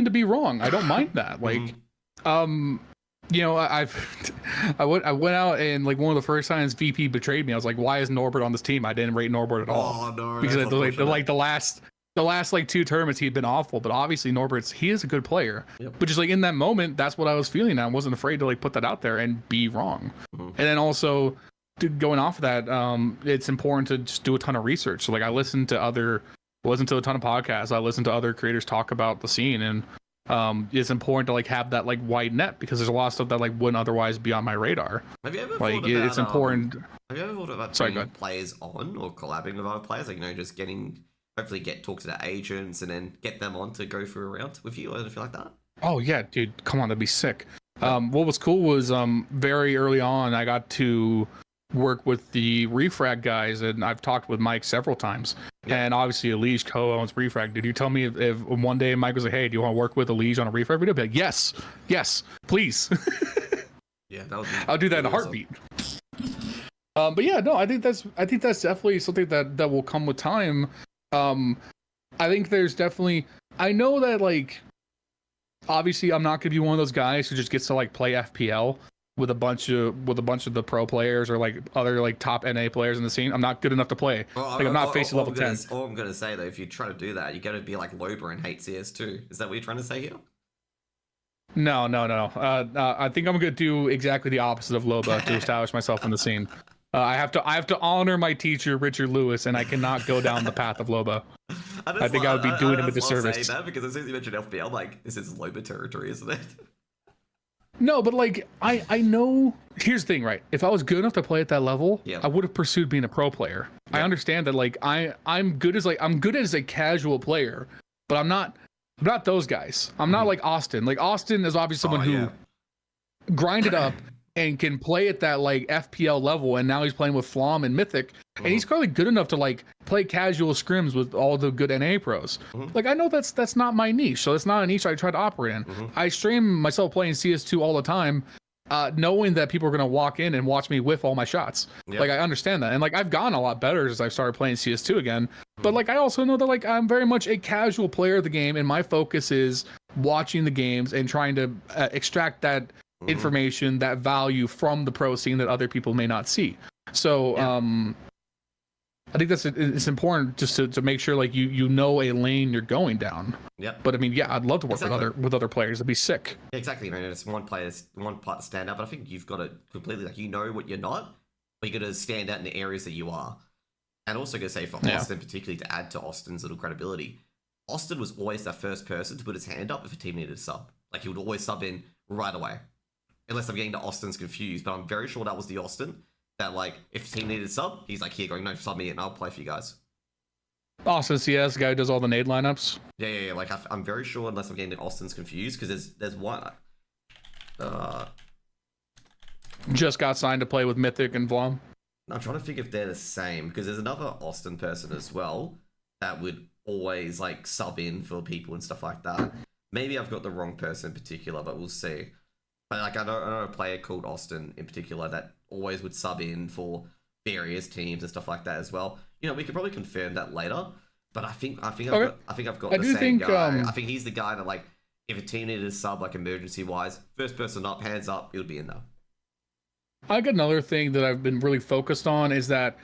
to be wrong. I don't mind that. Like You know, I went out and like one of the first times VP betrayed me. I was like, why is Norbert on this team? I didn't rate Norbert at all. Oh no, Because that's the last like 2 tournaments he'd been awful, but obviously he is a good player. Yep. But just like in that moment, that's what I was feeling. I wasn't afraid to like put that out there and be wrong. And then also going off of that, it's important to just do a ton of research. So like I listen to a ton of podcasts. I listen to other creators talk about the scene, and it's important to like have that like wide net, because there's a lot of stuff that like wouldn't otherwise be on my radar. Have you ever like thought about, it's important. Have you ever thought about bringing players on or collabing with other players? Like, you know, just hopefully talk to the agents and then get them on to go for a round with you or anything like that? Oh yeah, dude, come on, that'd be sick. What was cool was very early on I got to work with the Refrag guys, and I've talked with Mike several times. And obviously Elige co-owns Refrag. Did you tell me if one day Mike was like, hey, do you want to work with Elige on a Refrag video? I'd be like, yes, please. Yeah, I'll do that in a heartbeat. But yeah, no, I think that's definitely something that will come with time. I think there's definitely, I know that like obviously I'm not gonna be one of those guys who just gets to like play FPL with a bunch of the pro players or like other like top NA players in the scene. I'm not good enough to play. I'm not facing level 10. All I'm gonna say though, if you try to do that, you're gonna be like Loba and hate CS2. Is that what you're trying to say here? No. I think I'm gonna do exactly the opposite of Loba to establish myself in the scene. I have to honor my teacher Richard Lewis, and I cannot go down the path of Loba. I think I would be doing him a disservice. That because as soon as you mentioned FPL, I'm like, this is Loba territory, isn't it? No, but like I know. Here's the thing, right? If I was good enough to play at that level, I would have pursued being a pro player. I understand that, like I'm good as a casual player, but I'm not those guys. I'm not like Austin. Like Austin is obviously someone who grinded up and can play at that like FPL level, and now he's playing with Flom and Mythic, and he's probably good enough to like play casual scrims with all the good NA pros. Like I know that's not my niche, so it's not a niche I try to operate in. I stream myself playing CS2 all the time, knowing that people are gonna walk in and watch me whiff all my shots. Like I understand that, and like I've gotten a lot better as I've started playing CS2 again. But like I also know that like I'm very much a casual player of the game, and my focus is watching the games and trying to extract that information, that value from the pro scene that other people may not see. So I think it's important just to make sure like you know a lane you're going down. But I mean, I'd love to work with other players. It'd be sick. Exactly, man. It's one part to stand out, but I think you've got to completely like, you know what you're not, but you got to stand out in the areas that you are. And also gonna say for Austin particularly, to add to Austin's little credibility, Austin was always the first person to put his hand up if a team needed a sub. Like he would always sub in right away. Unless I'm getting the Austins confused, but I'm very sure that was the Austin that, like, if the team needed a sub, he's like, here, going, no, sub me and I'll play for you guys. Austin CS, guy who does all the nade lineups. Yeah. Like, I'm very sure, unless I'm getting the Austins confused, because there's one. Just got signed to play with Mythic and Vlom. I'm trying to think if they're the same, because there's another Austin person as well that would always, like, sub in for people and stuff like that. Maybe I've got the wrong person in particular, but we'll see. But like I know a player called Austin in particular that always would sub in for various teams and stuff like that as well. You know, we could probably confirm that later. But I think I've got the same guy. I think he's the guy that, like, if a team needed a sub, like emergency wise, first person up, hands up, it would be in there. I got another thing that I've been really focused on is that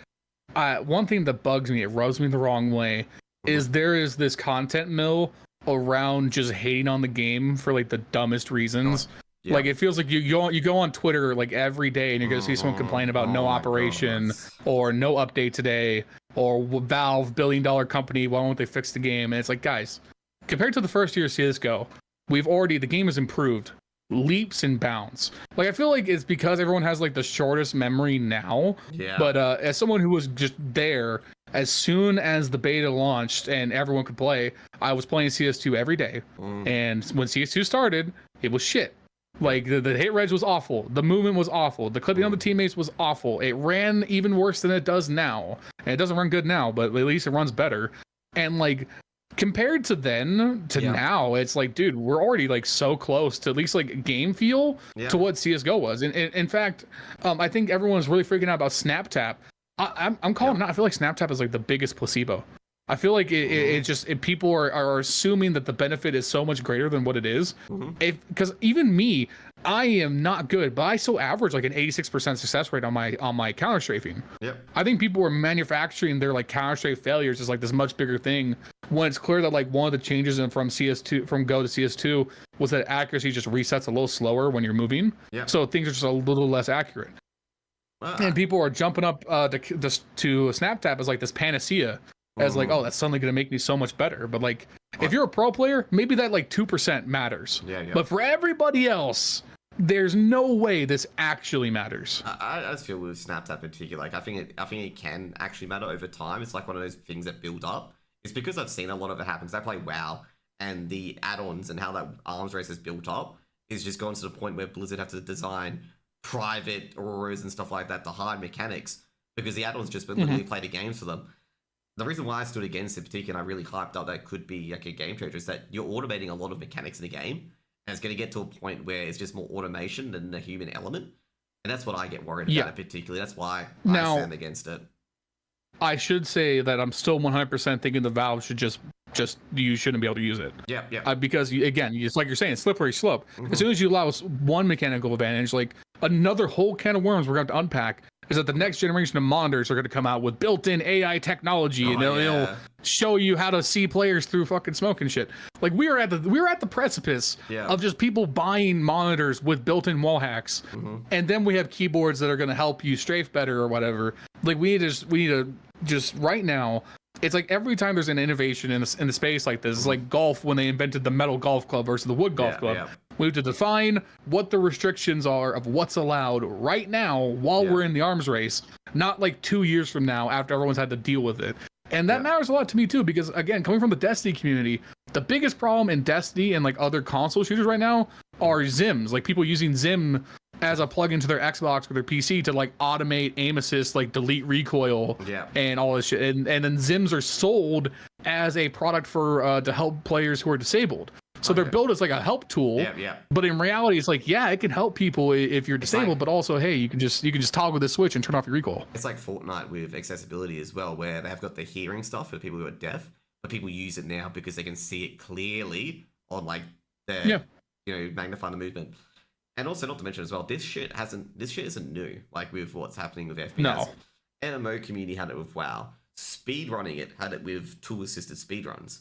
one thing that bugs me, it rubs me the wrong way, is there is this content mill around just hating on the game for like the dumbest reasons. Like it feels like you go on Twitter like every day and you're gonna see someone complain about no operation or no update today, or Valve, billion-dollar company, why won't they fix the game? And it's like, guys, compared to the first year of CSGO, the game has improved leaps and bounds. Like I feel like it's because everyone has like the shortest memory now. But as someone who was just there as soon as the beta launched and everyone could play, I was playing CS2 every day. And when CS2 started, it was shit. Like the hit reg was awful, the movement was awful, the clipping on the teammates was awful. It ran even worse than it does now, and it doesn't run good now, but at least it runs better. And like compared to then to now, it's like, dude, we're already like so close to at least like game feel to what CS:GO was. And in fact, I think everyone's really freaking out about Snap Tap. I'm calling it out. I feel like Snap Tap is like the biggest placebo. I feel like people are assuming that the benefit is so much greater than what it is. Because even me, I am not good, but I still average like an 86% success rate on my counter strafing. Yep. I think people were manufacturing their like counter strafe failures as like this much bigger thing, when it's clear that like one of the changes from Go to CS2 was that accuracy just resets a little slower when you're moving. Yep. So things are just a little less accurate. And people are jumping up to Snap Tap as like this panacea, as like, oh, that's suddenly going to make me so much better. But like, if you're a pro player, maybe that like 2% matters. Yeah. But for everybody else, there's no way this actually matters. I just feel with SnapTap in particular, like I think it can actually matter over time. It's like one of those things that build up. It's because I've seen a lot of it happen. I play WoW, and the add-ons and how that arms race is built up is just gone to the point where Blizzard have to design private auroras and stuff like that to hide mechanics, because the add-ons just literally play the games for them. The reason why I stood against it particularly, and I really hyped up that could be like a game changer, is that you're automating a lot of mechanics in the game, and it's going to get to a point where it's just more automation than the human element, and that's what I get worried about it particularly. That's why I stand against it. I should say that I'm still 100% thinking the Valve should just you shouldn't be able to use it. Yeah. Because it's like you're saying, slippery slope. As soon as you allow us one mechanical advantage, like another whole can of worms we're going to have to unpack is that the next generation of monitors are going to come out with built-in AI technology, and it'll show you how to see players through fucking smoke and shit. Like we were at the precipice of just people buying monitors with built-in wall hacks, and then we have keyboards that are going to help you strafe better or whatever. Like we need to just right now. It's like every time there's an innovation in the space like this, it's like golf when they invented the metal golf club versus the wood golf club. Yeah. We have to define what the restrictions are of what's allowed right now while we're in the arms race, not like 2 years from now after everyone's had to deal with it. And that matters a lot to me too, because again, coming from the Destiny community, the biggest problem in Destiny and like other console shooters right now are Zims, like people using Zim as a plug into their Xbox or their PC to like automate aim assist, like delete recoil and all this shit. And then Zims are sold as a product for to help players who are disabled. So they're built as like a help tool. But in reality, it's like, it can help people if you're disabled, but also, hey, you can just toggle the switch and turn off your recoil. It's like Fortnite with accessibility as well, where they have got the hearing stuff for people who are deaf, but people use it now because they can see it clearly on like their magnifying the movement. And also, not to mention as well, this shit isn't new. Like with what's happening with FPS. No. MMO community had it with WoW. Speedrunning it had it with tool-assisted speedruns,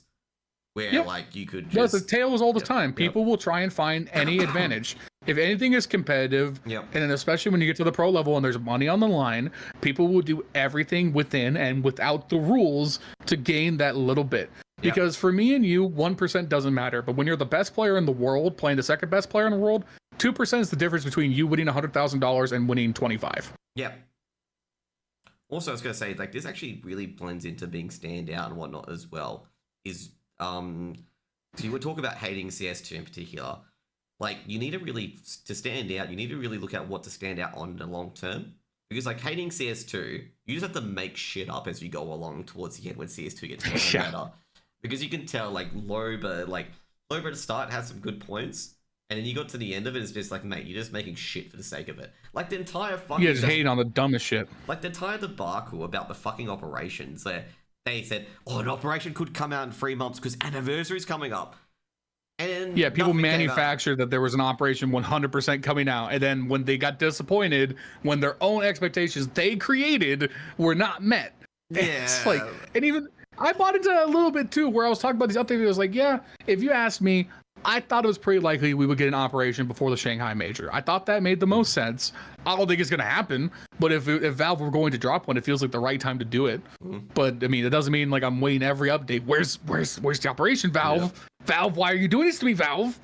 where like you could just... the tale is all the time. People will try and find any advantage. If anything is competitive, and then especially when you get to the pro level and there's money on the line, people will do everything within and without the rules to gain that little bit. Because for me and you, 1% doesn't matter. But when you're the best player in the world playing the second best player in the world, 2% is the difference between you winning $100,000 and winning 25. Also, I was going to say, like, this actually really blends into being standout and whatnot as well. So you were talking about hating CS2 in particular. Like, you need to stand out, you need to really look at what to stand out on in the long term. Because, like, hating CS2, you just have to make shit up as you go along towards the end when CS2 gets better. Because you can tell, like, Loba to start has some good points, and then you got to the end of it, it's just like, mate, you're just making shit for the sake of it. Like, the entire fucking... You're just hating on the dumbest shit. Like, the entire debacle about the fucking operations, where they said, an operation could come out in 3 months because anniversary's coming up. And people manufactured that there was an operation 100% coming out, and then when they got disappointed, when their own expectations they created were not met. It's like, and even... I bought into that a little bit too, where I was talking about these updates. I was like, if you asked me, I thought it was pretty likely we would get an operation before the Shanghai Major. I thought that made the most sense. I don't think it's going to happen, but if Valve were going to drop one, it feels like the right time to do it. But I mean, it doesn't mean like I'm waiting every update. Where's the operation, Valve? Valve, why are you doing this to me, Valve?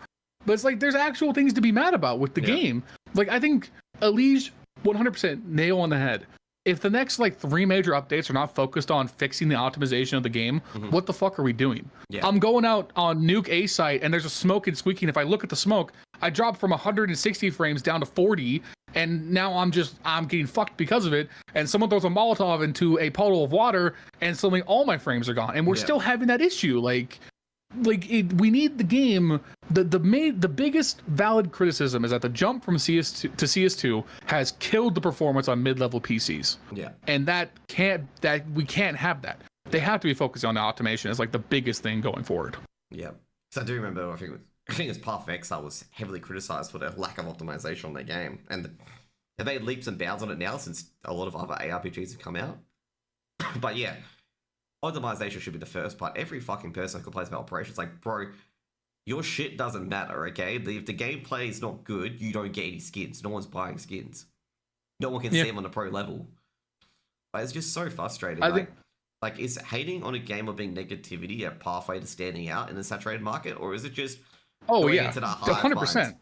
But it's like there's actual things to be mad about with the game. Like I think Elige 100% nail on the head. If the next like 3 major updates are not focused on fixing the optimization of the game, what the fuck are we doing? I'm going out on Nuke A site and there's a smoke and squeaking. If I look at the smoke, I dropped from 160 frames down to 40, and now I'm getting fucked because of it. And someone throws a Molotov into a puddle of water, and suddenly all my frames are gone. And we're still having that issue. We need the game. The biggest valid criticism is that the jump from CS2 to CS2 has killed the performance on mid-level PCs. And we can't have that. they have to be focused on the automation as like the biggest thing going forward. Yeah. So I do remember, I think it's Path of Exile was heavily criticized for their lack of optimization on their game. And they've made leaps and bounds on it now since a lot of other ARPGs have come out. But yeah, optimization should be the first part. Every fucking person who complains about operations, like, bro, your shit doesn't matter, okay? If the gameplay is not good, you don't get any skins. No one's buying skins. No one can see them on the pro level. But it's just so frustrating. Like, is hating on a game or being negativity a pathway to standing out in a saturated market? Or is it just into the 100%.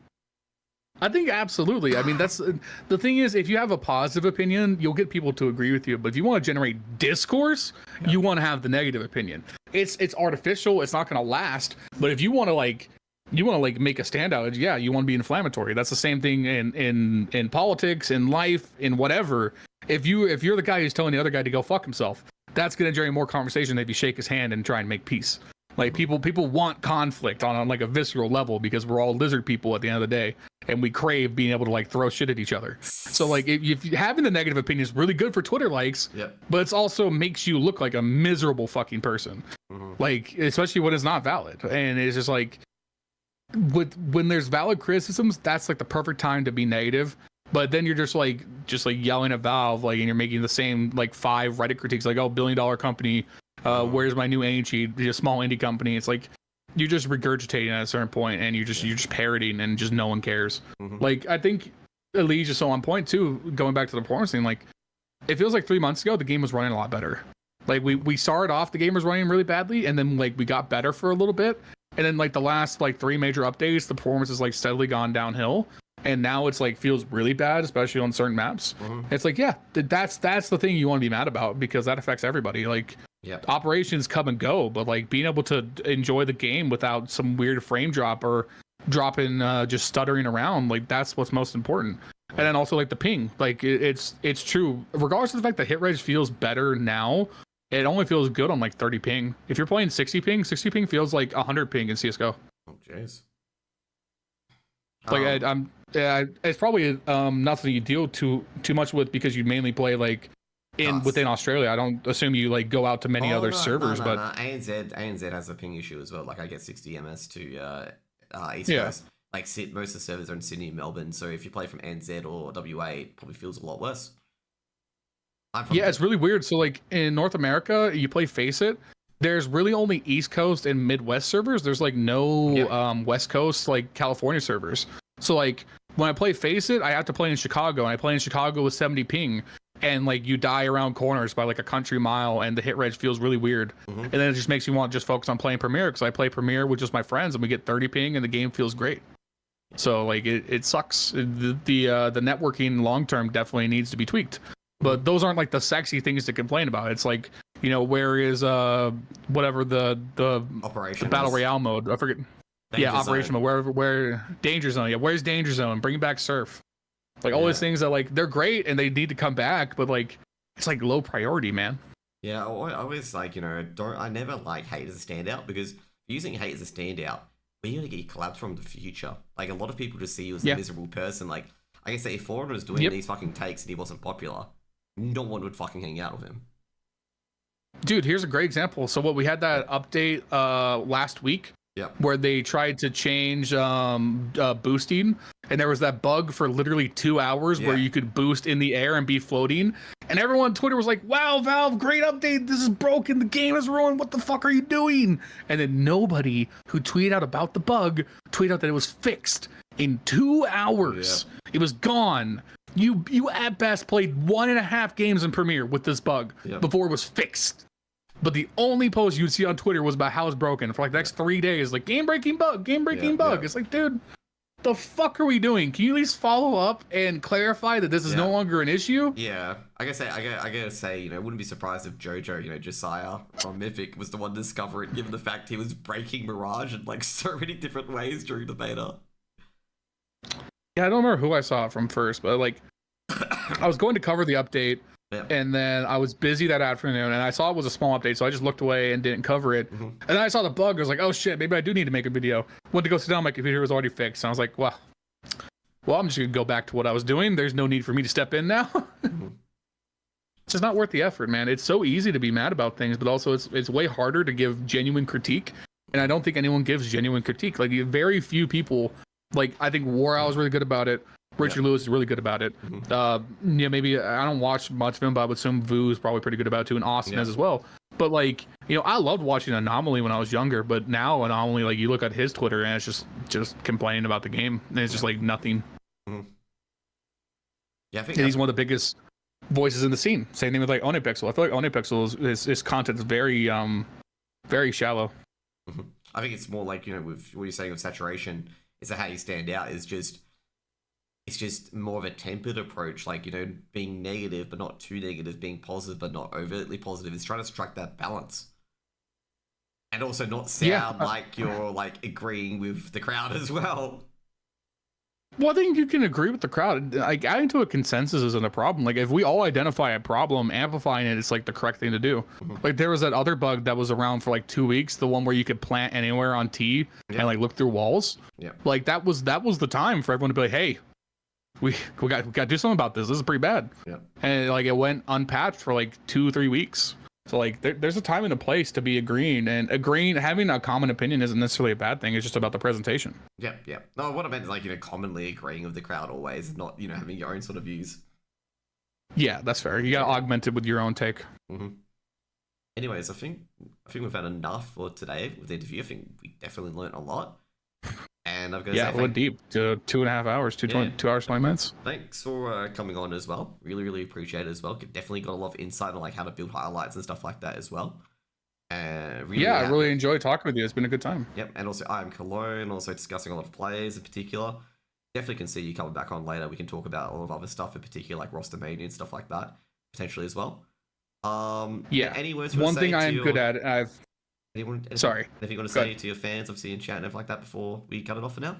I think absolutely. I mean, that's the thing is, if you have a positive opinion, you'll get people to agree with you. But if you want to generate discourse, you want to have the negative opinion. It's artificial. It's not going to last. But if you want to make a standout, you want to be inflammatory. That's the same thing in politics, in life, in whatever. If you're the guy who's telling the other guy to go fuck himself, that's going to generate more conversation than if you shake his hand and try and make peace. Like people want conflict on like a visceral level because we're all lizard people at the end of the day, and we crave being able to like throw shit at each other. So like if having the negative opinion is really good for Twitter likes, but it's also makes you look like a miserable fucking person. Like especially when it's not valid, and it's just like when there's valid criticisms, that's like the perfect time to be negative. But then you're just like yelling at Valve, like, and you're making the same like 5 Reddit critiques, like, oh, $1 billion company, where's my new ancient, a small indie company? It's like you're just regurgitating at a certain point, and you're just parroting, and just no one cares. Like I think Elise is so on point too. Going back to the performance thing, like it feels like 3 months ago the game was running a lot better. Like we started off the game was running really badly, and then like we got better for a little bit, and then like the last like 3 major updates, the performance has like steadily gone downhill. And now it's like feels really bad, especially on certain maps. It's like, that's the thing you want to be mad about, because that affects everybody. Like operations come and go, but like being able to enjoy the game without some weird frame drop or dropping just stuttering around, like that's what's most important. And then also like the ping, like it's true. Regardless of the fact that hit rate feels better now, it only feels good on like 30 ping. If you're playing 60 ping feels like 100 ping in CSGO. Oh jeez. Like it's probably not something you deal too much with, because you mainly play like within Australia. I don't assume you like go out to many other servers, but ANZ has a ping issue as well. Like I get 60 ms to East Coast. Like most of the servers are in Sydney and Melbourne, so if you play from NZ or WA, it probably feels a lot worse. It's really weird. So like in North America, you play Face It. There's really only East Coast and Midwest servers. There's like no West Coast, like California servers. So like when I play Face It, I have to play in Chicago, and I play in Chicago with 70 ping, and like you die around corners by like a country mile, and the hit rate feels really weird. And then it just makes me want to just focus on playing Premiere, because I play Premiere with just my friends, and we get 30 ping, and the game feels great. So like it sucks. The networking long term definitely needs to be tweaked. But those aren't like the sexy things to complain about. It's like, you know, where is whatever the Operation the battle royale mode? I forget. Operation mode. Where Danger Zone? Yeah, where's Danger Zone? Bring back Surf. Like all these things that like they're great and they need to come back, but like it's like low priority, man. Yeah, I always like, you know, I never like hate as a standout, because using hate as a standout, we're gonna get collabs from the future. Like a lot of people just see you as a miserable person. Like I can say, if Foreigner was doing these fucking takes and he wasn't popular, no one would fucking hang out with him. Dude, here's a great example. So what we had that update last week, where they tried to change boosting, and there was that bug for literally 2 hours where you could boost in the air and be floating, and everyone on Twitter was like, wow, Valve, great update, this is broken, the game is ruined, what the fuck are you doing? And then nobody who tweeted out about the bug tweeted out that it was fixed in 2 hours. It was gone. You at best played 1.5 games in Premiere with this bug before it was fixed. But the only post you'd see on Twitter was about how it's broken for like the next 3 days. Like, game-breaking bug. It's like, dude, the fuck are we doing? Can you at least follow up and clarify that this is no longer an issue? Yeah. I gotta say, you know, I wouldn't be surprised if Jojo, you know, Josiah from Mythic was the one to discover it, given the fact he was breaking Mirage in like so many different ways during the beta. Yeah, I don't remember who I saw it from first, but like I was going to cover the update, and then I was busy that afternoon, and I saw it was a small update, so I just looked away and didn't cover it. And then I saw the bug. I was like, oh shit, maybe I do need to make a video. Went to go sit down, my computer was already fixed, and I was like, well, I'm just gonna go back to what I was doing. There's no need for me to step in now. it's just not worth the effort, man. It's so easy to be mad about things, but also it's way harder to give genuine critique. And I don't think anyone gives genuine critique. Like very few people, like I think War Owl is really good about it. Richard Lewis is really good about it. Yeah, maybe I don't watch much of him, but I would assume Vu is probably pretty good about it too, and Austin is as well. But like, I loved watching Anomaly when I was younger, but now Anomaly, like you look at his Twitter and it's just complaining about the game, and it's just like nothing. Yeah, I think he's one of the biggest voices in the scene. Same thing with like Onipixel. I feel like Onipixel his content is very very shallow. I think it's more like, with what you're saying with saturation, is that how you stand out is just, it's just more of a tempered approach, like, being negative but not too negative, being positive but not overtly positive. It's trying to strike that balance. And also not sound like you're like agreeing with the crowd as well. Well, I think you can agree with the crowd. Like, adding to a consensus isn't a problem. Like, if we all identify a problem, amplifying it is like the correct thing to do. Like, there was that other bug that was around for like 2 weeks, the one where you could plant anywhere on T and like look through walls. Yeah. Like that was the time for everyone to be like, hey, we got to do something about this. This is pretty bad. Yeah. And like it went unpatched for like 2-3 weeks. So like there's a time and a place to be agreeing, and having a common opinion isn't necessarily a bad thing. It's just about the presentation. Yeah. No, what I meant is like, commonly agreeing with the crowd always, not, having your own sort of views. Yeah, that's fair. You got to augment it with your own take. Anyways, I think we've had enough for today with the interview. I think we definitely learned a lot. And I've got to say, went deep to 2.5 hours, 2 hours, 20 minutes. Thanks for coming on as well. Really, really appreciate it as well. Definitely got a lot of insight on like how to build highlights and stuff like that as well. I really enjoyed talking with you. It's been a good time. Yep, and also I am Cologne, also discussing a lot of players in particular. Definitely can see you coming back on later. We can talk about a lot of other stuff in particular, like roster mania and stuff like that, potentially as well. Any words you want to say? One thing I am good at, Sorry. If you want to say to your fans, obviously in chat and everything like that before we cut it off for now?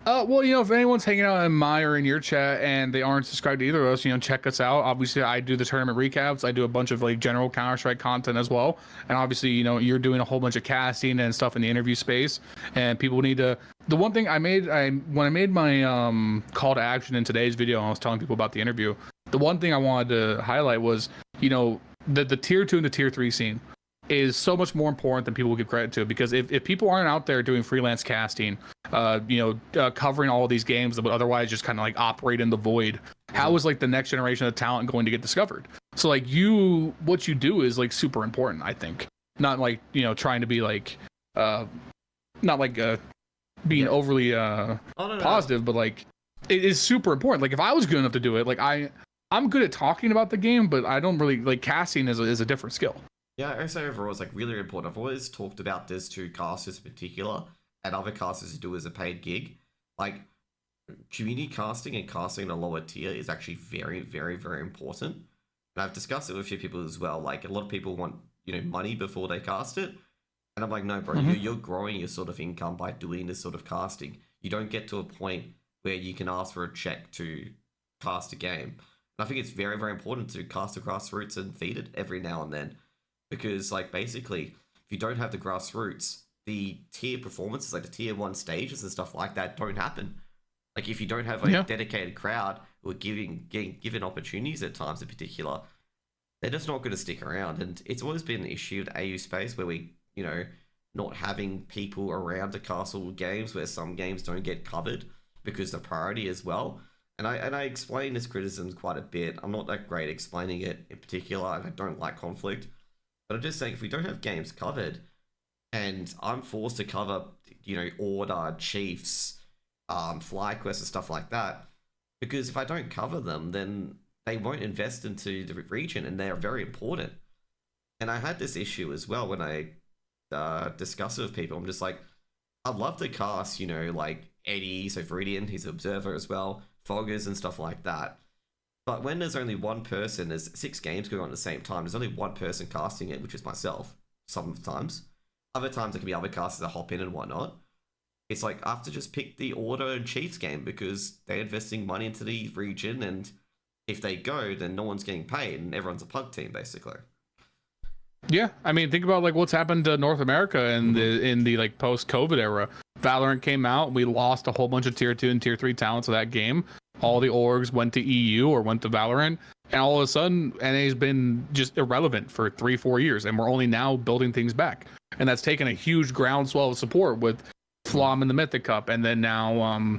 Well, if anyone's hanging out in my or in your chat and they aren't subscribed to either of us, check us out. Obviously, I do the tournament recaps. I do a bunch of like general Counter-Strike content as well. And obviously, you're doing a whole bunch of casting and stuff in the interview space. And people need to. The one thing when I made my call to action in today's video, and I was telling people about the interview. The one thing I wanted to highlight was, the tier 2 and the tier 3 scene is so much more important than people give credit to, because if people aren't out there doing freelance casting, covering all of these games that would otherwise just kind of like operate in the void, how is like the next generation of talent going to get discovered? So like what you do is like super important, I think. Not like, trying to be like, not like being overly positive, but like it is super important. Like if I was good enough to do it, like I'm good at talking about the game, but I don't really like casting is a different skill. Yeah, I say overall it's like really important. I've always talked about this to casters in particular and other casters who do as a paid gig. Like community casting and casting in a lower tier is actually very, very, very important. And I've discussed it with a few people as well. Like a lot of people want, money before they cast it. And I'm like, no, bro, you're growing your sort of income by doing this sort of casting. You don't get to a point where you can ask for a check to cast a game. And I think it's very, very important to cast the grassroots and feed it every now and then. Because, like, basically, if you don't have the grassroots, the tier performances, like the tier 1 stages and stuff like that, don't happen. Like, if you don't have a dedicated crowd who are getting given opportunities at times in particular, they're just not going to stick around. And it's always been an issue with AU space where we, not having people around to cast all games, where some games don't get covered because the priority as well. And I explain this criticism quite a bit. I'm not that great at explaining it in particular. I don't like conflict. But I'm just saying, if we don't have games covered, and I'm forced to cover, Order, Chiefs, FlyQuest and stuff like that, because if I don't cover them, then they won't invest into the region, and they're very important. And I had this issue as well when I discussed it with people. I'm just like, I'd love to cast, like Eddie, so Viridian, he's an observer as well, Foggers and stuff like that. But when there's only one person, there's 6 games going on at the same time, there's only one person casting it, which is myself, sometimes. Other times, there can be other casters that hop in and whatnot. It's like, I have to just pick the Order and Chiefs game because they're investing money into the region, and if they go, then no one's getting paid, and everyone's a plug team, basically. Yeah, I mean, think about like what's happened to North America in the like post-COVID era. Valorant came out, we lost a whole bunch of tier 2 and tier 3 talents of that game. All the orgs went to EU or went to Valorant, And all of a sudden, NA's been just irrelevant for 3-4 years, and we're only now building things back. And that's taken a huge groundswell of support with Flom in the Mythic Cup, and then now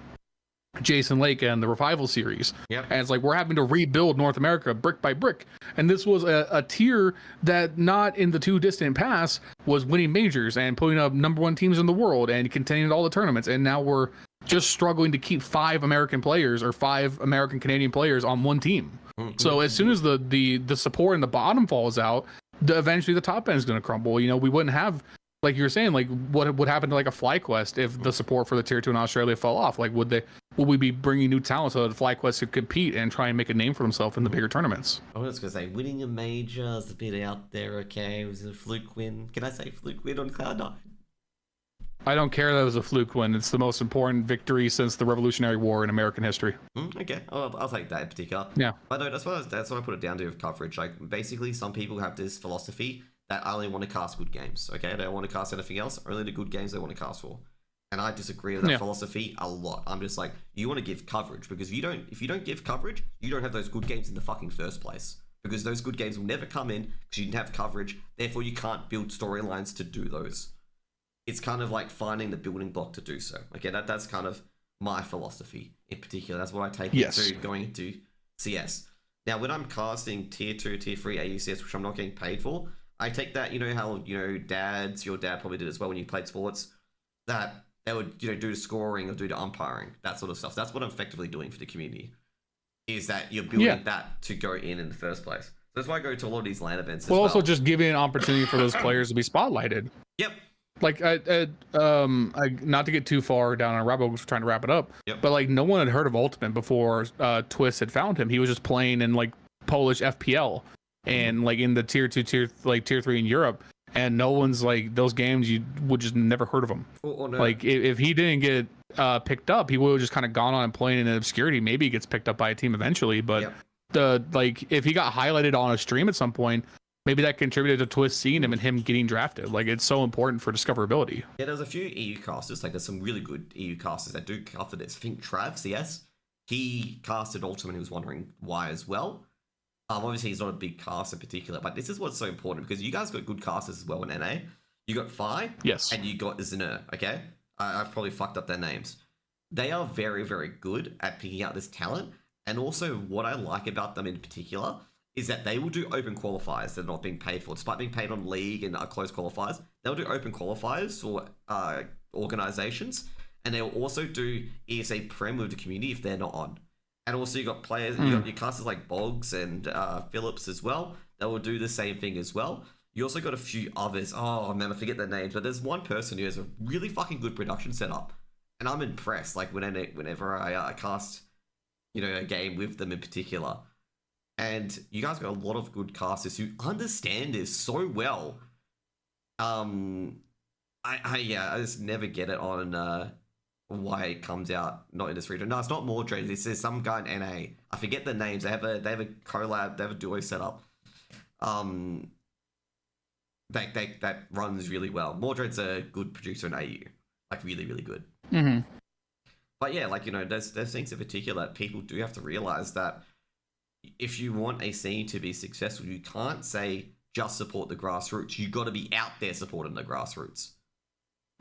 Jason Lake and the Revival series. Yep. And it's like we're having to rebuild North America brick by brick. And this was a tier that not in the too distant past was winning majors and putting up #1 teams in the world and contending at all the tournaments. And now we're just struggling to keep 5 American players or 5 American Canadian players on one team. So as soon as the support in the bottom falls out, eventually the top end is going to crumble. You know, we wouldn't have, like you were saying, like what would happen to like a FlyQuest if the support for the tier 2 in Australia fell off? Like would we be bringing new talent so that FlyQuest could compete and try and make a name for himself in the bigger tournaments? I was going to say, winning a major is a bit out there, okay? It was a fluke win. Can I say fluke win on Cloud9? I don't care that it was a fluke win. It's the most important victory since the Revolutionary War in American history. Okay, I'll take that in particular. Yeah. But no, that's what I put it down to with coverage. Like, basically, some people have this philosophy that I only want to cast good games, okay? They don't want to cast anything else. Only the good games they want to cast for. And I disagree with that philosophy a lot. I'm just like, you want to give coverage, because if you don't give coverage, you don't have those good games in the fucking first place. Because those good games will never come in because you didn't have coverage. Therefore, you can't build storylines to do those. It's kind of like finding the building block to do so. Okay, that's kind of my philosophy in particular. That's what I take into going into CS. Now, when I'm casting tier 2, tier 3 AUCS, which I'm not getting paid for, I take that, you know how, you know, your dad probably did as well when you played sports, that they would, you know, do the scoring or do the umpiring, that sort of stuff. That's what I'm effectively doing for the community, is that you're building that to go in the first place. So that's why I go to a lot of these LAN events as well. Also just giving an opportunity for those players to be spotlighted. Yep. Like, not to get too far down on a rabbit hole, we're trying to wrap it up. Yep. But like, no one had heard of Ultimate before Twist had found him. He was just playing in like Polish FPL and like in the tier 2, tier 3 in Europe. And no one's like, those games, you would just never heard of him. No. Like if he didn't get picked up, he would have just kind of gone on and playing in obscurity. Maybe he gets picked up by a team eventually, but if he got highlighted on a stream at some point, maybe that contributed to Twist seeing him and him getting drafted. Like, it's so important for discoverability. Yeah, there's a few EU casters. Like, there's some really good EU casters that do cover this. I think Trav CS, he casted Ultimate. He was wondering why as well. Obviously, he's not a big cast in particular, but this is what's so important, because you guys got good casters as well in NA. You got Fi, yes, and you got Zinner, okay? I've probably fucked up their names. They are very, very good at picking out this talent, and also what I like about them in particular is that they will do open qualifiers that are not being paid for. Despite being paid on league and closed qualifiers, they'll do open qualifiers for organizations, and they'll also do ESA Prem with the community if they're not on. And also you got players, you got your casters like Boggs and Phillips as well. They will do the same thing as well. You also got a few others. Oh man, I forget their names, but there's one person who has a really fucking good production setup, and I'm impressed. Like whenever I cast, you know, a game with them in particular. And you guys got a lot of good casters who understand this so well. I just never get it on why it comes out not in this region. No, it's not Mordred. This is some guy in NA. I forget the names. They have a collab. They have a duo set up. That runs really well. Mordred's a good producer in AU, like really, really good. Mm-hmm. But yeah, like, you know, there's things in particular that people do have to realize that if you want a scene to be successful, you can't say just support the grassroots. You got to be out there supporting the grassroots.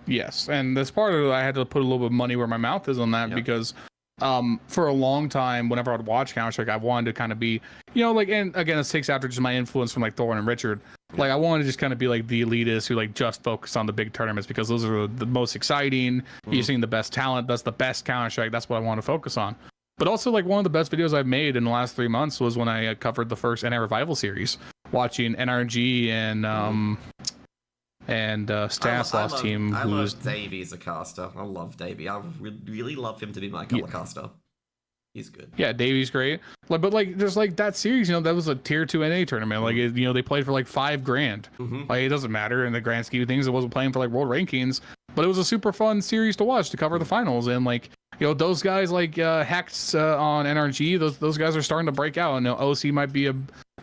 Yes, and that's part of it. I had to put a little bit of money where my mouth is on that because for a long time, whenever I'd watch Counter-Strike, I wanted to kind of be, you know, like, and again, this takes after just my influence from like Thorne and Richard. Like, I wanted to just kind of be like the elitist who like just focus on the big tournaments because those are the most exciting. You're seeing the best talent. That's the best Counter-Strike. That's what I want to focus on. But also, like, one of the best videos I've made in the last 3 months was when I covered the first NA Revival series, watching NRG and Stanislaus team. I love Davey as a caster. I love Davey. I really love him to be my color caster. He's good. Yeah, Davey's great. Like, but like, there's like that series, you know, that was a tier 2 NA tournament. Like, you know, they played for like $5,000. Like, it doesn't matter in the grand scheme of things. It wasn't playing for like world rankings, but it was a super fun series to watch to cover the finals. And like, you know, those guys like Hex on NRG, those guys are starting to break out. And, you know, OC might be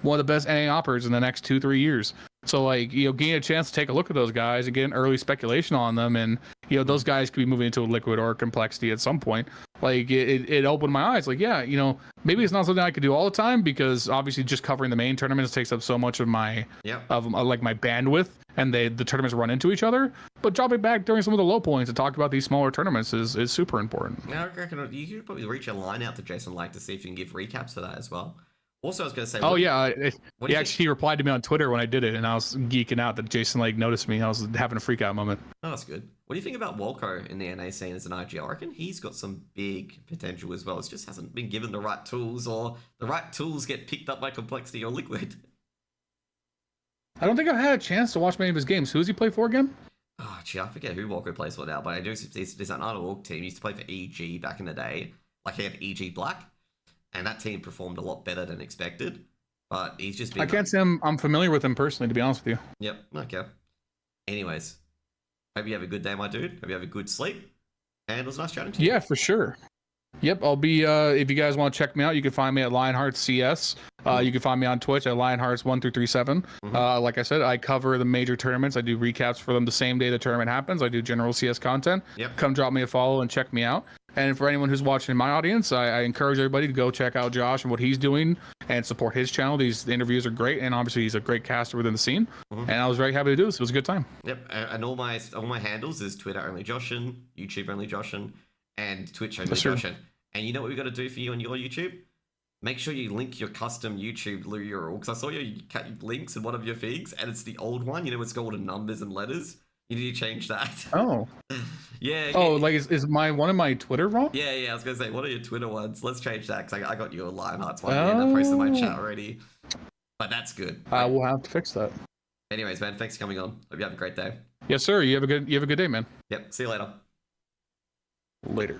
one of the best NA operators in the next 2-3 years. So like, you know, getting a chance to take a look at those guys and get an early speculation on them, and you know, those guys could be moving into a liquid or a complexity at some point. Like it opened my eyes. Like, yeah, you know, maybe it's not something I could do all the time because obviously just covering the main tournaments takes up so much of my like my bandwidth, and the tournaments run into each other. But dropping back during some of the low points to talk about these smaller tournaments is super important. Now, I reckon you could probably reach a line out to Jason Like to see if you can give recaps for that as well. Also, I was going to say, he replied to me on Twitter when I did it, and I was geeking out that Jason like noticed me. I was having a freak out moment. Oh, that's good. What do you think about Walco in the NA scene as an IG? I reckon he's got some big potential as well. It just hasn't been given the right tools, or the right tools get picked up by Complexity or Liquid. I don't think I've had a chance to watch many of his games. Who does he play for again? Oh, gee, I forget who Walco plays for now, but I do. There's an underdog team. He used to play for EG back in the day. Like, he had EG Black, and that team performed a lot better than expected. But he's just been... I can't say I'm familiar with him personally, to be honest with you. Yep, okay. Anyways, hope you have a good day, my dude. Hope you have a good sleep. And it was nice chatting to you. Yeah, for sure. Yep, I'll be, if you guys want to check me out, you can find me at Lionheart CS. You can find me on Twitch at Lionhearts1337. Like I said, I cover the major tournaments. I do recaps for them the same day the tournament happens. I do general CS content. Yep. Come drop me a follow and check me out. And for anyone who's watching in my audience, I encourage everybody to go check out Josh and what he's doing and support his channel. These interviews are great, and obviously he's a great caster within the scene. And I was very happy to do this. It was a good time. Yep, and all my handles is Twitter only Joshin, YouTube only Joshin, and Twitch only Joshin. And you know what we got to do for you on your YouTube? Make sure you link your custom YouTube URL, because I saw your links in one of your things, and it's the old one. You know, it's called in numbers and letters. You need to change that. Oh. Yeah. Oh, like is my one of my Twitter wrong? Yeah. I was gonna say, what are your Twitter ones? Let's change that, because I got your Lionhearts one, and I posted in my chat already. But that's good. I will have to fix that. Anyways, man, thanks for coming on. Hope you have a great day. Yes, sir. You have a good day, man. Yep. See you later. Later.